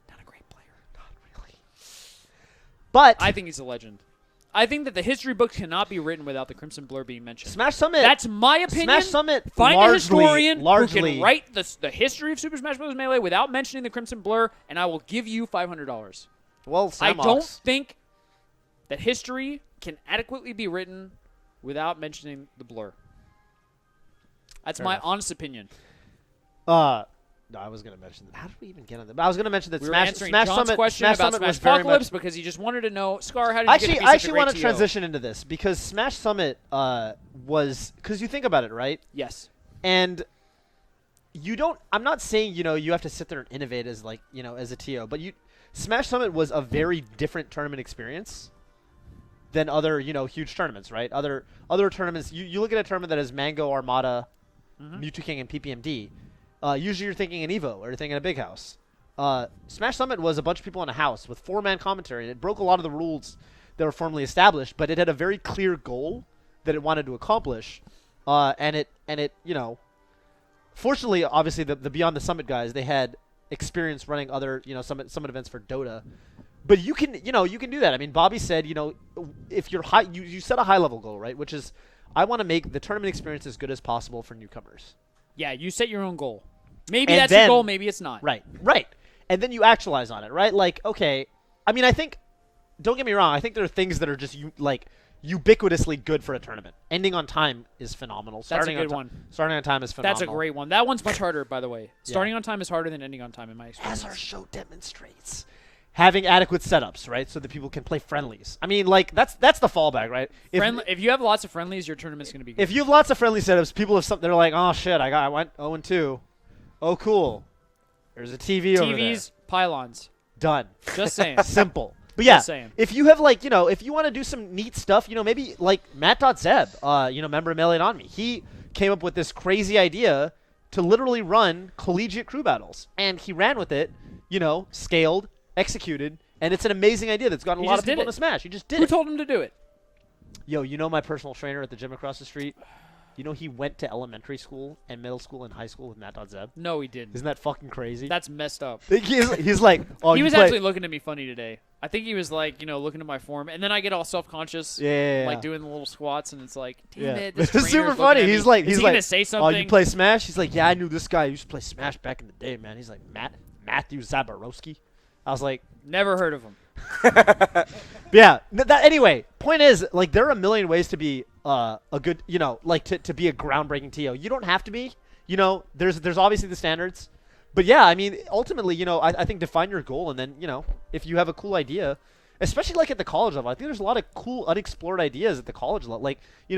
Not a great player. Not really. But I think he's a legend. I think that the history books cannot be written without the Crimson Blur being mentioned. Smash Summit. That's my opinion. Smash Summit. Find a historian who largely can write the history of Super Smash Bros. Melee without mentioning the Crimson Blur, and I will give you $500. Well, I Samox. don't think that history can adequately be written without mentioning the Blur. That's Fair my enough. honest opinion. No, I was going to mention that. How did we even get on that? I was going to mention that We were Smash answering Smash John's Summit. question Smash about Summit was Smash very Apocalypse much. because he just wanted to know, Scar, how did you get to be I such a actually great want to TO? transition into this because Smash Summit was because you think about it, right? Yes. And you don't. I'm not saying you have to sit there and innovate as as a TO, but Smash Summit was a very different tournament experience than other huge tournaments, right? Other tournaments. You look at a tournament that has Mango, Armada, Mewtwo King, and PPMD. Usually you're thinking an Evo or you're thinking a big house. Smash Summit was a bunch of people in a house with 4-man commentary, and it broke a lot of the rules that were formally established, but it had a very clear goal that it wanted to accomplish, and it fortunately, obviously the Beyond the Summit guys, they had experience running other summit events for Dota, but you can do that. I mean, Bobby said if you're high, you set a high level goal, right? Which is I want to make the tournament experience as good as possible for newcomers. Yeah, you set your own goal. Maybe And that's then- your goal, maybe it's not. Right. And then you actualize on it, right? Like, okay, I mean, I think, don't get me wrong, I think there are things that are just ubiquitously good for a tournament. Ending on time is phenomenal. That's a good one. Starting on time is phenomenal. That's a great one. That one's much harder, by the way. Starting on time is harder than ending on time in my experience. As our show demonstrates. Having adequate setups, right, so that people can play friendlies. I mean, that's the fallback, right? If you have lots of friendlies, your tournament's going to be good. If you have lots of friendly setups, people have something. They're like, oh shit, I went 0-2. Oh cool. There's a TV over there. TVs, pylons. Done. Just saying. Simple. But yeah, Just saying. if you have if you want to do some neat stuff, maybe like Matt.Zeb, member of Melee on Me, he came up with this crazy idea to literally run collegiate crew battles, and he ran with it, scaled, executed, and it's an amazing idea that's gotten a He lot just of people did into Smash. He just did Who it. told him to do it? Yo, my personal trainer at the gym across the street, he went to elementary school and middle school and high school with Matt.Zeb? No, he didn't. Isn't that fucking crazy? That's messed up. He's like, oh, He you was play- actually looking at me funny today. I think he was like, looking at my form, and then I get all self-conscious, Yeah. like doing the little squats, and it's like, damn Yeah. it, this It's super trainer's funny. looking at He's me. like, Is he gonna say something? Oh, you play Smash? He's like, yeah, I knew this guy used to play Smash back in the day, man. He's like, Matthew Zaborowski. I was like, Never heard of him. yeah. Anyway, point is, there are a million ways to be a good, to be a groundbreaking TO. You don't have to be. There's obviously the standards, but yeah, I mean, ultimately, I think define your goal, and then if you have a cool idea, especially at the college level, I think there's a lot of cool unexplored ideas at the college level,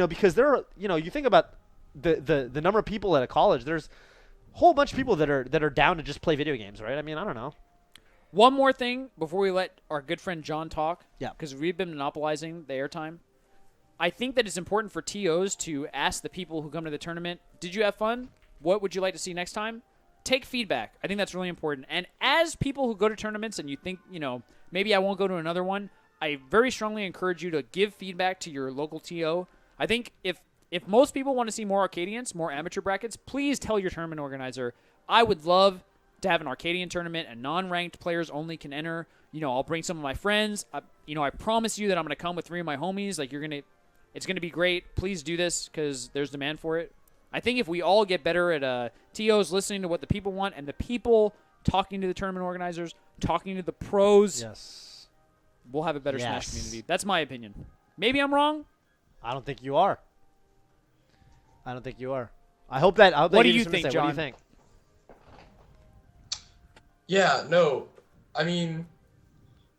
because there are, you think about the number of people at a college, there's a whole bunch of people that are down to just play video games, right? I mean, I don't know. One more thing before we let our good friend John talk. Yeah. Because we've been monopolizing the airtime. I think that it's important for TOs to ask the people who come to the tournament, did you have fun? What would you like to see next time? Take feedback. I think that's really important. And as people who go to tournaments and you think, maybe I won't go to another one, I very strongly encourage you to give feedback to your local TO. I think if most people want to see more Arcadians, more amateur brackets, please tell your tournament organizer, I would love to have an Arcadian tournament and non-ranked players only can enter. I'll bring some of my friends. I promise you that I'm going to come with 3 of my homies. It's going to be great. Please do this because there's demand for it. I think if we all get better at TOs listening to what the people want and the people talking to the tournament organizers, talking to the pros, Yes. we'll have a better Smash Yes. community. That's my opinion. Maybe I'm wrong. I don't think you are. I hope that. What do you think, John? What do you think? Yeah, no, I mean,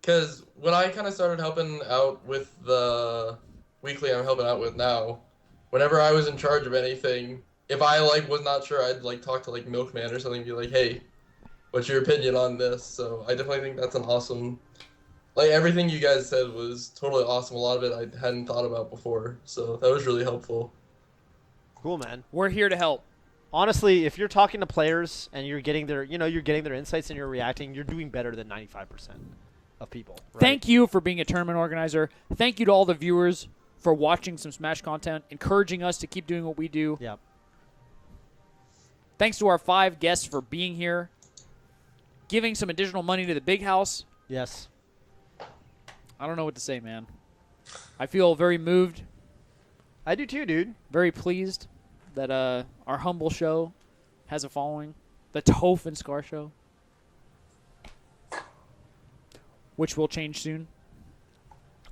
because when I kind of started helping out with the weekly I'm helping out with now, whenever I was in charge of anything, if I was not sure, I'd talk to Milkman or something and be like, hey, what's your opinion on this? So I definitely think that's an awesome. Like everything you guys said was totally awesome. A lot of it I hadn't thought about before, so that was really helpful. Cool, man. We're here to help. Honestly, if you're talking to players and you're getting their, you're getting their insights and you're reacting, you're doing better than 95% of people. Right? Thank you for being a tournament organizer. Thank you to all the viewers for watching some Smash content, encouraging us to keep doing what we do. Yep. Thanks to our 5 guests for being here, giving some additional money to the big house. Yes. I don't know what to say, man. I feel very moved, I do too, dude. very pleased that our humble show has a following. The Toph and Scar show, which will change soon.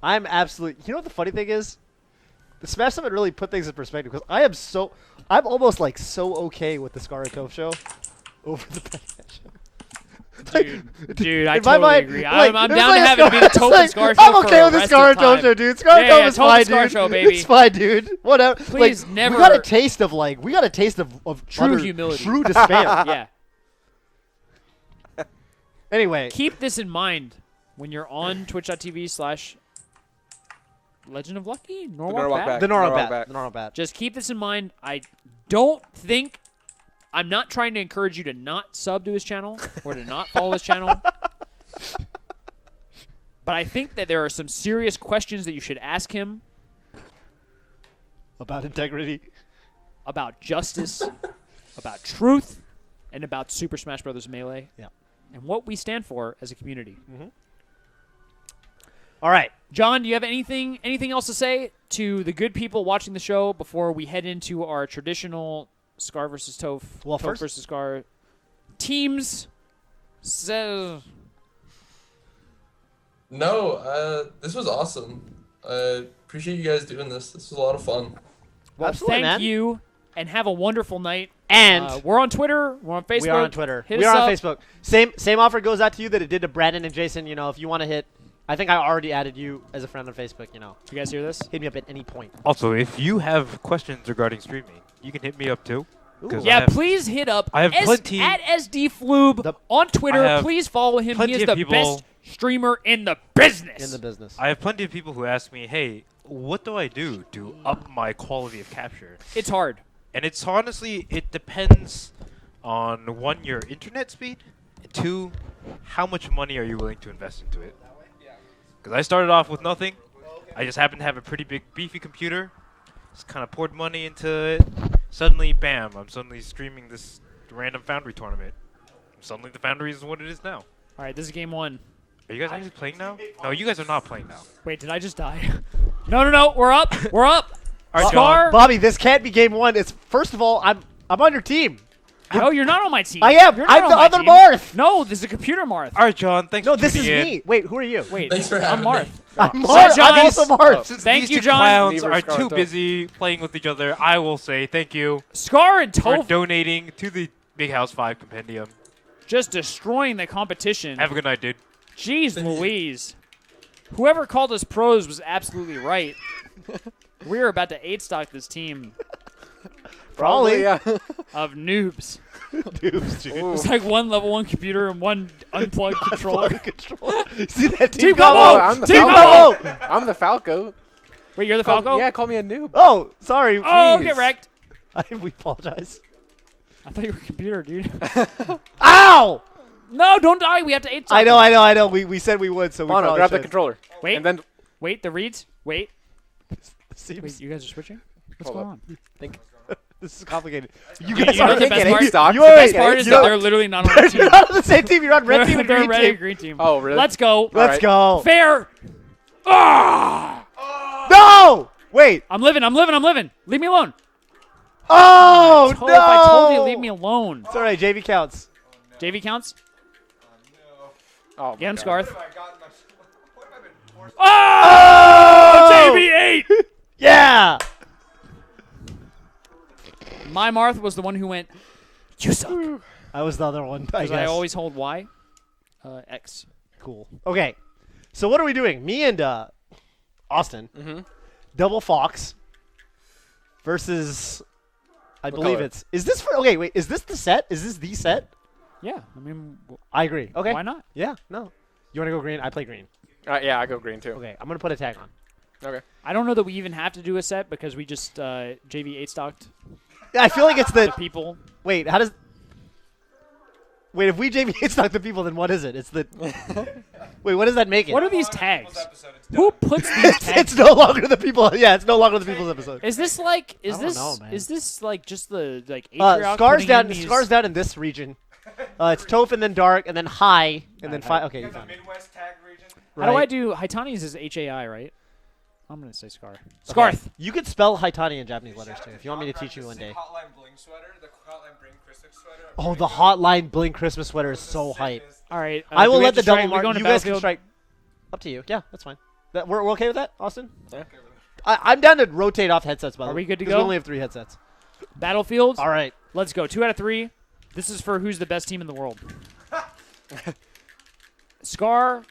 I'm absolutely. You know what the funny thing is? The Smash Summit really put things in perspective because I'm almost like so okay with the Scar and Toph show over the Batman show. Dude, I in my totally mind, agree. like, I'm it's down like to a have it be the Scar- Toph it's and Scar like, show I'm for okay with the rest Scar of and Toph time. show, dude. Scar and Yeah, Toph yeah, is Toph and fine, Scar dude. show, baby. It's fine, dude. Whatever. Please like, never- We got a taste of True utter humility. true despair. Yeah. Anyway, Keep this in mind when you're on twitch.tv/Legend of Lucky. Norwalk back. the Norwalk Norwalk back. bat. The Norwalk bat. Just keep this in mind. I don't think I'm not trying to encourage you to not sub to his channel or to not follow his channel. But I think that there are some serious questions that you should ask him About integrity. about justice, about truth, and about Super Smash Bros. Melee. Yeah. And what we stand for as a community. All right. John, do you have anything else to say to the good people watching the show before we head into our traditional Scar versus Toph, Well, Toph first- versus Scar teams? Says No, this was awesome. I appreciate you guys doing this. This was a lot of fun. Well, absolutely, thank man. you, and have a wonderful night. And We're on Twitter. We're on Facebook. we are on Twitter. Hit We us are on up. Facebook. Same offer goes out to you that it did to Brandon and Jason. If you want to hit, I think I already added you as a friend on Facebook. You guys hear this? Hit me up at any point. Also, if you have questions regarding streaming, you can hit me up too. 'cause Yeah, I have please hit up I have plenty- at SDFloob on Twitter. I have Please follow him. He plenty is of the people- best streamer in the business. In the business. I have plenty of people who ask me, hey, what do I do to up my quality of capture? It's hard. And it's honestly, it depends on 1, your internet speed, and 2, how much money are you willing to invest into it? Because I started off with nothing. I just happened to have a pretty big, beefy computer. Just kind of poured money into it. Suddenly, bam, I'm suddenly streaming this random Foundry tournament. Suddenly, the Foundry is what it is now. All right, this is game 1. Are you guys actually playing now? No, you guys are not playing now. Wait, did I just die? No. We're up. We're up. All right, Scar. Bobby, this can't be game 1. It's first of all, I'm on your team. No, you're not on my team. I am. You're not I'm on the my other team. Marth. No, this is a computer Marth. All right, John, thanks No, for this is tuning in. me. Wait, who are you? Wait, Thanks for I'm having Marth. me. I'm Bye, Marth. John. I'm also Marth. Since Thank these you, two John. clowns Neither are Scar too Toph. busy playing with each other, I will say thank you Scar and for Toph donating to the Big House 5 Compendium. just destroying the competition. Have a good night, dude. Jeez Louise. Whoever called us pros was absolutely right. We're about to 8-stock this team Probably. Yeah. of noobs. Dudes, dude. It's like one level 1 computer and one unplugged controller. Control. See that Team team combo! I'm the Team Falco. combo! I'm the Falco. Wait, you're the Falco? Yeah, call me a noob. Oh, sorry. Oh, Please. get wrecked. We apologize. I thought you were a computer, dude. Ow! No, don't die. We have to 8-stock. I know. We said we would, so we Mono, probably grab the should. controller. Wait, And then wait, the reads. Wait, Seems- you guys are switching? What's Hold going up. on? This is complicated. You You guys know are the best getting part? stock. You The are best part is that they're literally not on the team. You're not on the same team. You're on red team and They're green red team. and green team. Oh, really? Let's go. Let's right. go. Fair. Ah! No! Wait. I'm living. Leave me alone. Oh, Toph, no! I told you, leave me alone. It's all right. JV counts. JV counts. Oh, Get him, my God. Scarth. Oh! Oh! JV 8. Yeah. My Marth was the one who went. You suck. I was the other one. I Because guess. I always hold Y. X. Cool. Okay. So what are we doing? Me and Austin. Mhm. Double Fox versus. I What believe color? it's. Is this for? Okay, wait. Is this the set? Is this the set? Yeah, I mean, I agree. Okay. why not? Yeah. No. You want to go green? I play green. Yeah, I go green too. Okay. I'm gonna put a tag on. Okay. I don't know that we even have to do a set because we just JV 8-stocked Yeah, I feel like it's the the. people. Wait. How does? Wait. If we JV stock the people, then what is it? It's the. Wait. What does that make it? What are these tags? Who puts these tags? It's no longer the people. Yeah. It's no longer the people's episode. Is this like? Is I don't this? know, man. Is this like just the like? Scars putting down. in these- Scars down in this region. It's Toph and then Dark and then High and then Five. Okay. You found it. Midwest tag region. How do I Right. do? Haitani's is HAI, right? I'm gonna say Scar. Scarth. You could spell Haitani in Japanese letters too. If you want me to teach you one day. Hotline bling sweater, the Hotline bling Christmas sweater. Oh, the Hotline Bling Christmas sweater is so hype. All right. I do will we let have the to strike? double We're mark. going to You guys can Battlefield? strike. Up to you. Yeah, that's fine. We're okay with that, Austin? Yeah. I'm down to rotate off headsets, by the way. Are we good to 'cause go? We only have 3 headsets. Battlefield. All right. Let's go. 2 out of 3. This is for who's the best team in the world. Scar.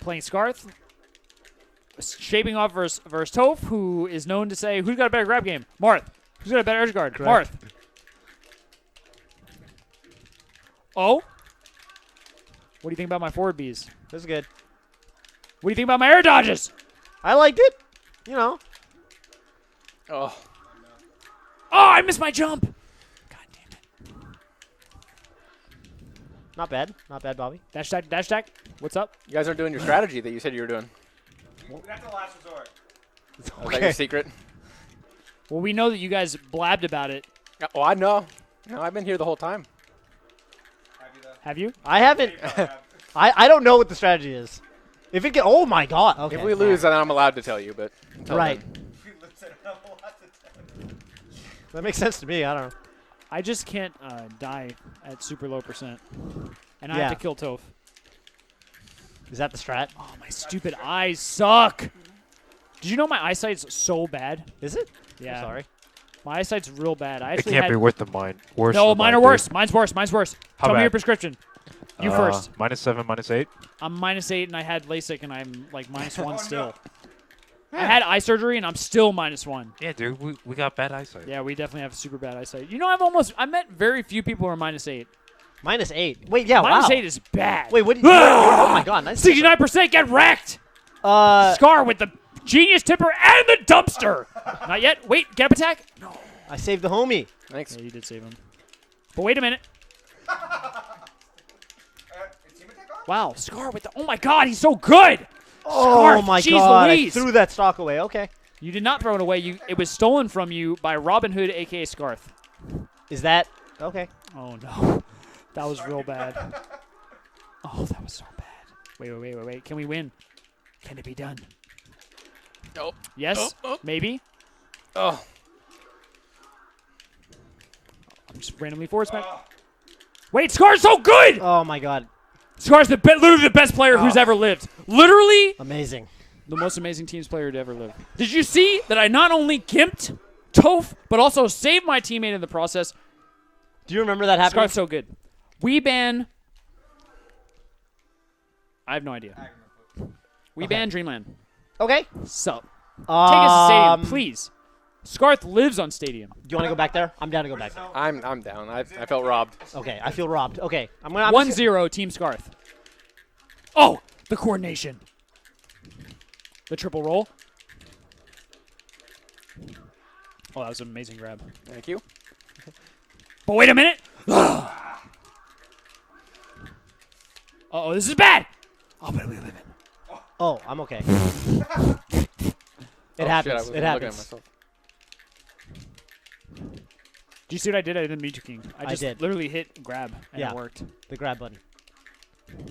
Playing Scarth. Shaping off versus Toph, who is known to say, who's got a better grab game? Marth. Who's got a better edge guard? Correct. Marth. Oh? What do you think about my forward Bs? This is good. What do you think about my air dodges? I liked it. You know. Oh. Oh, I missed my jump. God damn it. Not bad. Not bad, Bobby. Dash attack, dash attack. What's up? You guys aren't doing your strategy that you said you were doing. That's the last resort. Was that your secret? Well, we know that you guys blabbed about it. Oh, I know. No, I've been here the whole time. Have you? I haven't. I don't know what the strategy is. If it get. Oh my God. Okay. If we lose, then I'm allowed to tell you. But until Right. then. That makes sense to me. I don't know. I just can't die at super low %. And I Yeah. have to kill Toph. Is that the strat? Oh, my stupid eyes suck. Did you know my eyesight's so bad? Is it? Yeah. I'm sorry. My eyesight's real bad. I It actually can't had be worth the mine. Worse. No, than mine are dude. worse. Mine's worse. Mine's worse. How Tell me bad? your prescription. You first. -7, -8. I'm -8 and I had LASIK and I'm like -1 still. I had eye surgery and I'm still -1. Yeah, dude, we got bad eyesight. Yeah, we definitely have super bad eyesight. You know, I met very few people who are -8. -8. Wait, yeah, wow. -8 is bad. Wait, what? Oh my God. Nice. 69%, get wrecked. Scar with the genius tipper and the dumpster. Not yet. Wait, get up attack. No. I saved the homie. Thanks. Yeah, you did save him. But wait a minute. Wow, Scar with the. Oh my God, he's so good. Oh Scarf, my jeez God. Louise. I threw that stock away. Okay. You did not throw it away. It was stolen from you by Robin Hood, aka Scarth. Is that okay? Oh no, that was real bad. Oh, that was so bad. Wait. Can we win? Can it be done? Nope. Yes. Maybe. Oh. I'm just randomly forward smack. Wait, Scar's so good. Oh my God. Scar's literally the best player who's ever lived. Literally Amazing. the most amazing teams player to ever live. Did you see that I not only gimped Toph, but also saved my teammate in the process? Do you remember that happening? Scar's so good. We ban. I have no idea. We ban Dreamland. Okay. So, take us to Stadium, please. Scarth lives on Stadium. Do you want to go back there? I'm down to go back there. I'm down. I felt robbed. Okay, I feel robbed. Okay, I'm gonna. 1-0 Team Scarth. Oh, the coordination. The triple roll. Oh, that was an amazing grab. Thank you. But wait a minute. Uh-oh, this is bad. Oh, but we live it. Oh, I'm okay. It Oh, shit, I happens. wasn't It looking at happens. myself. Do you see what I did? I didn't meet you, King. I just did. literally hit grab, and Yeah. it worked. The grab button. All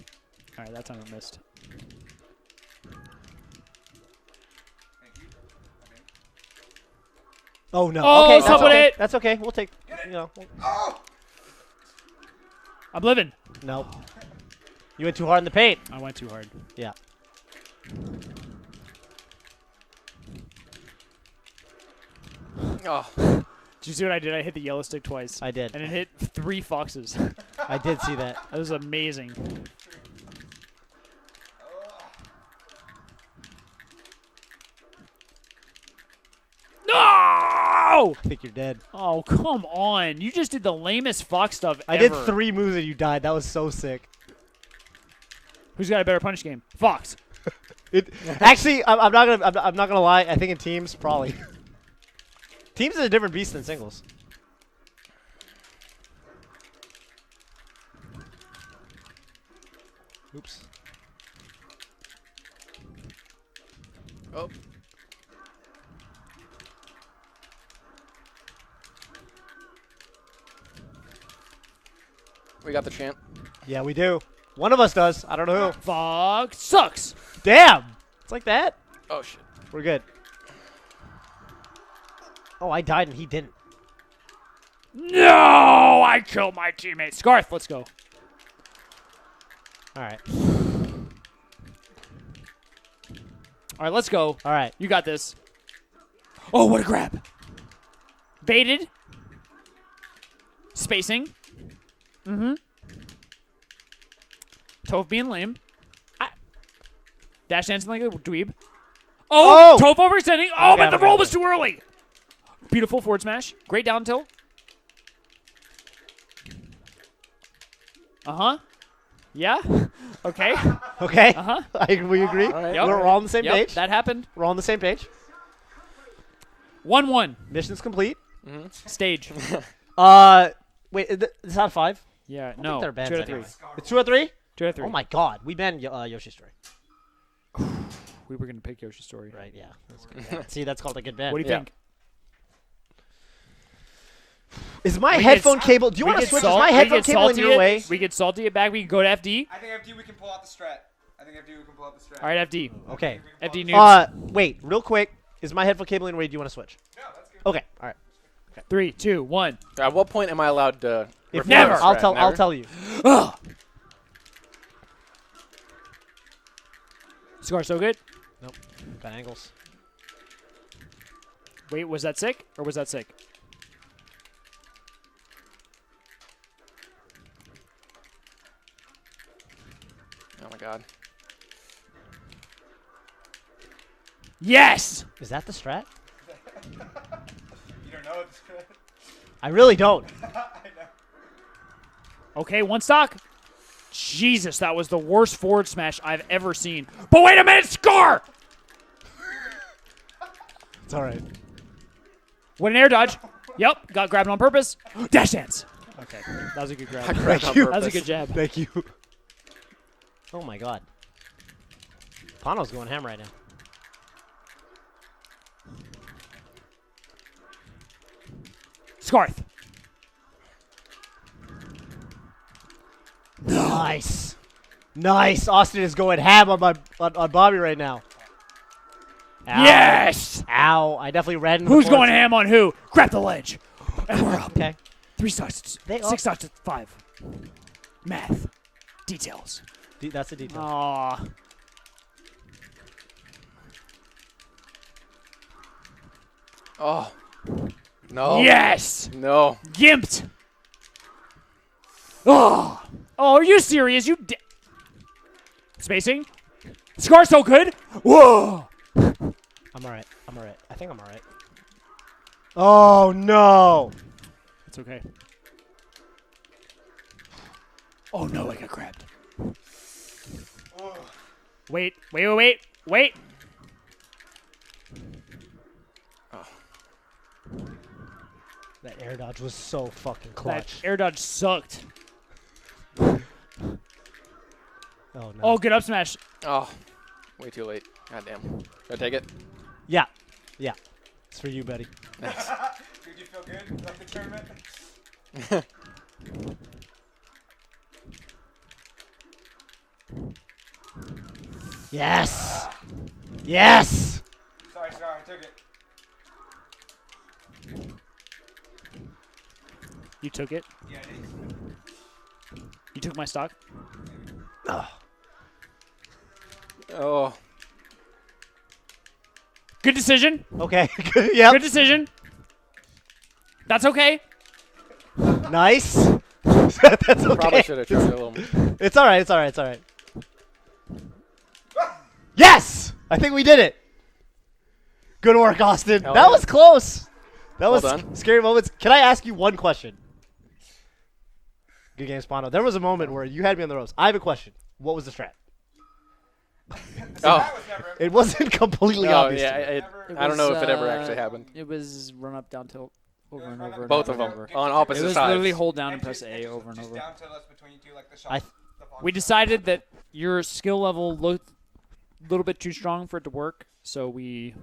right, that time I missed. Oh no. Oh, okay, that's someone okay. hit. That's okay. We'll take. You know. I'm living. No. You went too hard in the paint. I went too hard. Yeah. Oh. Did you see what I did? I hit the yellow stick twice. I did. And it hit 3 foxes. I did see that. That was amazing. No! No! I think you're dead. Oh, come on. You just did the lamest Fox stuff I ever. did 3 moves and you died. That was so sick. Who's got a better punch game? Fox. Actually, I'm not gonna lie. I think in teams, probably. Teams is a different beast than singles. Oops. Oh. We got the champ. Yeah, we do. One of us does. I don't know who. Fox sucks. Damn. It's like that. Oh, shit. We're good. Oh, I died and he didn't. No! I killed my teammate. Scarf, let's go. All right. All right, let's go. All right. You got this. Oh, what a grab. Baited. Spacing. Mm-hmm. Toph being lame. Dash dancing like a dweeb. Oh! Toph overextending. Oh, but the roll was too early. Beautiful forward smash. Great down tilt. Uh-huh. Yeah. Okay. Okay. Uh-huh. We agree. right. Yep. We're all on the same Yep, page. that happened. We're all on the same page. 1-1. Mission's complete. Stage. Wait, it's out of 5? Yeah, I no. think they're bans 2 out of 3. anyway. It's 2 or 3? 2 out of 3. Oh my god, we banned Yoshi's Story. We were going to pick Yoshi's Story. Right, yeah. That's good. See, that's called a good ban. What do you think? Is my We headphone get- cable? Do you we want to get switch? salt- Is my we headphone get cable in salty your it- way? We get salty it back. We can go to FD. I think FD we can pull out the strat. I think FD we can pull out the strat. All right, FD. Okay. FD noobs. Wait, real quick. Is my headphone cable in your way? Do you want to switch? No, that's good. Okay. All right. 3, 2, 1. At what point am I allowed to? If refer Never. to I'll strat? tell. I'll Never? tell you. Ugh. Scar so good. Nope. Bad angles. Wait, was that sick or was that sick? Oh my god. Yes. Is that the strat? You don't know the strat. I really don't. I know. Okay, 1 stock. Jesus, that was the worst forward smash I've ever seen. But wait a minute, Scar! It's all right. What an air dodge. Yep, got grabbed on purpose. Dash dance. Okay, that was a good grab. Thank you. That was a good jab. Thank you. Oh my god. Pano's going ham right now. Scarf. Nice. Nice. Austin is going ham on Bobby right now. Ow. Yes! Ow. I definitely ran. Who's going ham on who? Grab the ledge. And we're up. Okay. 3 stocks. They 6 stocks to 5. Math. Details. That's the detail. Aw. Oh. No. Yes! No. Gimped. Oh. Oh, are you serious? Spacing. Scar so good. Whoa. I'm alright. I'm alright. I think I'm alright. Oh no. It's okay. Oh no, I got grabbed. Wait. That air dodge was so fucking That clutch. air dodge sucked. Oh no. Oh, good up smash. Oh. Way too late. God damn. Should I take it? Yeah. Yeah. It's for you, buddy. Thanks. Did you feel good? Like the tournament? Yes. Yes. Sorry, I took it. You took it. Yeah, it is. You took my stock. Oh. Good decision. Okay. Yep. Good decision. That's okay. Nice. That's okay. Probably should have tried it a little more. It's all right. It's all right. It's all right. Yes. I think we did it. Good work, Austin. Hell That yeah. was close. That was done. scary moments. Can I ask you one question? Good game, Spano. There was a moment where you had me on the ropes. I have a question. What was the strat? Oh, It wasn't completely obvious. yeah. to me. I don't know if it ever actually happened. It was run up, down, tilt, over and over. Both and of over. them on It opposite was sides. literally hold down and press A over and Just over. down to us between you two, like the shot. I- the Falcon. We decided that your skill level looked a little bit too strong for it to work, so we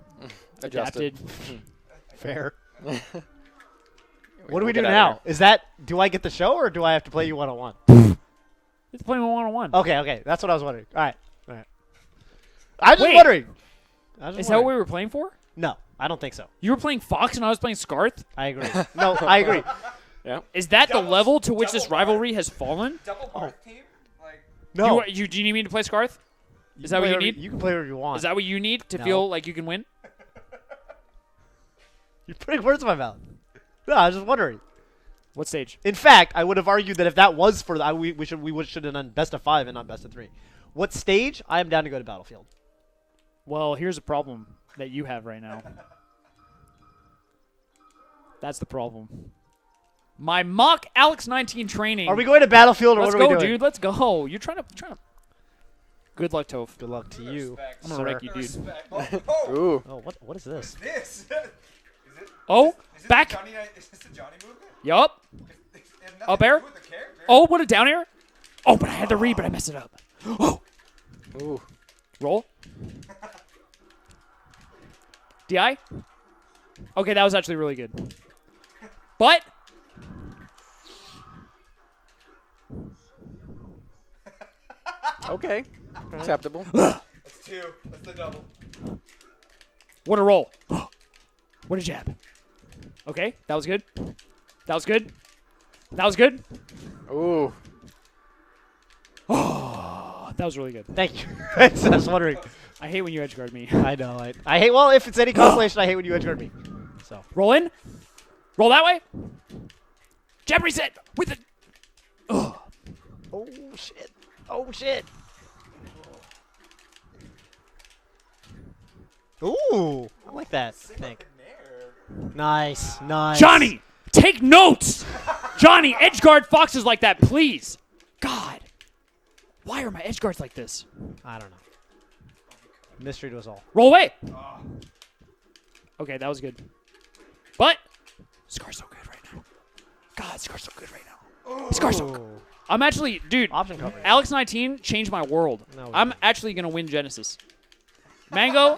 Adjusted. adapted. Fair. What do we do get now? outta Is that do I get the show or do I have to play you one-on-one? It's playing one-on-one. Okay. That's what I was wondering. All right. I was just Wait. wondering. Is that what we were playing for? No, I don't think so. You were playing Fox and I was playing Scarth? I agree. No, I agree. Is that the level to which this rivalry has fallen? Double Hearth team? Like, No. Do you need me to play Scarth? Is that can what play you whatever- need? You can play whatever you want. Is that what you need to No. feel like you can win? You're putting words in my mouth. No, I was just wondering. What stage? In fact, I would have argued that if that was for the, we should have done best of 5 and not best of 3. What stage? I am down to go to Battlefield. Well, here's a problem that you have right now. That's the problem. My mock Alex 19 training. Are we going to Battlefield or Let's what are go, we doing? dude. Let's go. You're trying to. Good luck, Toph. Good luck to you. Respect. I'm gonna wreck you, dude. Respect. Ooh. Oh, what is this? This. Oh, Is this back. Is this the Johnny movement? Yup. It has nothing Up to air. do with the character. Oh, what a down air. Oh, but I had to read, but I messed it up. Oh, Ooh. roll. DI. Okay, that was actually really good. But Okay. Acceptable. That's 2. That's the double. what a roll. What a jab. Okay, that was good. That was good. That was good. Ooh. Oh, that was really good. Thank you. I was wondering. I hate when you edge guard me. I know. I hate. Well, if it's any consolation, I hate when you edge guard me. So. Roll in. Roll that way. Jab reset with the. Oh, Oh shit. Oh shit. Ooh, I like that. I think. Nice. Johnny, take notes. Johnny, edge guard foxes like that, please. God, why are my edge guards like this? I don't know. Mystery to us all. Roll away. Okay, that was good. But Scar's so good right now. God, Scar's so good right now. Scar's so good. Ooh. I'm actually, dude. Option coverage. Alex 19 changed my world. No, I'm actually gonna win Genesis. Mango.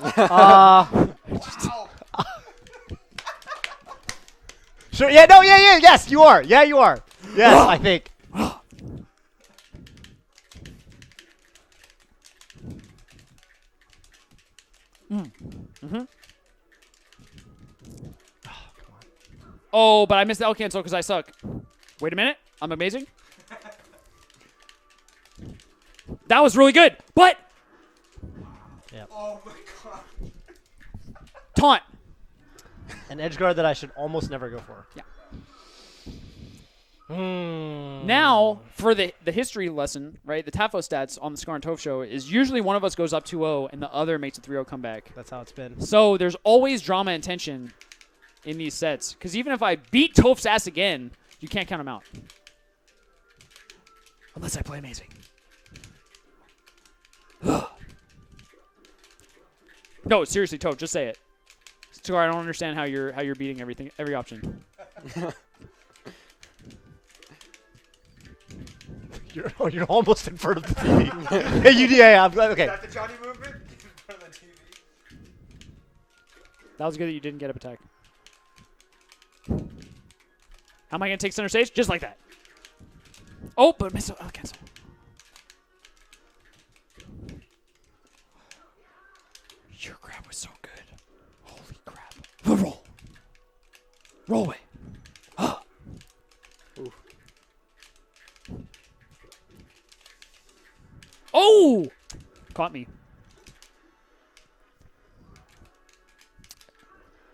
Sure. Yeah. No. Yeah. Yes, you are. Yeah, you are. Yes, I think. Oh, but I missed the L cancel because I suck. Wait a minute. I'm amazing. That was really good. But Oh my god. taunt. An edge guard that I should almost never go for. Yeah. Hmm. Now, for the history lesson, right, the Tafo stats on the Scar and Toph show is usually one of us goes up 2-0 and the other makes a 3-0 comeback. That's how it's been. So there's always drama and tension in these sets. Because even if I beat Toph's ass again, you can't count him out. Unless I play amazing. No, seriously, Toph, just say it. Scar, I don't understand how you're beating every option. You're almost in front of the TV. Hey, yeah, I'm glad. Okay. Is that the Johnny movement? In front of the TV. That was good that you didn't get up attack. How am I going to take center stage? Just like that. Oh, but missed. Oh, cancel. Your grab was so good. Holy crap. Roll. Roll away. Oh! Caught me.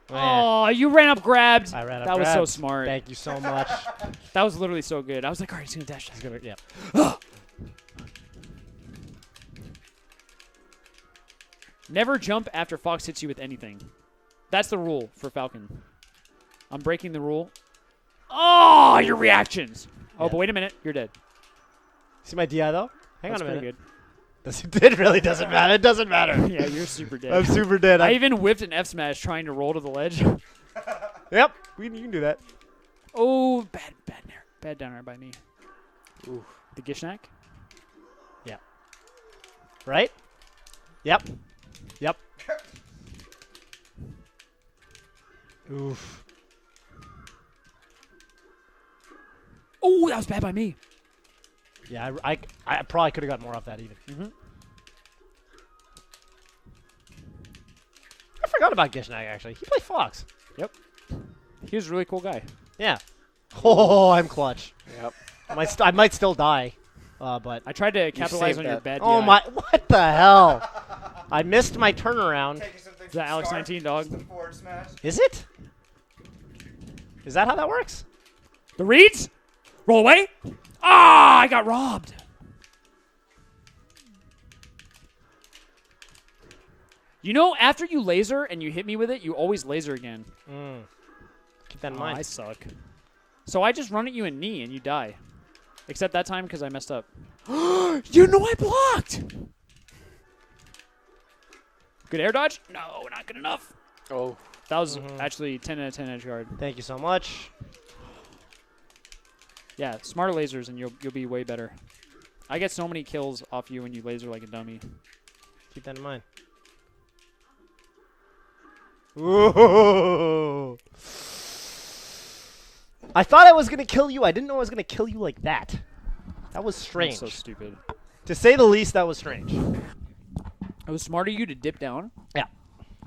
Oh, you ran up, grabbed. I ran up. That was so grabbed. smart. Thank you so much. That was literally so good. I was like, all right, he's going to dash. He's gonna, yeah. Never jump after Fox hits you with anything. That's the rule for Falcon. I'm breaking the rule. Oh, your reactions. Oh, Yeah. but wait a minute. You're dead. See my DI though? Hang That's on a minute. pretty It really doesn't matter. It doesn't matter. good. Yeah, you're super dead. I'm super dead. I even whipped an F smash trying to roll to the ledge. Yep. You can do that. Oh, bad down air by me. Ooh. The Gishnak? Right? Yep. Yep. Oof. Oh, that was bad by me. Yeah, I probably could have got more off that even. Mm-hmm. I forgot about Gishnak, actually. He played Fox. Yep. He was a really cool guy. Yeah. Oh, I'm clutch. Yep. I might still die, but... I tried to capitalize saved on your that. bad Oh, DI. my... What the hell? I missed my turnaround. Is that Alex 19, dog? Is it? Is that how that works? The reads? Roll away? Ah, I got robbed. You know, after you laser and you hit me with it, you always laser again. Keep that in Oh, mind. I suck. So I just run at you in knee and you die. Except that time because I messed up. You know I blocked! Good air dodge? No, not good enough. Oh. That was actually 10 out of 10 edge guard. Thank you so much. Yeah, smarter lasers and you'll be way better. I get so many kills off you when you laser like a dummy. Keep that in mind. Ooh. I thought I was going to kill you. I didn't know I was going to kill you like that. That was strange. That's so stupid. To say the least, that was strange. It was smart of you to dip down. Yeah.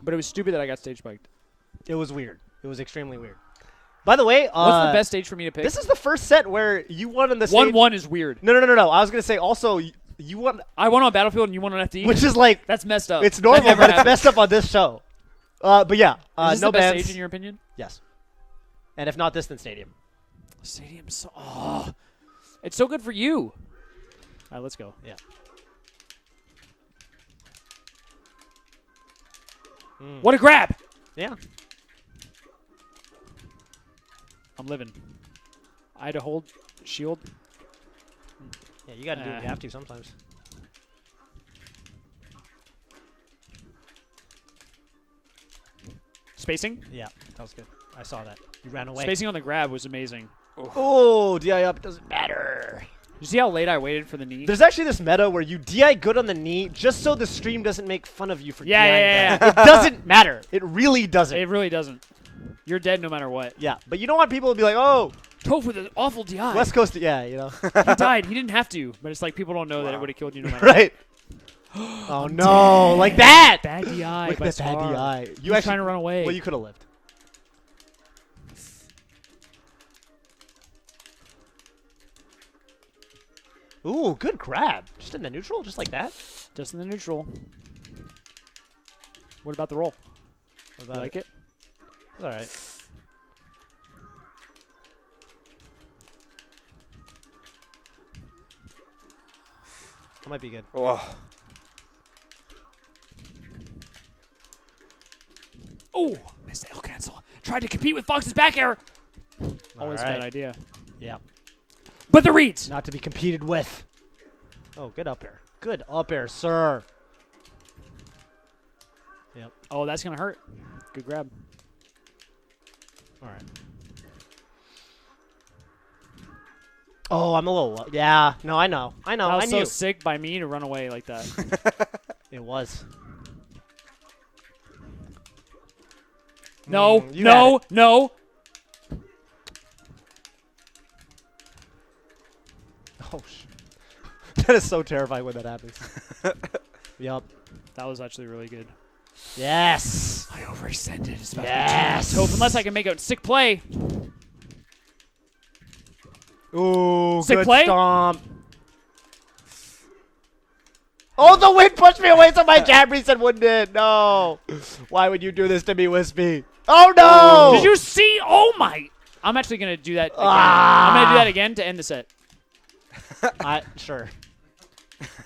But it was stupid that I got stage spiked. It was weird. It was extremely weird. By the way, What's the best stage for me to pick? This is the first set where you won on the stage. 1-1 is weird. No. I was going to say also, you won. I won on Battlefield and you won on FD. Which is like. That's messed up. It's normal, That never but it's happens. messed up on this show. But yeah, Is this no the best bans. stage in your opinion? Yes. And if not this, then Stadium. Stadium's so... Oh. It's so good for you. All right, let's go. Yeah. What a grab! Yeah. I'm living. I had to hold shield. Yeah, you got to do what you have to sometimes. Spacing? Yeah, that was good. I saw that. You ran away. Spacing on the grab was amazing. Oh, DI up doesn't matter. You see how late I waited for the knee? There's actually this meta where you DI good on the knee just so the stream doesn't make fun of you for DIing Yeah. bad. It doesn't matter. It really doesn't. It really doesn't. You're dead no matter what. Yeah, but you don't want people to be like, oh, Toph with an awful DI. West Coast, yeah, you know. He died. He didn't have to. But it's like people don't know that it would have killed you no matter Right. Oh, no. Like that. Bad DI. Look by at that bad Scar. DI. You actually trying to run away. Well, you could have lived. Ooh, good grab. Just in the neutral, just like that. Just in the neutral. What about the roll? What You about like it? It's all right. That might be good. Oh. Oh, missed L cancel. Tried to compete with Fox's back air. Always a Alright. bad idea. Yeah. But the reads. Not to be competed with. Oh, good up air. Good up air, sir. Yep. Oh, that's going to hurt. Good grab. All right. Oh, I'm a little low. Yeah. No, I know. I know. That was I so knew. sick by me to run away like that. It was. No, You no, had it. no. Oh, that is so terrifying when that happens. Yup. That was actually really good. Yes. I overextended. It's about Yes. to be 2-1. Toph, unless I can make a sick play. Ooh, Sick good play? stomp. Oh, the wind pushed me away so my jab reset wouldn't hit. No. Why would you do this to me, Wispy? Oh, no. Did you see? Oh, my. I'm actually going to do that again. Ah. I'm going to do that again to end the set. Sure.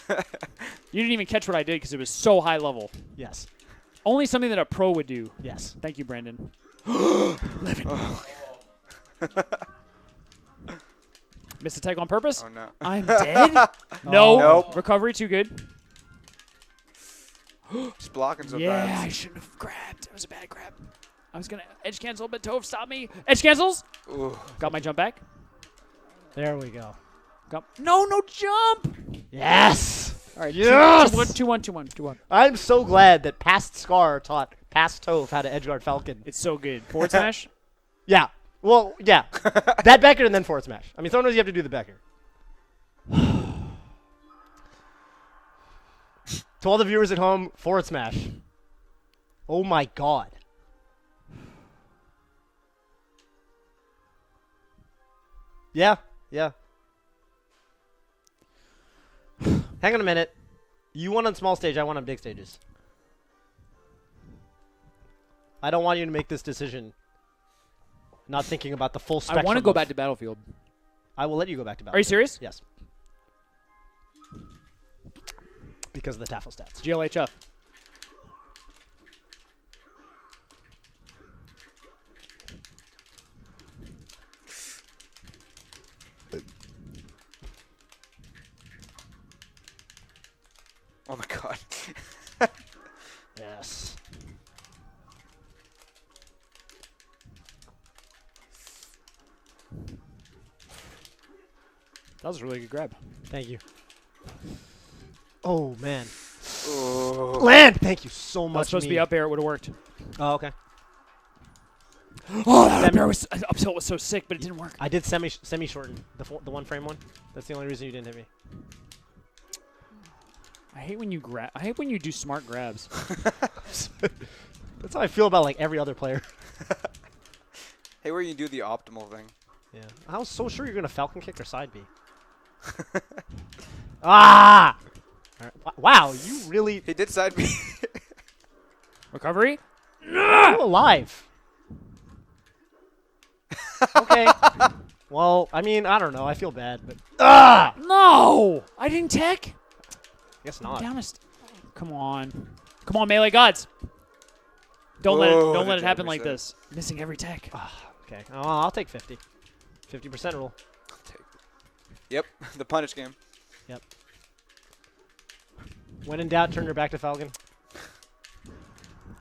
You didn't even catch what I did because it was so high level. Yes. Only something that a pro would do. Yes. Thank you, Brandon. Missed a tag on purpose. Oh no. I'm dead. No. Nope. Recovery too good. Just blocking so Yeah, bad. I shouldn't have grabbed. It was a bad grab. I was gonna edge cancel, but Toph stopped me. Edge cancels. Ooh. Got my jump back. There we go. No jump. Yes. All right. Yes! 2-1. I'm so glad that past Scar taught past Toph how to edgeguard Falcon. It's so good. Forward smash. Yeah. Well, yeah. That Becker and then forward smash. I mean, sometimes you have to do the Becker. To all the viewers at home, forward smash. Oh my god. Yeah. Hang on a minute. You won on small stage, I won on big stages. I don't want you to make this decision not thinking about the full spectrum. I want to go back to Battlefield. I will let you go back to Battlefield. Are you serious? Yes. Because of the Tafokints stats. GLHF. Oh my god. Yes. That was a really good grab. Thank you. Oh, man. Ooh. Land! Thank you so much. That's supposed to be up air. It would have worked. Oh, okay. Oh, that up air was up tilt was so sick, but it didn't work. I did semi shorten the one frame one. That's the only reason you didn't hit me. I hate when you grab. I hate when you do smart grabs. That's how I feel about like every other player. Hey, where you do the optimal thing. Yeah. I was so sure you're gonna Falcon kick or side B. Ah! All right. Wow, you really He did side B. Recovery. you alive. Okay. Well, I mean, I don't know. I feel bad, but No, I didn't tech. guess not. Down a Come on, melee gods. Don't Whoa, let it the happen like jumper this. Missing every tech. Okay. Oh, I'll take 50. 50% rule. Yep, the punish game. Yep. When in doubt, turn your back to Falcon.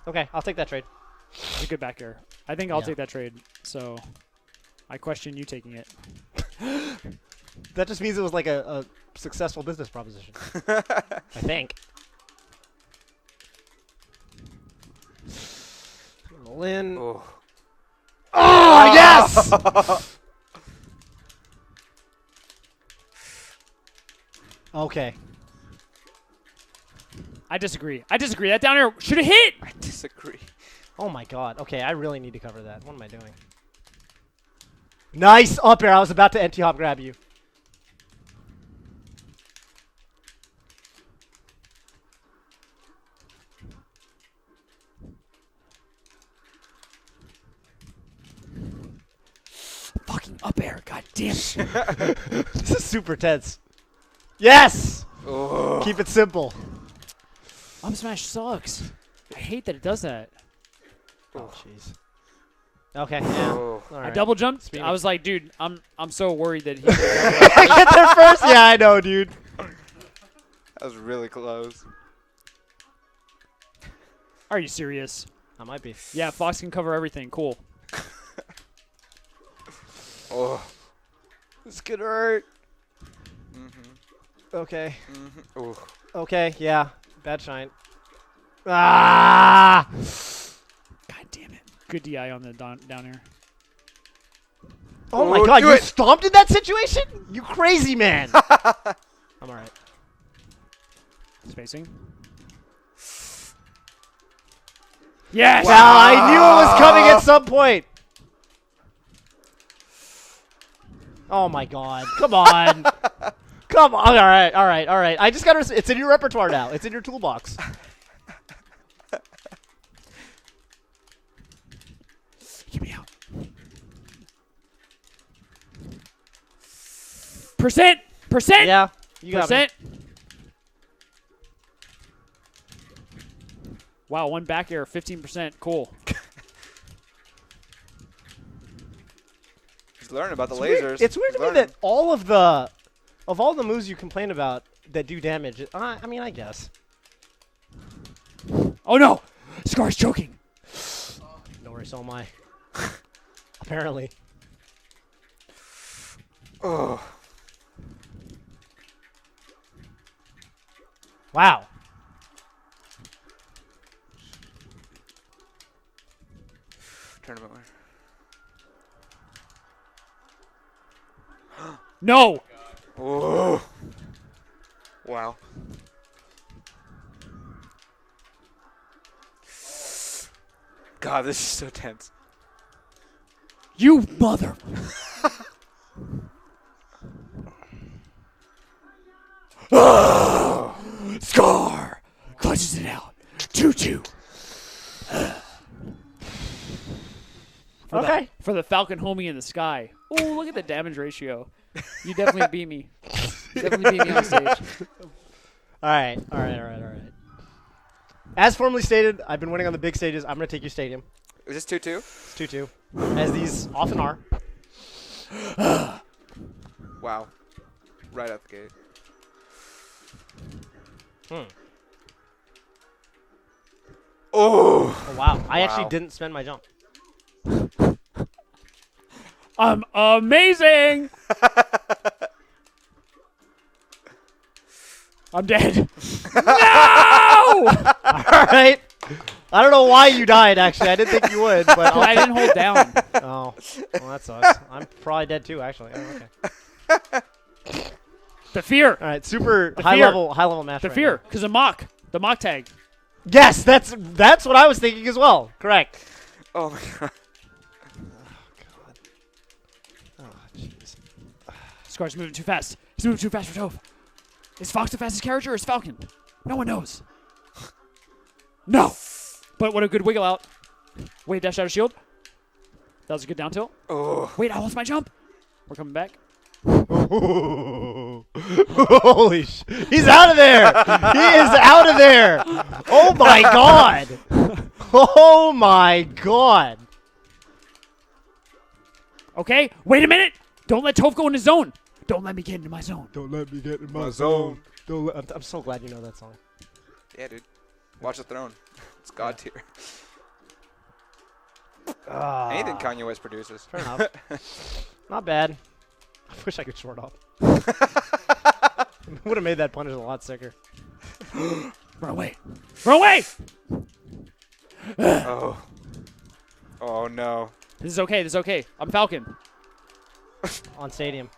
Okay, I'll take that trade. It's a good back air. I think I'll Yeah. take that trade. So, I question you taking it. That just means it was like a successful business proposition. I think. Lynn. Oh. Oh, yes! Okay. I disagree. That down air should have hit. I disagree. Oh, my God. Okay, I really need to cover that. What am I doing? Nice up air. I was about to NT hop grab you. Fucking up air. God damn it. This is super tense. Yes! Oh. Keep it simple. Up smash sucks. I hate that it does that. Oh, jeez. Okay, yeah. Oh. All I right. double jumped. Speaking I was like, dude, I'm so worried that he. I get there first? Yeah, I know, dude. That was really close. Are you serious? I might be. Yeah, Fox can cover everything. Cool. Oh. This could hurt. Mm-hmm. Okay. Mm-hmm. Oh. Okay, yeah. Bad shine. Ah! God damn it. Good DI on the down air. Oh my Oh, god, do you it. stomped in that situation? You crazy man. I'm alright. Spacing. Yes! Wow, I knew it was coming at some point. Oh my god. Come on. Come on. Alright. I just gotta. It's in your repertoire now. It's in your toolbox. Get me out. Percent. Yeah. You got me. Percent. Wow, one back air, 15%. Cool. learn about the It's weird- lasers. It's weird He's to me learning. that all the moves you complain about that do damage. I mean, I guess. Oh no! Scar's choking. Don't worry, so am I. Apparently. Oh. Wow. Tournament winner. No! Oh. Wow. God, this is so tense. You mother. Scar clutches it out. 2-2. Okay. For the Falcon homie in the sky. Oh, look at the damage ratio. You definitely beat me. Definitely beat me on stage. All right. As formerly stated, I've been winning on the big stages. I'm going to take your stadium. Is this 2-2? It's 2-2, as these often are. Wow. Right out the gate. Oh. Oh, wow. I actually Wow. didn't spend my jump. I'm amazing. I'm dead. No! All right. I don't know why you died, actually. I didn't think you would, but I didn't hold down. Oh, well, that sucks. I'm probably dead too, actually. Oh, okay. The fear. All right, super The high fear. level match. The right fear. now. Because the mock tag. Yes, that's what I was thinking as well. Correct. Oh my god. Oh, jeez. Scar's moving too fast. He's moving too fast for Toph. Is Fox the fastest character or is Falcon? No one knows. No. But what a good wiggle out. Wait, dash out of shield. That was a good down tilt. Oh. Wait, I lost my jump. We're coming back. Holy sh! He's out of there. He is out of there. Oh my god. Oh my god. Okay, wait a minute. Don't let Toph go in his zone. Don't let me get into my zone. Don't let me get in My zone. I'm so glad you know that song. Yeah, dude. Watch the throne. It's God tier. Anything Kanye West produces. Fair enough. Not bad. I wish I could short off. Would have made that punish a lot sicker. Run away. Run away. Oh. Oh no. This is okay. This is okay. I'm Falcon. On stadium.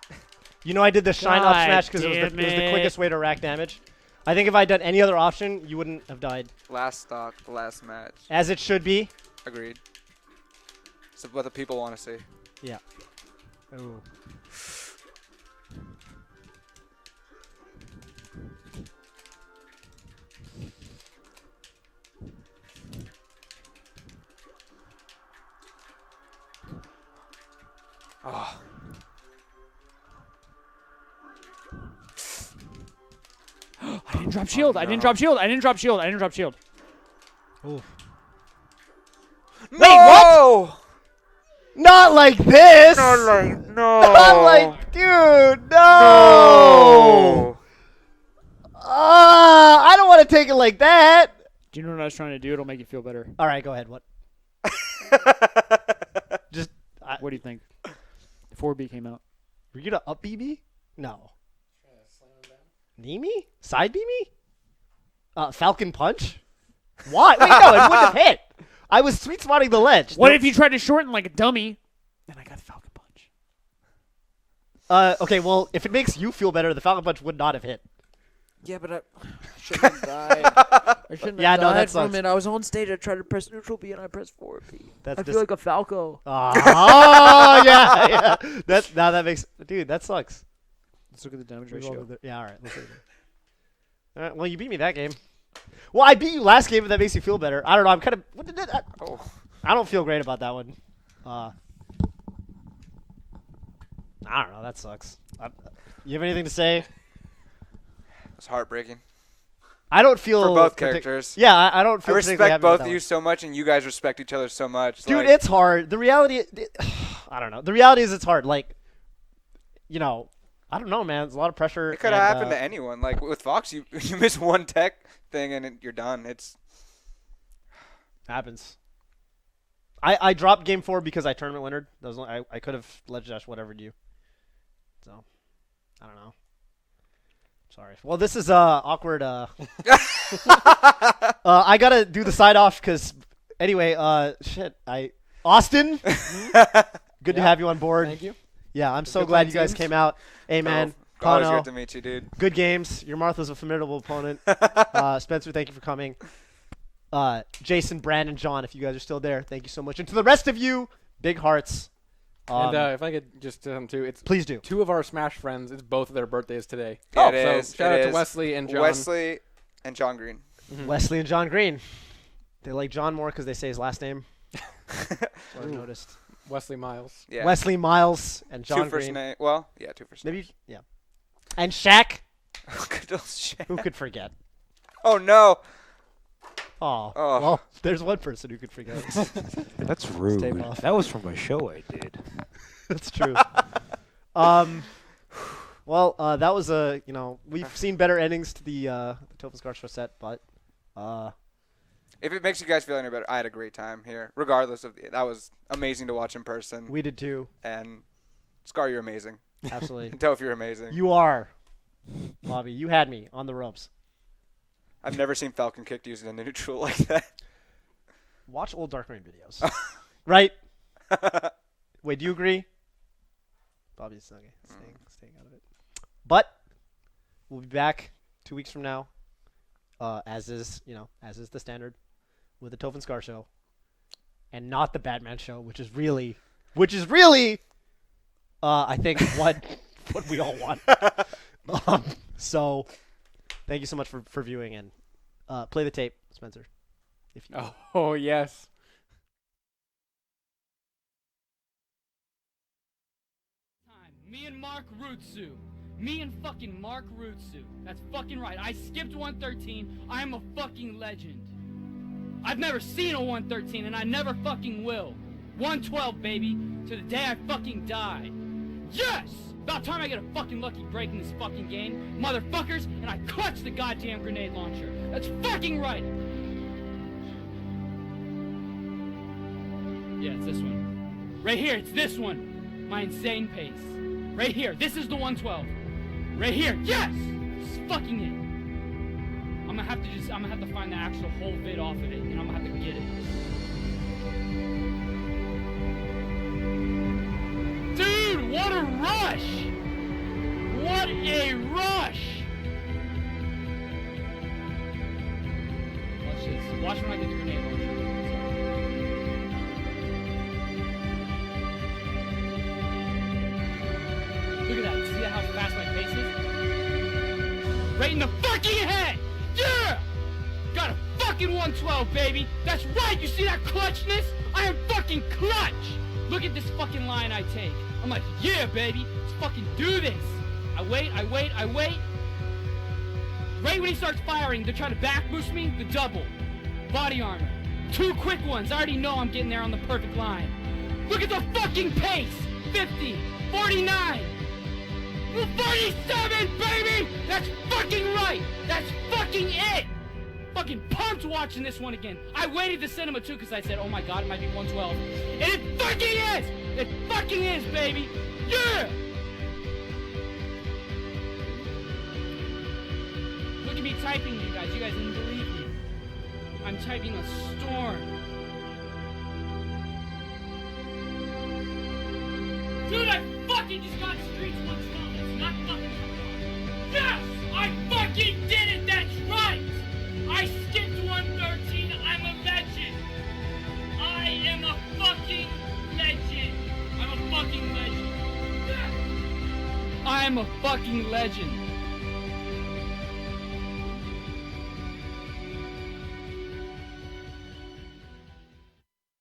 You know I did the shine up God smash because it was the damn quickest way to rack damage. I think if I'd done any other option, you wouldn't have died. Last stock, last match. As it should be. Agreed. It's what the people want to see. Yeah. Ooh. Oh. I didn't drop shield. I didn't drop shield. I didn't drop shield. I didn't drop shield. Ooh. No! Wait, what? Not like this. No! Not like, dude, no. I don't want to take it like that. Do you know what I was trying to do? It'll make you feel better. All right, go ahead. What? Just. What do you think? 4B came out. Were you gonna up BB? No. Knee me? Side B me? Falcon punch? Why? Wait, no, it wouldn't have hit. I was sweet spotting the ledge. What if you tried to shorten like a dummy? Then I got the Falcon punch. Okay, well, if it makes you feel better, the Falcon punch would not have hit. Yeah, but I shouldn't have died. I shouldn't Yeah, have no, that died from sucks. it. I was on stage. I tried to press neutral B and I pressed forward B. That's I dis- feel like a Falco. Oh, yeah. That makes, dude, that sucks. Let's look at the damage We'll go ratio. over there. Yeah, all right. Let's do it. All right. Well, you beat me that game. Well, I beat you last game, if that makes you feel better. I don't know. I'm kind of. What did that? I don't feel great about that one. I don't know. That sucks. You have anything to say? It's heartbreaking. I don't feel For both characters. Yeah, I don't I feel. particularly respect happy both about of you that so much, and you guys respect each other so much. one. Dude, like, it's hard. The reality, I don't know. The reality is it's hard. Like, I don't know, man. There's a lot of pressure. It could have happened to anyone. Like with Fox, you miss one tech thing and you're done. It's happens. I dropped game 4 because I tournament winnered. That was I could have Ledge Dash whatever you. So, I don't know. Sorry. Well, this is awkward. I gotta do the side off because anyway. Austin. Good to have you on board. Thank you. Yeah, I'm so glad you guys came out. Hey, man. Always good to meet you, dude. Good games. Your Martha's a formidable opponent. Spencer, thank you for coming. Jason, Brandon, John, if you guys are still there, thank you so much. And to the rest of you, big hearts. And if I could just too, please do. 2 of our Smash friends. It's both of their birthdays today. Yeah, it is. So shout out to Wesley and John. Wesley and John Green. Mm-hmm. Wesley and John Green. They like John more because they say his last name. That's what I noticed. Wesley Miles. Yeah. Wesley Miles and John 2 first Green. name. Well, yeah, 2 first names. Maybe, yeah. And Shaq. Good old Shaq. Who could forget? Oh no. Oh. Well, there's one person who could forget. That's rude. That was from a show I did. That's true. Well, that was we've seen better endings to the Toph Scar show set, but if it makes you guys feel any better, I had a great time here. Regardless of that was amazing to watch in person. We did too. And Scar, you're amazing. Absolutely. Toph, you're amazing. You are, Bobby. You had me on the ropes. I've never seen Falcon kicked using a neutral like that. Watch old Dark Marine videos. Right? Wait, do you agree? Bobby's okay. Staying out of it. But we'll be back 2 weeks from now, as is the standard, with the Toph and Scar show, and not the Batman show, which is really, I think what we all want. So, thank you so much for viewing, and play the tape, Spencer. If you Oh yes. Me and Mark Rutsu. Me and fucking Mark Rutsu. That's fucking right. I skipped 113. I'm a fucking legend. I've never seen a 113 and I never fucking will. 112, baby. To the day I fucking die. Yes! About time I get a fucking lucky break in this fucking game, motherfuckers, and I clutch the goddamn grenade launcher. That's fucking right! Yeah, it's this one. Right here, it's this one. My insane pace. Right here, this is the 112. Right here, yes! This is fucking it. I'm gonna have to find the actual whole vid off of it, and I'm gonna have to get it. Dude, what a rush! What a rush! Watch this. Watch when I get the grenade launcher. Look at that. See how fast my pace is? Right in the fucking head! Yeah! Got a fucking 112, baby! That's right! You see that clutchness? I am fucking clutch! Look at this fucking line I take. I'm like, yeah, baby! Let's fucking do this! I wait. Right when he starts firing, they're trying to back boost me, the double. Body armor. 2 quick ones. I already know I'm getting there on the perfect line. Look at the fucking pace! 50, 49, 47, baby! That's fucking right! That's fucking it! Fucking pumped watching this one again. I waited to cinema too because I said, oh my god, it might be 112. And it fucking is! It fucking is, baby! Yeah! Look at me typing, you guys. You guys didn't believe me. I'm typing a storm. Dude, I fucking just got Streets 112. That's not fucking wrong. Yes! I fucking did it! That's right! I skipped 113. I'm a legend. I am a fucking legend. I'm a fucking legend. Yeah. I am a fucking legend.